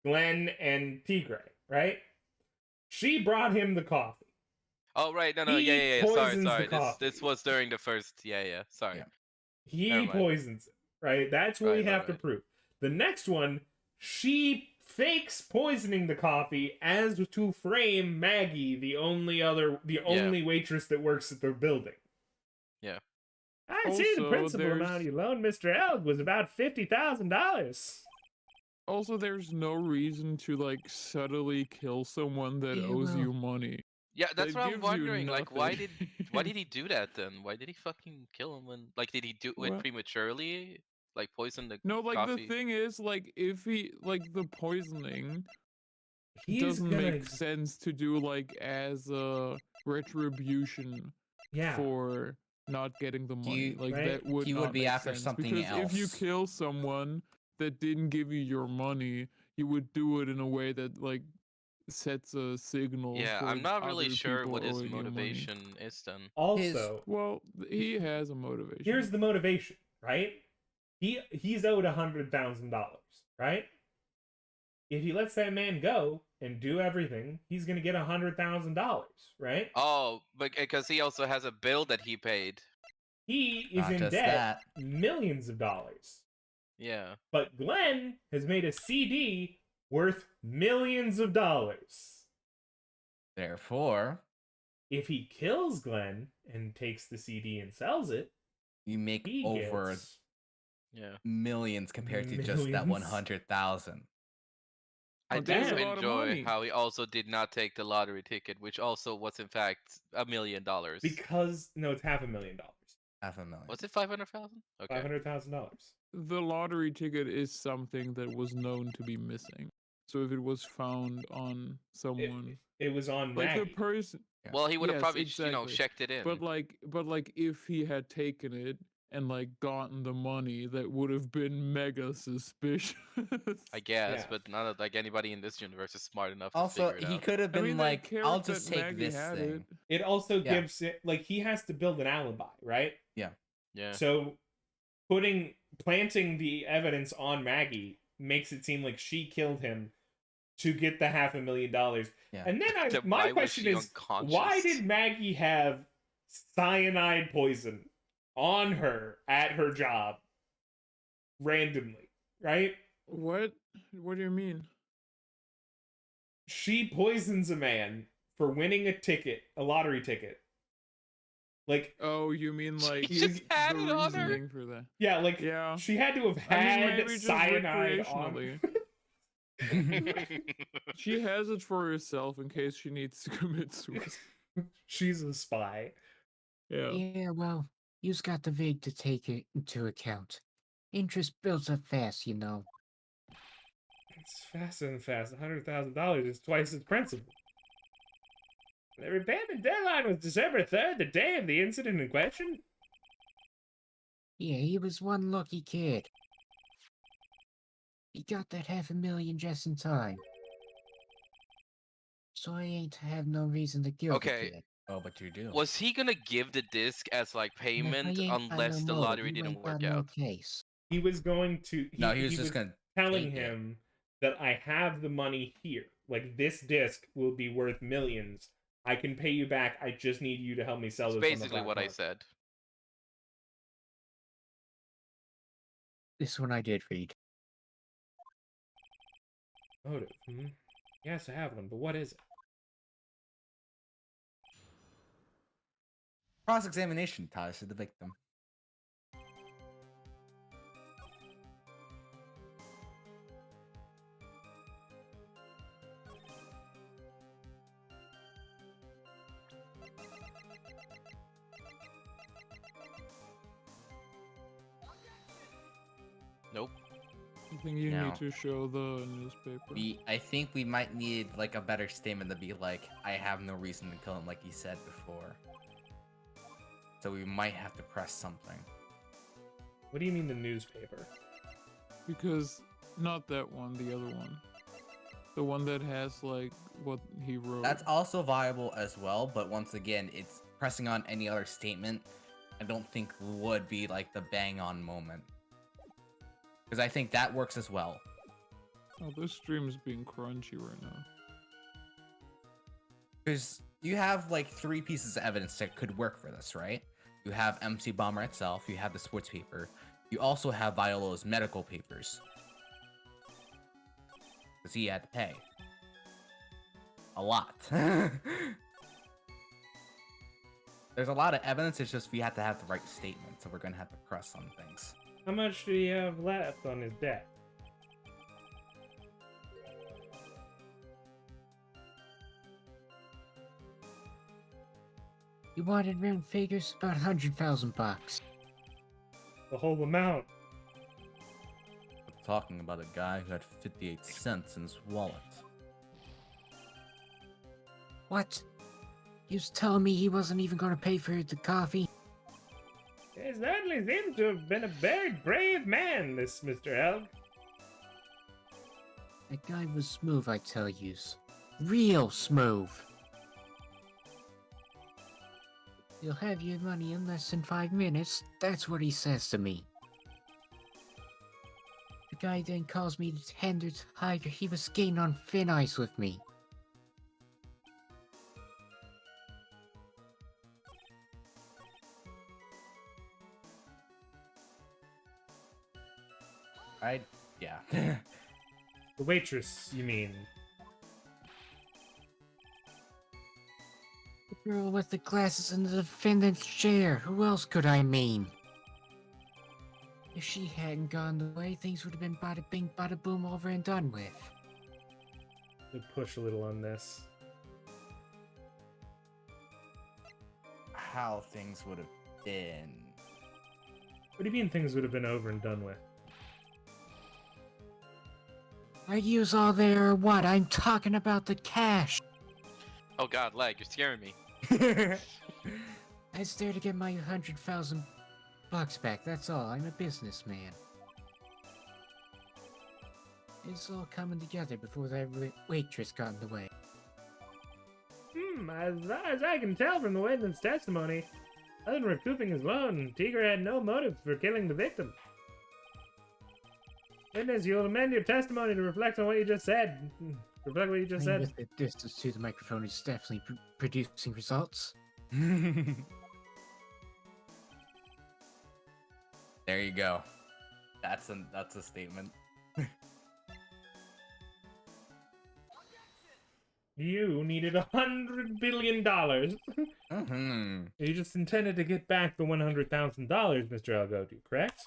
Glenn and Tigray, right? She brought him the coffee. Oh right, no, He yeah. Sorry, poisons the sorry. This coffee. was during the first. Yeah. Sorry. Yeah. He Never mind. poisons it, right? That's what we Right, have to right. prove. The next one, she fakes poisoning the coffee as to frame Maggie, the only waitress that works at the building. Yeah. I see the Also, principal there's- amount you loaned Mr. Elg was about $50,000. Also, there's no reason to like subtly kill someone that Yeah, owes well- you money. Yeah, that's That what I'm gives you wondering. Like, why did nothing. he do that then? Why did he fucking kill him? When like, did he do it Well- prematurely? Like poison the No, like coffee? the thing is, like if he like the poisoning He's doesn't gonna, make sense to do like as a retribution yeah. for not getting the money. He- Like right? that would He not would be make after sense, something because if you else. kill someone that didn't give you your money, you would do it in a way that like sets a signal. Yeah, for I'm not really other sure people what his owing you money. motivation is then. Also, Well, he has a motivation. here's the motivation, right? He's owed $100,000, right? If he lets that man go and do everything, he's gonna get $100,000, right? Oh, but because he also has a bill that he paid. He is Not in just debt that. millions of dollars. Yeah. But Glenn has made a CD worth millions of dollars. Therefore, If he kills Glenn and takes the CD and sells it, you make he over gets Yeah. millions compared to just that Millions. 100,000. I But there's do a lot of enjoy money. how he also did not take the lottery ticket, which also was in fact $1 million. Because no, it's $500,000. $500,000. Was it 500,000? Okay. $500,000. The lottery ticket is something that was known to be missing. So if it was found on someone, It was on like the Maggie. person, Yeah. Well, he would have Yes, probably, exactly. checked it in. but like if he had taken it and like gotten the money, that would have been mega suspicious. I guess, Yeah. but not like anybody in this universe is smart enough to Also, figure it he out. could have I been mean, they like, cared "I'll that just take Maggie this had thing." It also Yeah. gives it like he has to build an alibi, right? Yeah. So planting the evidence on Maggie makes it seem like she killed him to get the $500,000. Yeah. And then Then my why was question she is, why unconscious? did Maggie have cyanide poison on her at her job randomly, right? What do you mean? She poisons a man for winning a lottery ticket. Like, Oh, you mean like She just had the it on her? reasoning for that? yeah, like Yeah. she had to have I mean, had maybe just cyanide on. recreationally. She has it for herself in case she needs to commit suicide. She's a spy. Yeah. Yeah, well, you've got the VIG to take it into account. Interest builds up fast, you know. It's faster than fast. $100,000 is twice its principal. The repayment deadline was December 3rd, the day of the incident in question. Yeah, he was one lucky kid. He got that $500,000 just in time. So I ain't have no reason to kill Okay. the kid. Oh, but you do. Was he gonna give the disc as like And if I payment ain't got unless no the motive, lottery you didn't ain't work got no out? case. He was going to. No, he was just gonna telling take it. him that I have the money here. Like, this disc will be worth millions. I can pay you back. I just need you to help me sell That's this. on the basically black what I market." said. This one I did read. Motive. Yes, I have one, but what is it? Cross-examination ties to the victim. Nope. I think you No. need to show the newspaper. I think we might need like a better statement to be like, I have no reason to kill him, like he said before. So we might have to press something. What do you mean the newspaper? Because not that one, the other one. The one that has like what he wrote. That's also viable as well, but once again, it's pressing on any other statement. I don't think would be like the bang on moment. Because I think that works as well. Oh, this stream is being crunchy right now. Because you have like 3 pieces of evidence that could work for this, right? You have MC Bomber itself, you have the sports paper, you also have Violo's medical papers. Because he had to pay. A lot. There's a lot of evidence, it's just we have to have the right statement, so we're gonna have to press on things. How much do you have left on his debt? You wanted round figures? About 100,000 bucks. The whole amount. We're talking about a guy who had 58 cents in his wallet. What? You was telling me he wasn't even gonna pay for the coffee? He certainly seems to have been a very brave man, this Mr. Elk. That guy was smooth, I tell yous. Real smooth. You'll have your money in less than 5 minutes. That's what he says to me. The guy then calls me the tender tiger. He was skating on thin ice with me. Yeah. The waitress, you mean? The girl with the glasses in the defendant's chair. Who else could I mean? If she hadn't gone away, things would have been bada bing, bada boom, over and done with. to push a little on this. How things would have been. What do you mean things would have been over and done with? Are yous all there or what? I'm talking about the cash. Oh god, lag, you're scaring me. I was there to get my 100,000 bucks back, that's all. I'm a businessman. It's all coming together before that waitress got in the way. As far as I can tell from the witness testimony, other than recouping his loan, Tigre had no motive for killing the victim. Witness, you'll amend your testimony to reflect on what you just said. Reflect what you just said. With the distance to the microphone is definitely producing results. There you go. That's a statement. You needed $100 billion. Mm-hmm. You just intended to get back the $100,000, Mr. Algodu, correct?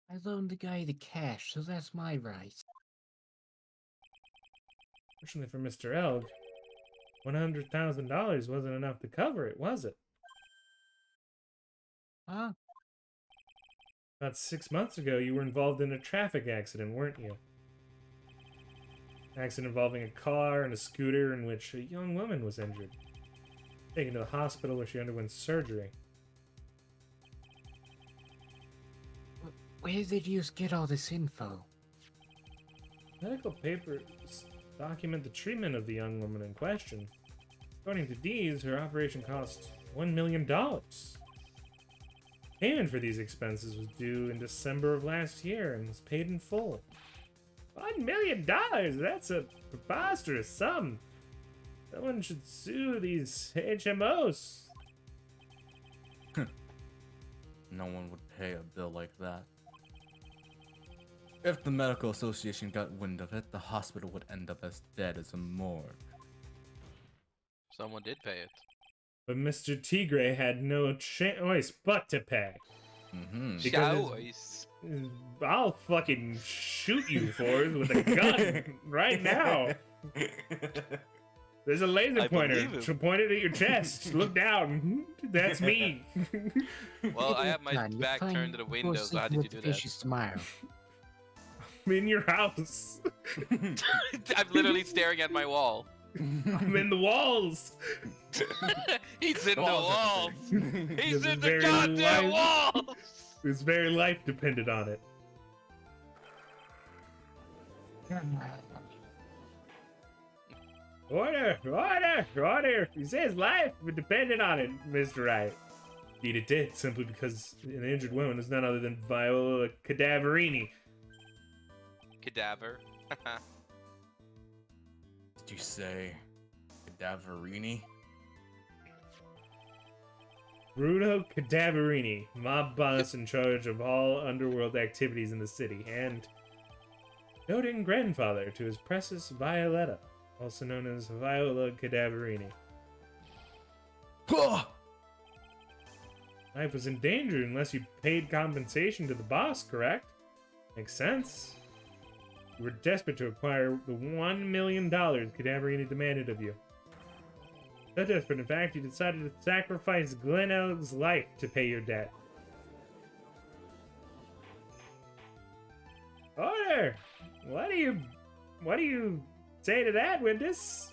I loaned the guy the cash, so that's my right. Fortunately for Mr. Elg, $100,000 wasn't enough to cover it, was it? Huh? About 6 months ago, you were involved in a traffic accident, weren't you? Accident involving a car and a scooter in which a young woman was injured. Taken to the hospital where she underwent surgery. Where did you get all this info? Medical papers document the treatment of the young woman in question. According to these, her operation cost $1 million. Payment for these expenses was due in December of last year and was paid in full. $1 million? That's a preposterous sum. Someone should sue these HMOs. No one would pay a bill like that. If the medical association got wind of it, the hospital would end up as dead as a morgue. Someone did pay it. But Mr. Tigre had no choice but to pay. Mm-hmm. Because Choice. I'll fucking shoot you for it with a gun right now. There's a laser I pointer. believe him. So point it at your chest. Look down. That's me. Well, I have my Done. You're back fine turned to the before window, so how sleeping did you with do the that? fishes tomorrow. I'm in your house. I'm literally staring at my wall. I'm in the walls. He's in the walls. He's This in the very goddamn life- walls. His very life depended on it. Order! Order! Order! He says life depended on it, Mr. Wright. Indeed it did, simply because an injured woman is none other than Viola Cadaverini. Cadaver. Did you say Cadaverini? Bruno Cadaverini, mob boss in charge of all underworld activities in the city, and doting grandfather to his precious Violetta, also known as Viola Cadaverini. Life was in danger unless you paid compensation to the boss, correct? Makes sense. You were desperate to acquire the $1 million Cadaverini demanded of you. So desperate, in fact, you decided to sacrifice Glen Elg's life to pay your debt. Order! What do you say to that, witness?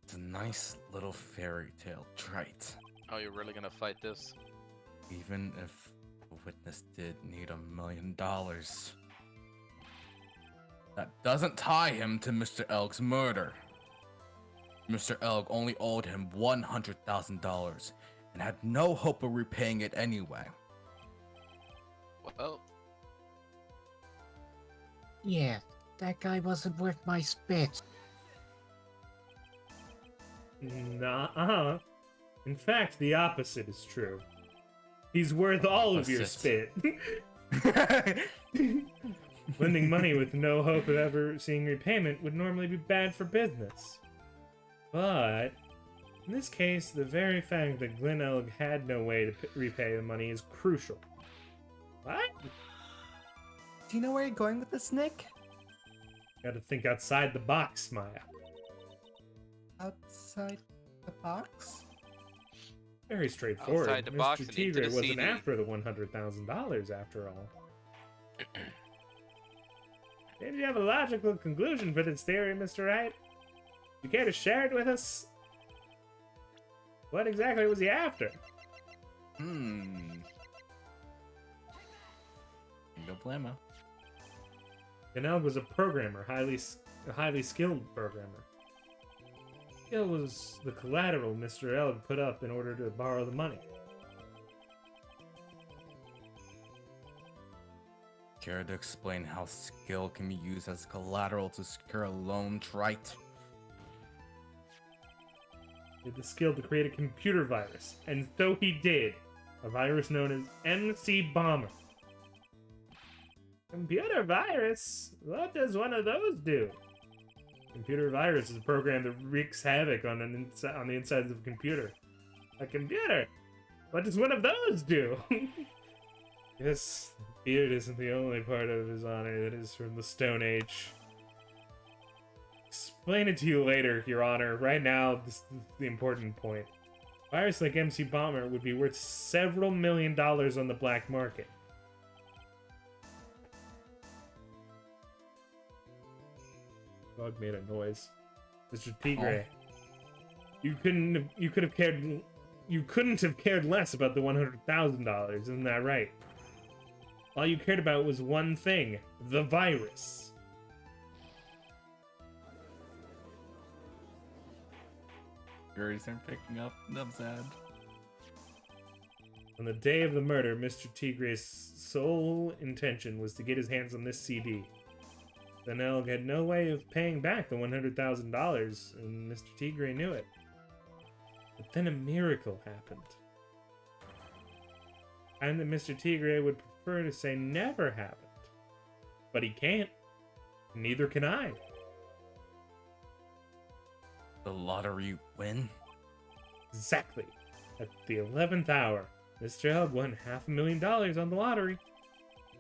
It's a nice little fairy tale, Wright. Oh, you're really gonna fight this? Even if the witness did need $1 million, that doesn't tie him to Mr. Elg's murder. Mr. Elg only owed him $100,000 and had no hope of repaying it anyway. Well, Yeah, that guy wasn't worth my spit. Nuh-uh. In fact, the opposite is true. He's worth all of your spit. Opposite. Lending money with no hope of ever seeing repayment would normally be bad for business. But, in this case, the very fact that Glen Elg had no way to repay the money is crucial. What? Do you know where you're going with this, Nick? Gotta think outside the box, Maya. Outside the box? Very straightforward. Outside the Mr. box and into Tigre the wasn't CD. after the $100,000 after all. Maybe you have a logical conclusion for this theory, Mr. Wright? You care to share it with us? What exactly was he after? No blamo. Ganel was a programmer, a highly skilled programmer. Skill was the collateral Mr. Elg put up in order to borrow the money. Care to explain how skill can be used as collateral to secure a loan, Wright? He had the skill to create a computer virus, and so he did. A virus known as MC Bomber. Computer virus? What does one of those do? Computer virus is a program that wreaks havoc on the insides of a computer. A computer? What does one of those do? Yes, beard isn't the only part of his honor that is from the Stone Age. Explain it to you later, Your Honor. Right now, this is the important point. A virus like MC Bomber would be worth several $1 million on the black market. Dog made a noise. Mr. Tigre, you couldn't have cared less about the $100,000, isn't that right? All you cared about was one thing, the virus. Girls aren't picking up. I'm sad. On the day of the murder, Mr. Tigre's sole intention was to get his hands on this CD. Then Elg had no way of paying back the $100,000, and Mr. Tigre knew it. But then a miracle happened. And that Mr. Tigre would prefer to say never happened. But he can't. Neither can I. The lottery win? Exactly. At the 11th hour, Mr. Elg won $500,000 on the lottery.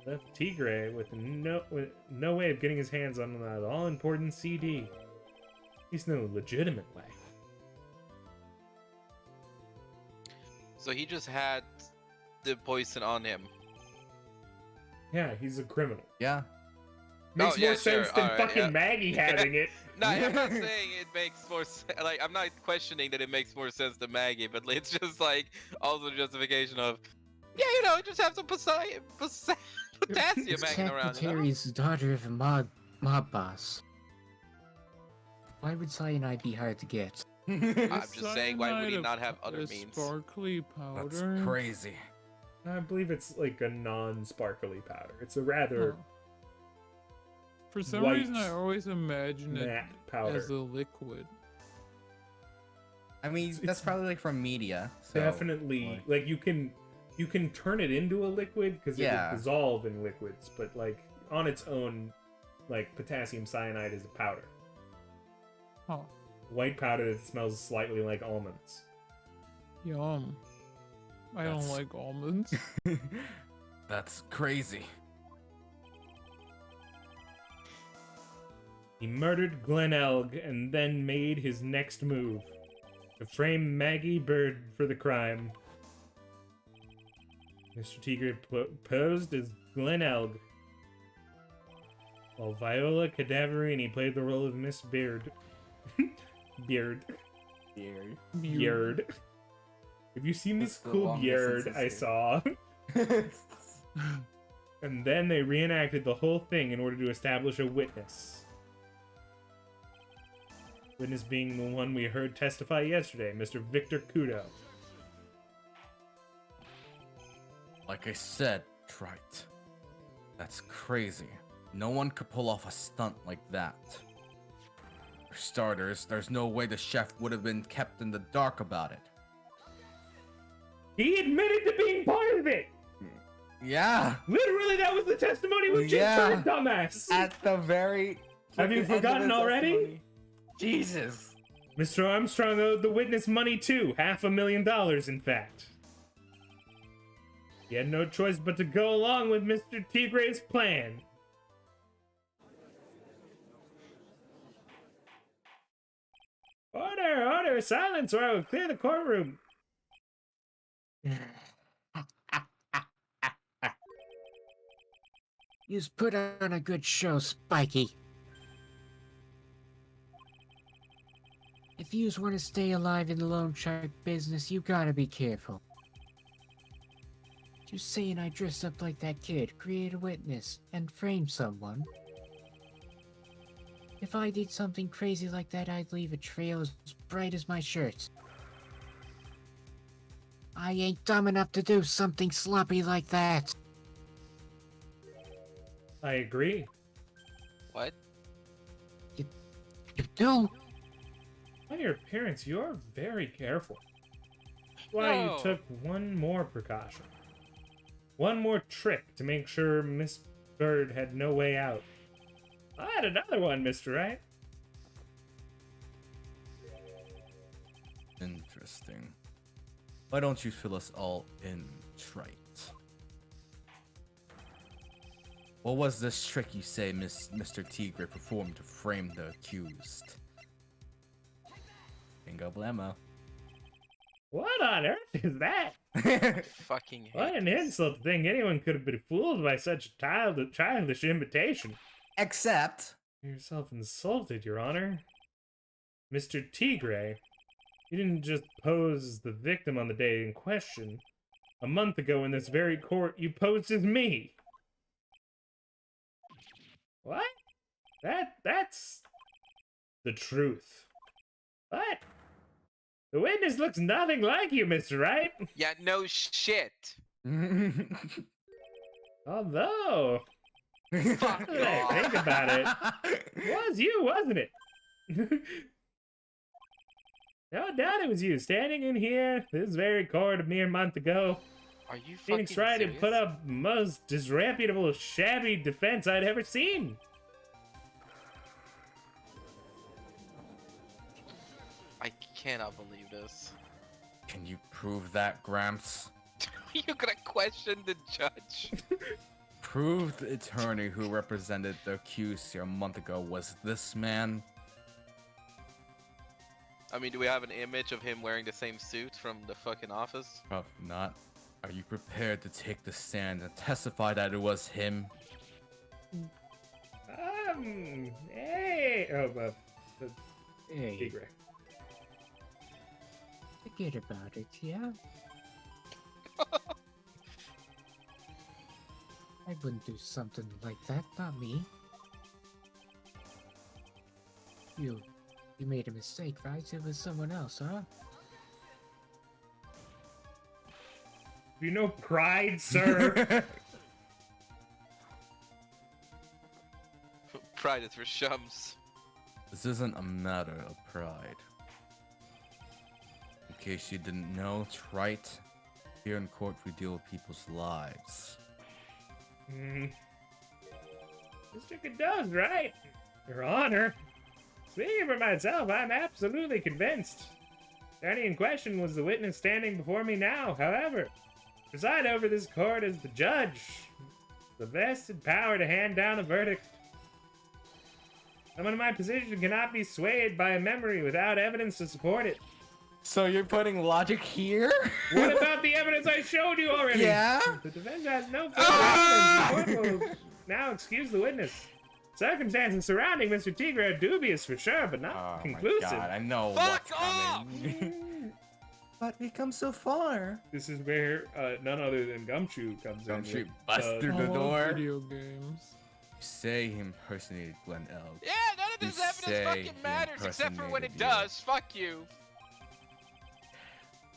Left Tigre with no way of getting his hands on that all-important CD. At least no legitimate way. So he just had the poison on him. Yeah, he's a criminal. Yeah. Makes yeah, more sense sure. than Alright, fucking yeah. Maggie having it. No, I'm not saying it makes more sense. Like, I'm not questioning that it makes more sense than Maggie, but it's just like also justification of, yeah, just have some potassium hanging around. Secretary's daughter of a mob boss. Why would cyanide be hard to get? I'm just saying, why would he Cyanide not have other is means? Sparkly powder. That's crazy. I believe it's like a non-sparkly powder. It's a rather Oh. For some white, reason, I always imagine it matte powder. as a liquid. I mean, It's- that's probably like from media. So, Definitely, like you can turn it into a liquid because it Yeah. would dissolve in liquids, but like on its own, like potassium cyanide is a powder. Huh. White powder that smells slightly like almonds. Yum. I don't That's- like almonds. That's crazy. He murdered Glen Elg and then made his next move to frame Maggie Bird for the crime. Mr. Tigre posed as Glen Elg, while Viola Cadaverini played the role of Miss Beard. Beard. Beard. Have you seen this That's the cool longest beard since I it's saw? And then they reenacted the whole thing in order to establish a witness. Witness being the one we heard testify yesterday, Mr. Victor Kudo. Like I said, Wright. That's crazy. No one could pull off a stunt like that. For starters, there's no way the chef would have been kept in the dark about it. He admitted to being part of it! Yeah. Literally, that was the testimony we just Yeah. heard, dumbass! At the very. Have you freaking end of forgotten his already? testimony. Jesus. Mr. Armstrong owed the witness money too. $500,000, in fact. He had no choice but to go along with Mr. Tigre's plan. Order! Order! Silence or I will clear the courtroom. You's put on a good show, Spiky. If yous want to stay alive in the loan shark business, you gotta be careful. You saying I dressed up like that kid, create a witness, and frame someone? If I did something crazy like that, I'd leave a trail as bright as my shirt. I ain't dumb enough to do something sloppy like that. I agree. What? You do? By your appearance, you are very careful. Why No. you took one more precaution. One more trick to make sure Miss Bird had no way out. I had another one, Mr. Wright. Interesting. Why don't you fill us all in, Trite? What was this trick you say Mr. Tigre performed to frame the accused? Bingo blammo. What on earth is that? Fucking hate What an this. insult to think anyone could have been fooled by such a childish imitation. Except, You're yourself insulted, Your Honor. Mr. Tigre, you didn't just pose as the victim on the day in question. A month ago in this very court, you posed as me. What? That's the truth. What? The witness looks nothing like you, Mr. Wright. Yeah, no shit. Although, Fuck now that I off. think about it, it was you, wasn't it? No doubt it was you, standing in here, this very court a mere month ago. Are you fucking Phoenix Wright had serious? put up the most disreputable, shabby defense I'd ever seen. I cannot believe this. Can you prove that, Gramps? You're gonna question the judge. Prove the attorney who represented the accused here a month ago was this man? I mean, do we have an image of him wearing the same suit from the fucking office? Probably not. Are you prepared to take the stand and testify that it was him? Hey, Hey, Tigre. forget about it, yeah? I wouldn't do something like that, not me. You made a mistake, right? It was someone else, huh? You know pride, sir. Pride is for shums. This isn't a matter of pride. In case you didn't know, Trite, here in court we deal with people's lives. Mr. Cadeau's right. Your Honor. Speaking for myself, I'm absolutely convinced. The attorney in question was the witness standing before me now. However, preside over this court is the judge. The vested power to hand down a verdict. Someone in my position cannot be swayed by a memory without evidence to support it. so you're putting logic here? What about the evidence I showed you already? Yeah? The defense has no further evidence. The court will now excuse the witness. Circumstances surrounding Mr. Tigre are dubious for sure, but not Oh conclusive. my god, I know Fuck what's coming. But we come so far. This is where none other than Gumshoe comes Gumshoe in. busts through I the love door. video games. You say he impersonated Glenn Elg. Yeah, none of this You evidence say fucking he matters except for when it impersonated you. does. Fuck you.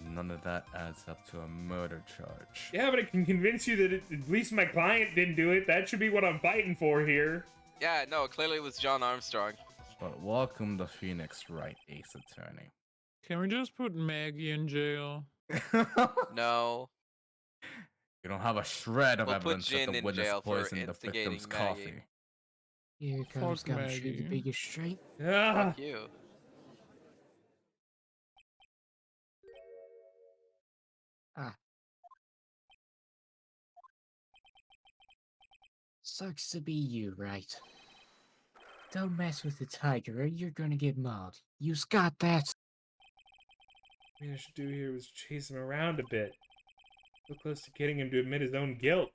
None of that adds up to a murder charge. Yeah, but it can convince you that at least my client didn't do it. That should be what I'm fighting for here. Yeah, no, clearly it was John Armstrong. But welcome to Phoenix Wright, Ace Attorney. Can we just put Maggie in jail? No. You don't have a shred of We'll put evidence that Jin the in witness jail for poisoned the instigating victim's Maggie. coffee. Here comes Fuck Gumshoe, the Maggie. biggest straight. Ah, Fuck you. Ah, Sucks to be you, right? Don't mess with the tiger or you're gonna get mauled. You've got that. What I should do here was chase him around a bit. So close to getting him to admit his own guilt.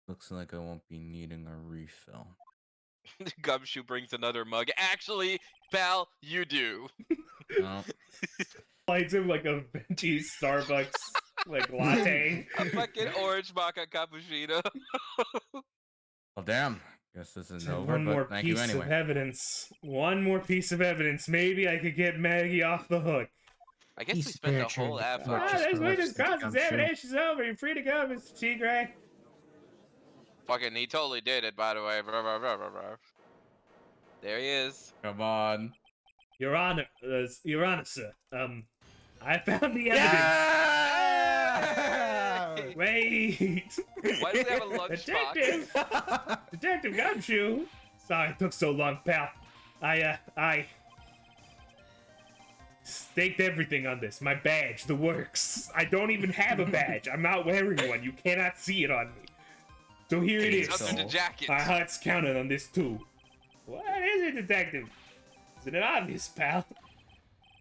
Looks like I won't be needing a refill. Gumshoe brings another mug. Actually, pal, you do. Oh, Lights him like a venti Starbucks like latte. A fucking orange maca cappuccino. well, damn. Guess this isn't Said over, one more but thank you piece anyway. of evidence. One more piece of evidence. Maybe I could get Maggie off the hook. I guess He's we spent the spiritual, whole half not hour. just This for witness lips to become cross-examination's over. You're free to go, Mr. Tigray. Fucking, he totally did it, by the way. Blah, blah, blah, blah, blah. There he is. Come on. Your Honor, sir. I found the evidence. Yeah! Wait. Why does he have a lunchbox? Detective Gumshoe. Sorry it took so long, pal. I staked everything on this. My badge, the works. I don't even have a badge. I'm not wearing one. You cannot see it on me. So here it It's is. under the jacket. My heart's counted on this too. What is it, Detective? Isn't it obvious, pal?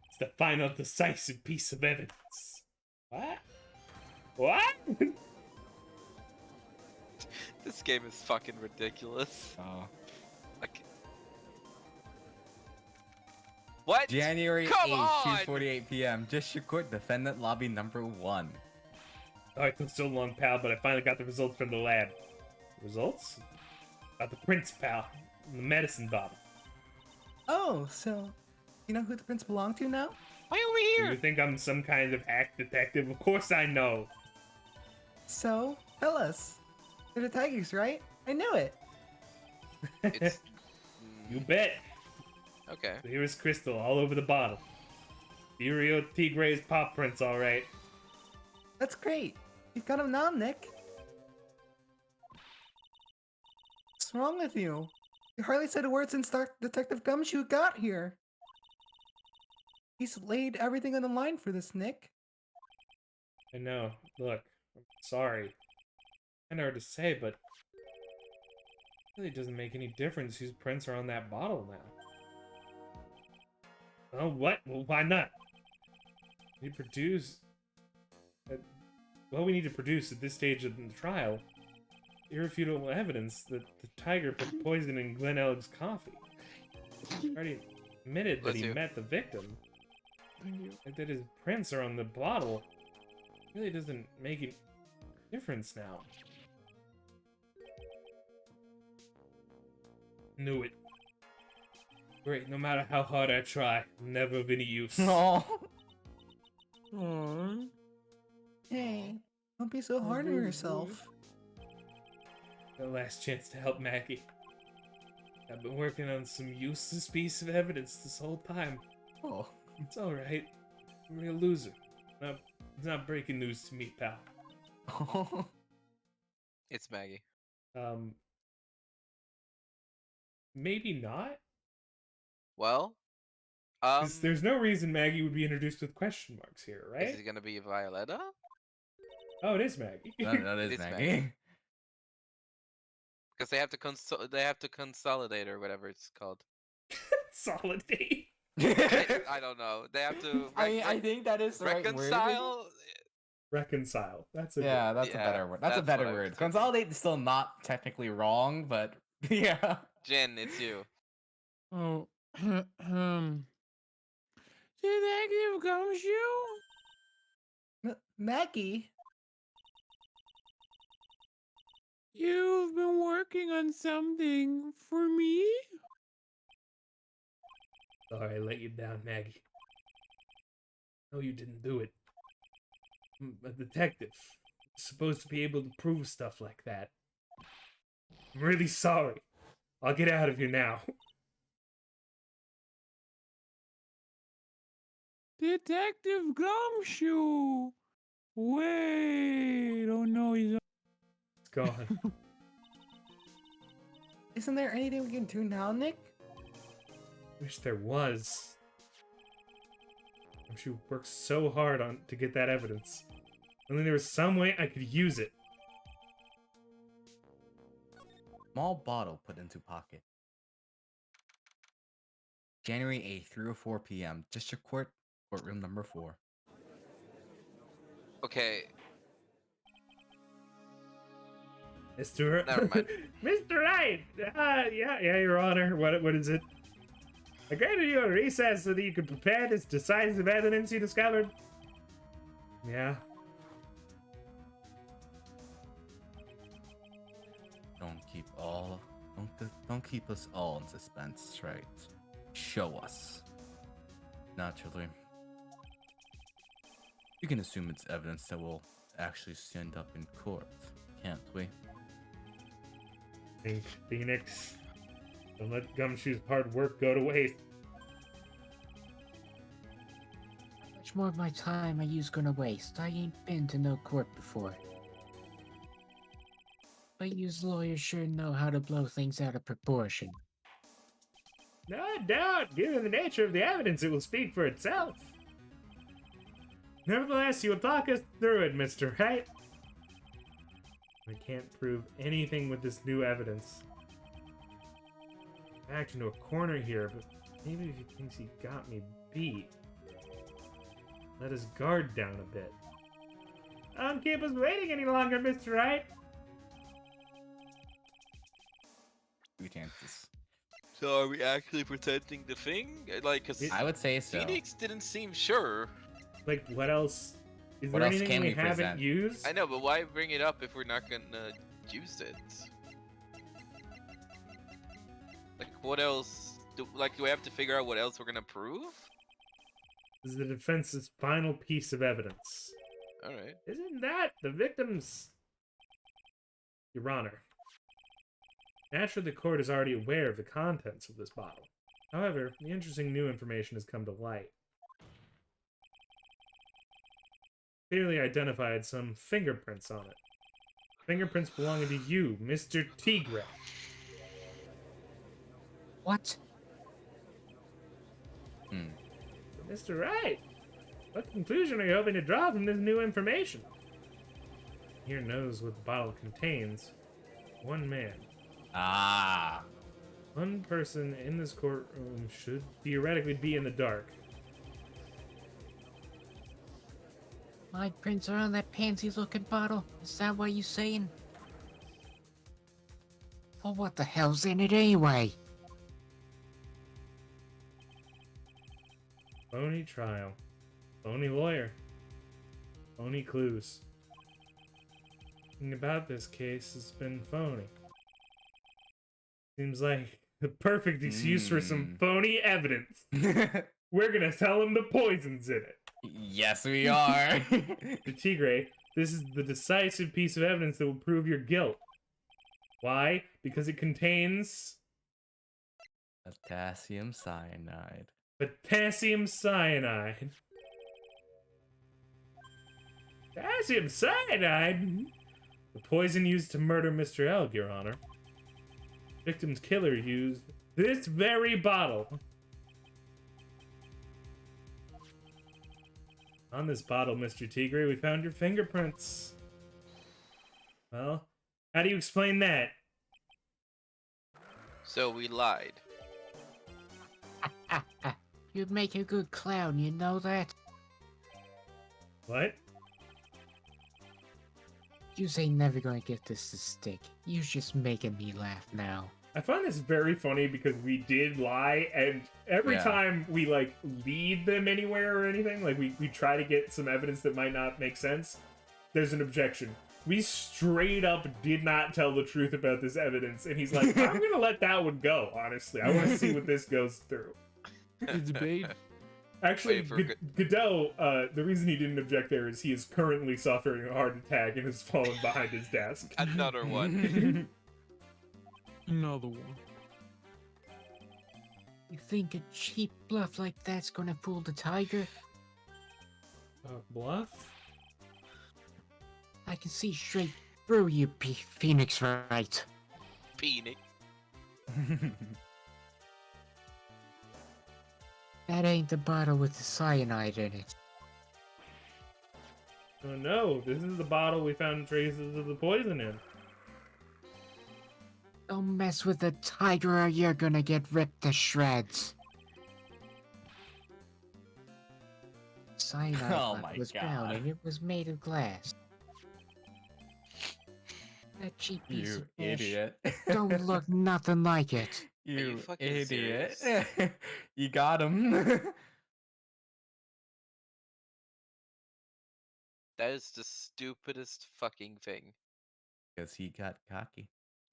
It's the final decisive piece of evidence. What? What? This game is fucking ridiculous. Oh. Like, what? January Come 8th, on! 2:48 p.m. District Court Defendant Lobby number 1. Oh, it took so long, pal, but I finally got the results from the lab. Results? Got the prints, pal. In the medicine bottle. Oh, so you know who the prints belong to now? Why are we Do here? you think I'm some kind of hack detective? Of course I know. So, tell us. They're the Tigers, right? I knew it. It's... You bet. Okay. So here is crystal all over the bottle. Furio Tigray's pop prints, alright. That's great. You've got him now, Nick. What's wrong with you? You hardly said a word since Detective Gumshoe got here. He's laid everything on the line for this, Nick. I know. Look, I'm sorry. Kinda hard to say, but it really doesn't make any difference whose prints are on that bottle now. Oh, what? Well, why not? We produce... What we need to produce at this stage of the trial, irrefutable evidence that the tiger put poison in Glenn Ellig's coffee. He already admitted that Bless he you. met the victim. And that his prints are on the bottle. Really doesn't make any difference now. Knew it. Great, no matter how hard I try, I'm never of any use. Oh. Aww. Hey, don't be so hard on yourself. The last chance to help Maggie. I've been working on some useless piece of evidence this whole time. Oh. It's alright. I'm a real loser. It's not breaking news to me, pal. It's Maggie. Maybe not? Well, 'Cause there's no reason Maggie would be introduced with question marks here, is right? it gonna be Violetta? Oh, it is Maggie. that is It's Maggie. Because they have to consolidate or whatever it's called. Consolidate. I don't know. They have to I think that is the right word. reconcile. Reconcile. That's a Yeah, that's a Yeah, better word. That's a that's better what I was word. thinking. Consolidate is still not technically wrong, but yeah. Jen, it's you. Oh, Detective Gumshoe? Maggie? You've been working on something for me? Sorry I let you down, Maggie. No, you didn't do it. I'm a detective. I'm supposed to be able to prove stuff like that. I'm really sorry. I'll get out of here now. Detective Gumshoe! Wait, oh no, he's... It's gone. Isn't there anything we can do now, Nick? Wish there was. She worked so hard to get that evidence. Only there was some way I could use it. Small bottle put into pocket. January 8th, 3:04 p.m. District Court, courtroom number 4. Okay, Mr. never mind. Mr. Wright! Yeah, Your Honor. What is it? I granted you a recess so that you could prepare this decisive evidence you discovered. Yeah. Don't keep us all in suspense, right? Show us. Naturally. You can assume it's evidence that will actually stand up in court, can't we? Think, Phoenix. Don't let Gumshoe's hard work go to waste. Much more of my time are you's gonna waste. I ain't been to no court before. But you's lawyers sure know how to blow things out of proportion. No doubt, given the nature of the evidence, it will speak for itself. Nevertheless, you will talk us through it, Mr. Wright. I can't prove anything with this new evidence. Backed into a corner here, but maybe if he thinks he got me beat, let his guard down a bit. Don't keep us waiting any longer, Mr. Wright. We chances. So are we actually presenting the thing? Like, cause I would say so. Phoenix didn't seem sure. Like, what else? Is What there else anything can we we haven't present? used? I know, but why bring it up if we're not gonna use it? Like, what else? Do we have to figure out what else we're gonna prove? This is the defense's final piece of evidence. All right. Isn't that the victim's... Your Honor. Naturally, the court is already aware of the contents of this bottle. However, the interesting new information has come to light. Clearly identified some fingerprints on it. Fingerprints belonging to you, Mr. Tigre. What? Mr. Wright, what conclusion are you hoping to draw from this new information? Here knows what the bottle contains. One man. Ah. One person in this courtroom should theoretically be in the dark. My prints are on that pansy-looking bottle? Is that what you saying? Well, what the hell's in it anyway? Phony trial. Phony lawyer. Phony clues. Nothing about this case has been phony. Seems like the perfect excuse for some phony evidence. We're gonna tell him the poison's in it. Yes, we are. The Tigre, this is the decisive piece of evidence that will prove your guilt. Why? Because it contains Potassium cyanide. potassium cyanide. Potassium cyanide? The poison used to murder Mr. Elg, Your Honor. Victim's killer used this very bottle. On this bottle, Mr. Tigre, we found your fingerprints. Well, how do you explain that? So we lied. You'd make a good clown, you know that? What? You ain't never gonna get this to stick. You're just making me laugh now. I find this very funny because we did lie, and every Yeah. time we, like, lead them anywhere or anything, like, we try to get some evidence that might not make sense, there's an objection. We straight up did not tell the truth about this evidence, and he's like, I'm gonna let that one go, honestly. I want to see what this goes through. The debate. Actually, Wait for Godot, the reason he didn't object there is he is currently suffering a heart attack and has fallen behind his desk. Another one. Another one. You think a cheap bluff like that's gonna fool the tiger? Bluff? I can see straight through you, Phoenix Wright. Phoenix. That ain't the bottle with the cyanide in it. Oh no, this is the bottle we found traces of the poison in. Don't mess with the tiger or you're gonna get ripped to shreds. Cyanide Oh bottle my was brown God. and it was made of glass. That cheap piece You of fish idiot. don't look nothing like it. You fucking idiot. serious? You got him. That is the stupidest fucking thing. Because he got cocky.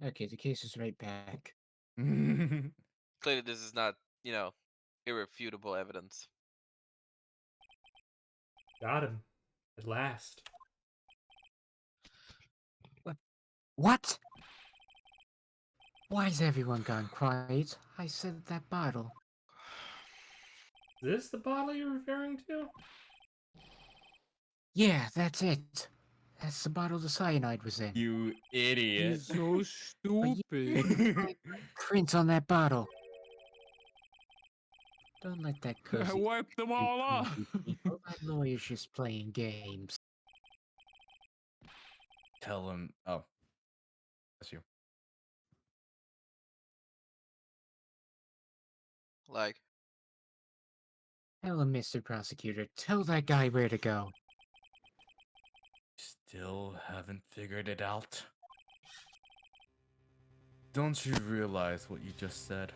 Okay, the case is right back. Clearly, this is not, irrefutable evidence. Got him. At last. What? Why's everyone gone quiet? I said that bottle. Is this the bottle you're referring to? Yeah, that's it. That's the bottle the cyanide was in. You idiot. He's so But stupid. Print on that bottle. Don't let that I cozy wiped them all off. people. My lawyer's just playing games. Tell him. Oh. That's you. Like, Tell him, Mr. Prosecutor. Tell that guy where to go. Still haven't figured it out. Don't you realize what you just said?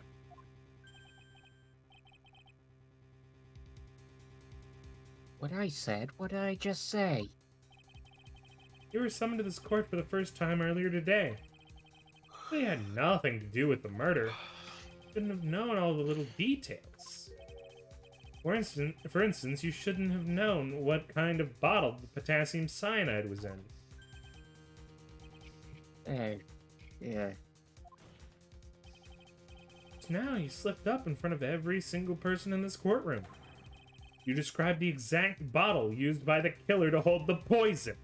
What I said? What did I just say? You were summoned to this court for the first time earlier today. They had nothing to do with the murder. Shouldn't have known all the little details. For instance, you shouldn't have known what kind of bottle the potassium cyanide was in. Yeah. Now you slipped up in front of every single person in this courtroom. You described the exact bottle used by the killer to hold the poison.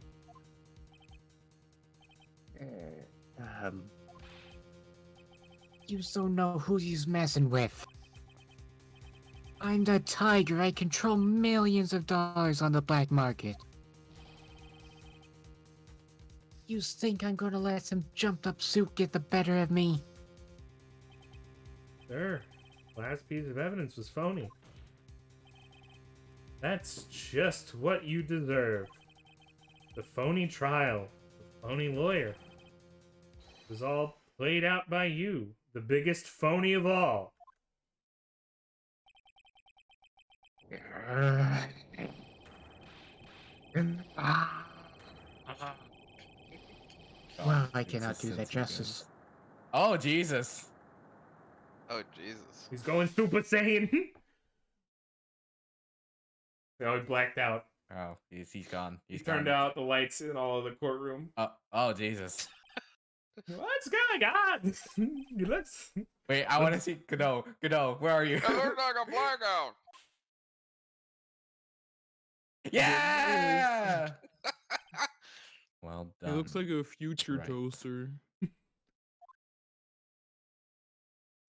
You don't know who he's messing with. I'm the tiger. I control millions of dollars on the black market. You think I'm gonna let some jumped up suit get the better of me? Sure, last piece of evidence was phony. That's just what you deserve. The phony trial, the phony lawyer. It was all played out by you, the biggest phony of all. Well, I cannot do that Consistency justice. goes. Oh, Jesus. oh Jesus. He's going Super Saiyan. No, he blacked out. Oh, he's gone. He He's turned gone. out the lights in all of the courtroom. Oh, Jesus. What's going on? He looks. Wait, I want to see Godot. Godot, where are you? It looks like a blackout. Yeah! Well It done. looks like a future Right. toaster.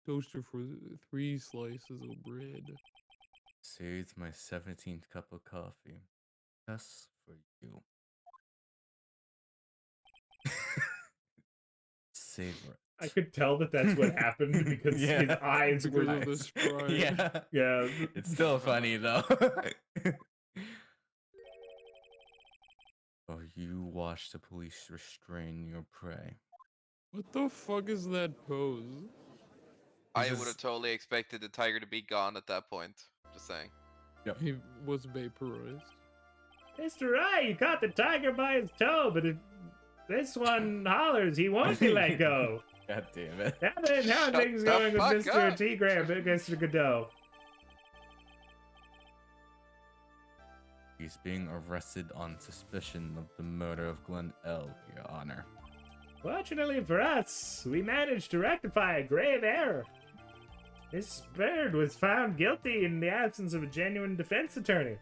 Toaster for 3 slices of bread. Saves my 17th cup of coffee. Just for you. Savor it. I could tell that that's what happened because his Yeah. eyes Because were. of the Sprite. Yeah. Yeah. It's still funny though. Oh, you watch the police restrain your prey. What the fuck is that pose? I This would have is- totally expected the tiger to be gone at that point. Just saying. He was vaporized. Mr. Wright, you caught the tiger by his toe, but if this one hollers, he won't be let go. God damn it. How are Shut things the going with fuck Mr. up. T. Graham, Mr. Godot? He's being arrested on suspicion of the murder of Glenn L., Your Honor. Fortunately for us, we managed to rectify a grave error. Miss Bird was found guilty in the absence of a genuine defense attorney.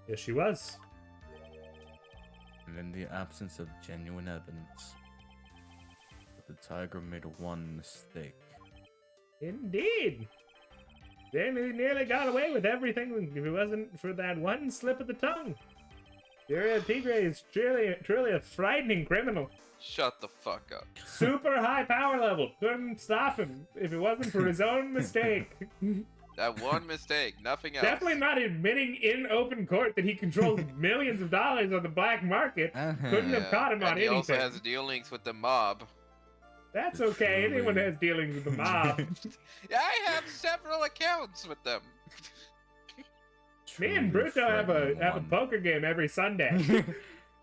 Yes, she was. And in the absence of genuine evidence, the tiger made one mistake. Indeed. They nearly got away with everything if it wasn't for that one slip of the tongue. Furio Tigre is truly a frightening criminal. Shut the fuck up. Super high power level. Couldn't stop him if it wasn't for his own mistake. That one mistake, nothing else. Definitely not admitting in open court that he controls millions of dollars on the black market. Couldn't have caught him on And he also anything. has dealings with the mob. That's okay. Truly. Anyone has dealings with the mob. Yeah, I have several accounts with them. Me and Bruto have a poker game every Sunday.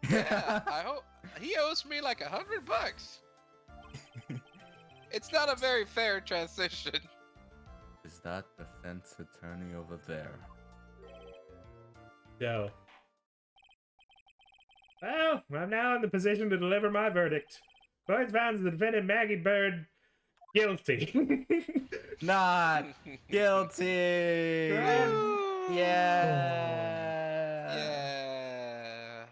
Yeah, I hope he owes me like $100. It's not a very fair transition. Is that defense attorney over there? No. Well, I'm now in the position to deliver my verdict. Court finds the defendant Maggie Bird guilty. Not guilty. Woo! Yeah. Yeah.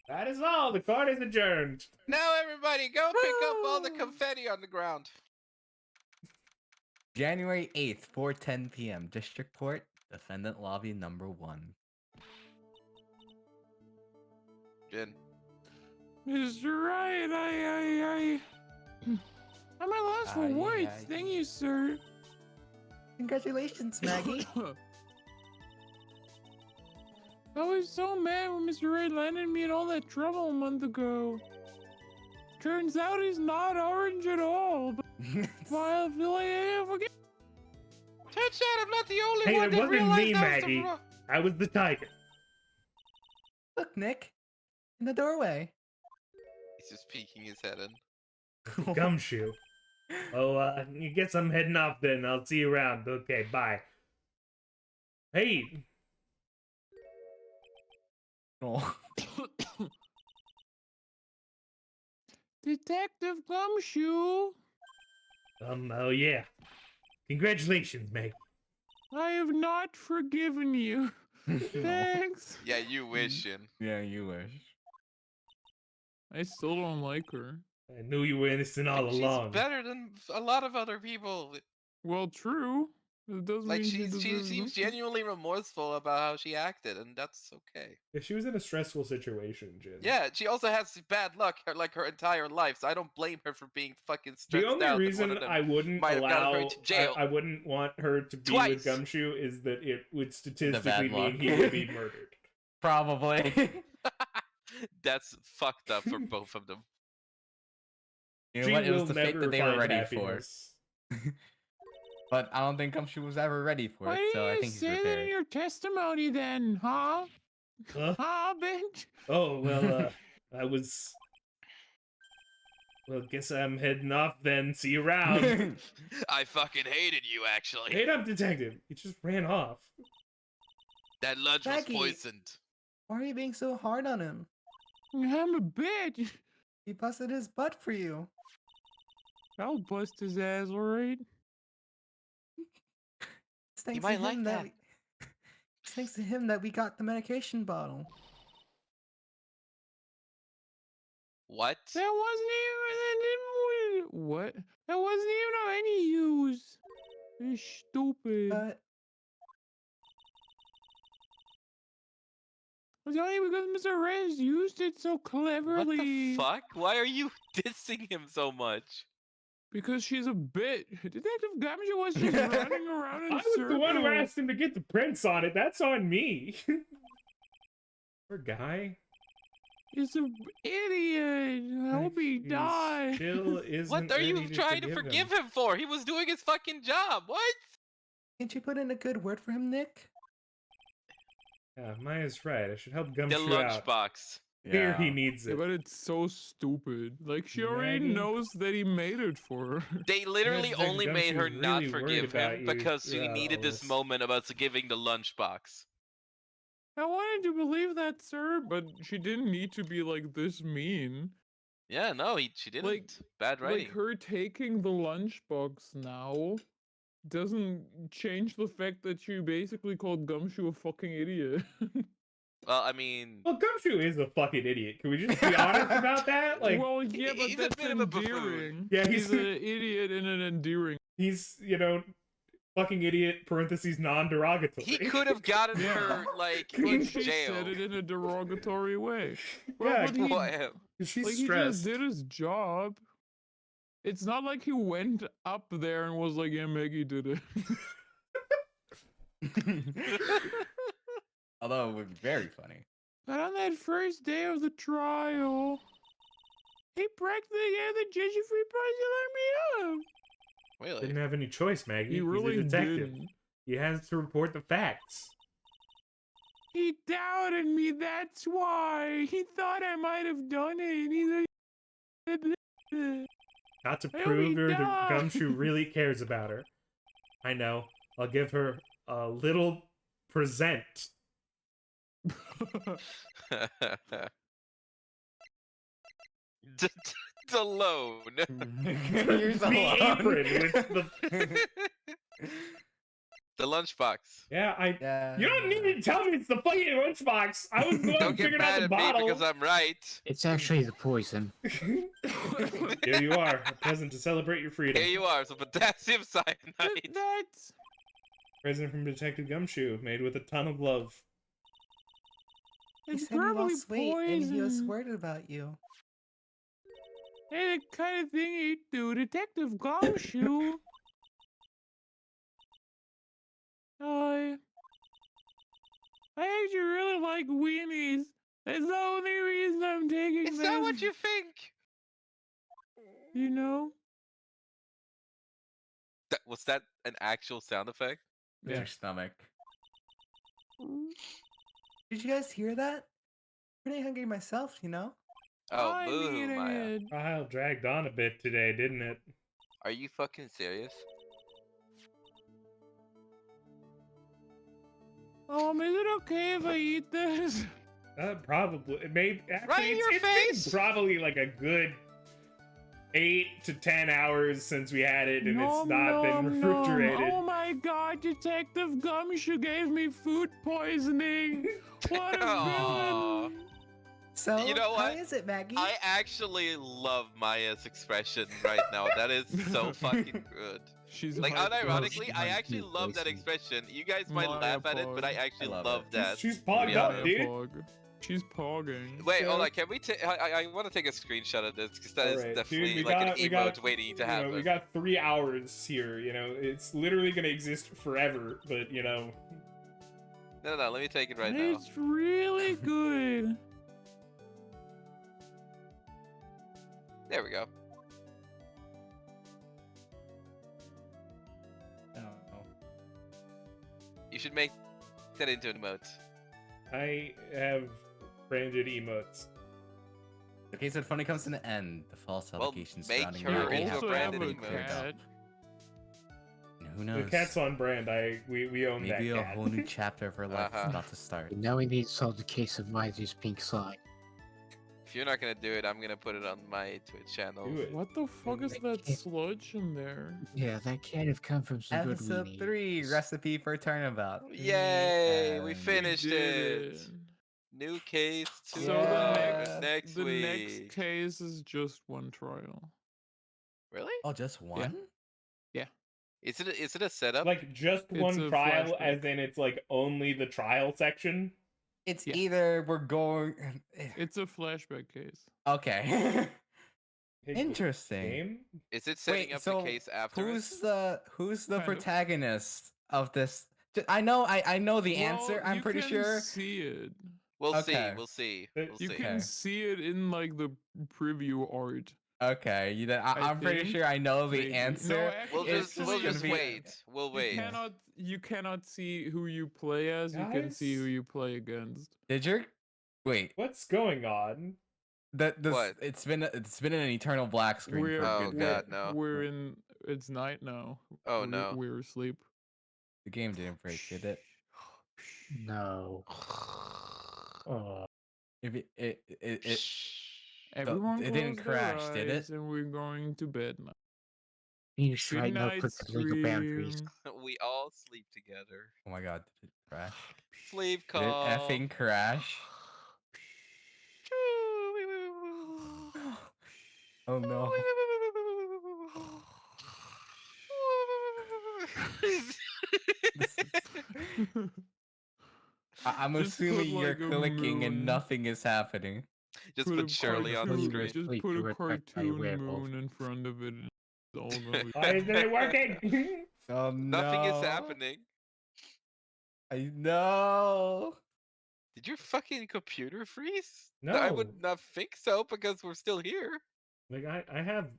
That is all. The court is adjourned. Now everybody go pick up all the confetti on the ground. January 8th, 4:10 p.m. District Court, Defendant Lobby number 1. Jin. Mr. Wright, I'm at loss for words. Thank you, sir. Congratulations, Maggie. I was so mad when Mr. Wright landed me in all that trouble a month ago. Turns out he's not orange at all. But I feel like I forget. Turns out I'm not the only Hey, one it that wasn't realized me, that was Maggie. the wrong. I was the tiger. Look, Nick, in the doorway. He's just peeking his head in. Gumshoe. Oh, you guess I'm heading off then. I'll see you around. Okay, bye. Hey, Oh. Detective Gumshoe, oh yeah. Congratulations, Meg. I have not forgiven you. Thanks. Yeah, you wish, Jin. Yeah, you wish. I still don't like her. I knew you were innocent all She's along. better than a lot of other people. Well, true. It doesn't Like mean she deserves seems nothing. genuinely remorseful about how she acted, and that's okay. Yeah, she was in a stressful situation, Jin. Yeah, she also has bad luck like her entire life, so I don't blame her for being fucking stressed The out. only that one reason of them I wouldn't might have gotten her allow, to jail. I wouldn't want her to be Twice. with Gumshoe is that it would statistically luck. mean he would be murdered. Probably. That's fucked up for both of them. You know She what? It was will the fate never that they were find ready happiness. for. But I don't think Gumshoe was ever ready for Why it, didn't so I you think he's say that in prepared. your testimony then, huh? Huh? Huh, bitch? Oh, well, I was... Well, guess I'm heading off then. See you around. I fucking hated you, actually. Wait up, detective. He just ran off. That lunch Maggie. was poisoned. Why are you being so hard on him? I'm a bitch. He busted his butt for you. I'll bust his ass, alright? It's thanks might to like him that. It's thanks to him that we got the medication bottle. What? That wasn't even what? That wasn't even of any use. It's stupid. But It's only because Mr. Rez used it so What cleverly. the fuck? Why are you dissing him so much? Because she's a bitch. Detective Gumshoe was just running around in I was the one who circles. asked him to get the prints on it. That's on me. Poor guy. He's an idiot. I hope he He dies. Still isn't What are you ready trying to forgive him for? He was doing his fucking job. What? can't you put in a good word for him, Nick? Yeah, Maya's right. I should help The Gumshoe out. lunchbox. Here he needs Yeah, it. but it's so stupid. Like, she already Maggie? knows that he made it for her. They literally Detective only made her Gumshoe's not really worried forgive about him you because she throughout needed all this this. moment about giving the lunchbox. I wanted to believe that, sir, but she didn't need to be, like, this mean. Yeah, no, she didn't. Like- Bad writing. Like, her taking the lunchbox now doesn't change the fact that she basically called Gumshoe a fucking idiot. Well, I mean, Well, Gumshoe is a fucking idiot. Can we just be honest about that? Like, well, yeah, but he's a that's bit of a buffoon. endearing. Yeah, he's he's- an idiot in an endearing. he's, fucking idiot parentheses non-derogatory. He could have gotten Yeah. her like But in But she jail. said it in a derogatory way. Yeah, but he, What him? she's like, he stressed. just did his job. It's not like he went up there and was like, yeah, Maggie did it. Although it would be very funny. But on that first day of the trial, he practically gave the judge a free prize to let me up. Really? Didn't have any choice, Maggie. He really He's a detective. didn't. He has to report the facts. He doubted me, that's why. He thought I might have done it. He's like, Not to I hope prove he her the dies. Gumshoe really cares about her. I know. I'll give her a little present. The loan. Here's The apron with the... The lunchbox. Yeah, Yeah. You don't need to tell me it's the fucking lunchbox. I was the one who Don't get figured out mad the at me bottle. because I'm right. It's actually the poison. Here you are, a present to celebrate your freedom. Here you are, some potassium cyanide. That's... Present from Detective Gumshoe, made with a ton of love. It's probably poison. worried about you. Hey, the kind of thing he'd do, Detective Gumshoe. I actually really like weenies. That's the only reason I'm taking It's them. not what you think. You know? Was that an actual sound effect? It's your stomach. Mm, Did you guys hear that? Pretty hungry myself, you know? Oh, I'm boo, eating Maya. it. Trial dragged on a bit today, didn't it? Are you fucking serious? Is it okay if I eat this? Probably. It may actually. Right in your it's face! been probably like a good 8 to 10 hours since we had it, and it's not been refrigerated. Oh my god, Detective Gumshoe gave me food poisoning. What a Aw. villain. So, You know how what? is it, Maggie? I actually love Maya's expression right now. That is so fucking good. She's Like, hyped. unironically, I Might actually be love that poison. expression. You guys might Maya laugh at it, but I Pog. actually I love love it. that. She's pogged Yeah. up, dude. Pog. She's pogging. Wait, hold So- on. Can we take? I want to take a screenshot of this because that is Alright, definitely dude, like an we emote got, waiting to you know, happen. we got 3 hours here. You know, it's literally gonna exist forever. But you know, No, let me take it right now. It's really good. There we go. I don't know. You should make that into an emote. I have branded emotes. Okay, so funny comes to an end. The false Well, allegations make surrounding her You Maggie into a also have have branded a been emote. cleared up. cat. And who knows? The cat's on brand. We own Maybe that a cat. whole new chapter of her life Uh-huh. is about to start. Now we need to solve the case of Miser's pink slime. If you're not gonna do it, I'm gonna put it on my Twitch channel. Do it. What the fuck is that sludge in there? Yeah, that can't have come from some good Episode weenies. 3, recipe for turnabout. Yay! We And finished did it. New case to So Yeah. next the week. next case is just one trial. Really? Oh, just one? Is it a setup? Like just It's one a trial, flashback. as in it's like only the trial section. It's Yeah. either we're going. It's a flashback case. Okay. Hey, Interesting. Game? Is it setting Wait, up so the case after it? who's the Kind of. protagonist of this? I know the answer. Well, I'm you pretty can sure. see it. We'll Okay. see. We'll see. You We'll You see. can Okay. see it in like the preview art. Okay, I I'm pretty think sure I know the maybe. No, answer. We'll It's just gonna be- wait. We'll You wait. cannot see who you play as. You can see who Guys? you play against. Did your wait? What's going on? What? It's been an eternal black screen We're, for a Oh, good God, bit. no. We're in. It's night now. Oh, no. We're asleep. The game didn't break, did it? No. If it Everyone it didn't close their crash, did it? eyes And we're going to bed now. Phoenix Good Wright, no night, put the legal boundaries. Scream. We all sleep together. Oh my god, did it crash? Sleep Did it call. effing crash? Oh no. This is- I'm Just put, assuming you're like, a clicking and moon. nothing is happening. Just Put put a Shirley on the cartoon- screen. Just Sleep, put you a were attacked by a cartoon werewolf. moon in front of it. And it's all gonna be Why isn't it working? Oh Nothing is happening. I know. Did your fucking computer freeze? No. I would not think so because we're still here. Like I have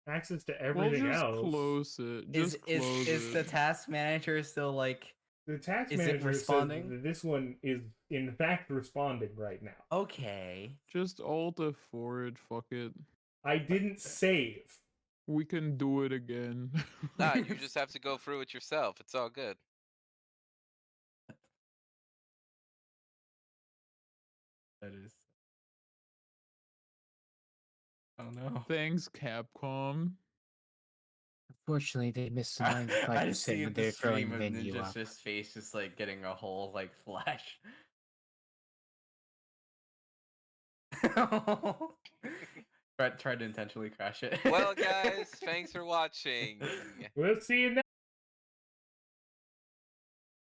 access to Well, everything just else. close it. Is Just close is the it. task manager still like The task Is it manager says responding? that this one is in fact responding right now. okay? Just Alt F4 it. Fuck it. I didn't save. We can do it again. Nah, you just have to go through it yourself. It's all good. That is. Oh no. Thanks, Capcom. Unfortunately, they missed the I just 95% see when the they're throwing stream the of menu Ninja up. just face just like getting a whole like flash. Brett tried to intentionally crash it. Well, guys, thanks for watching. We'll see you next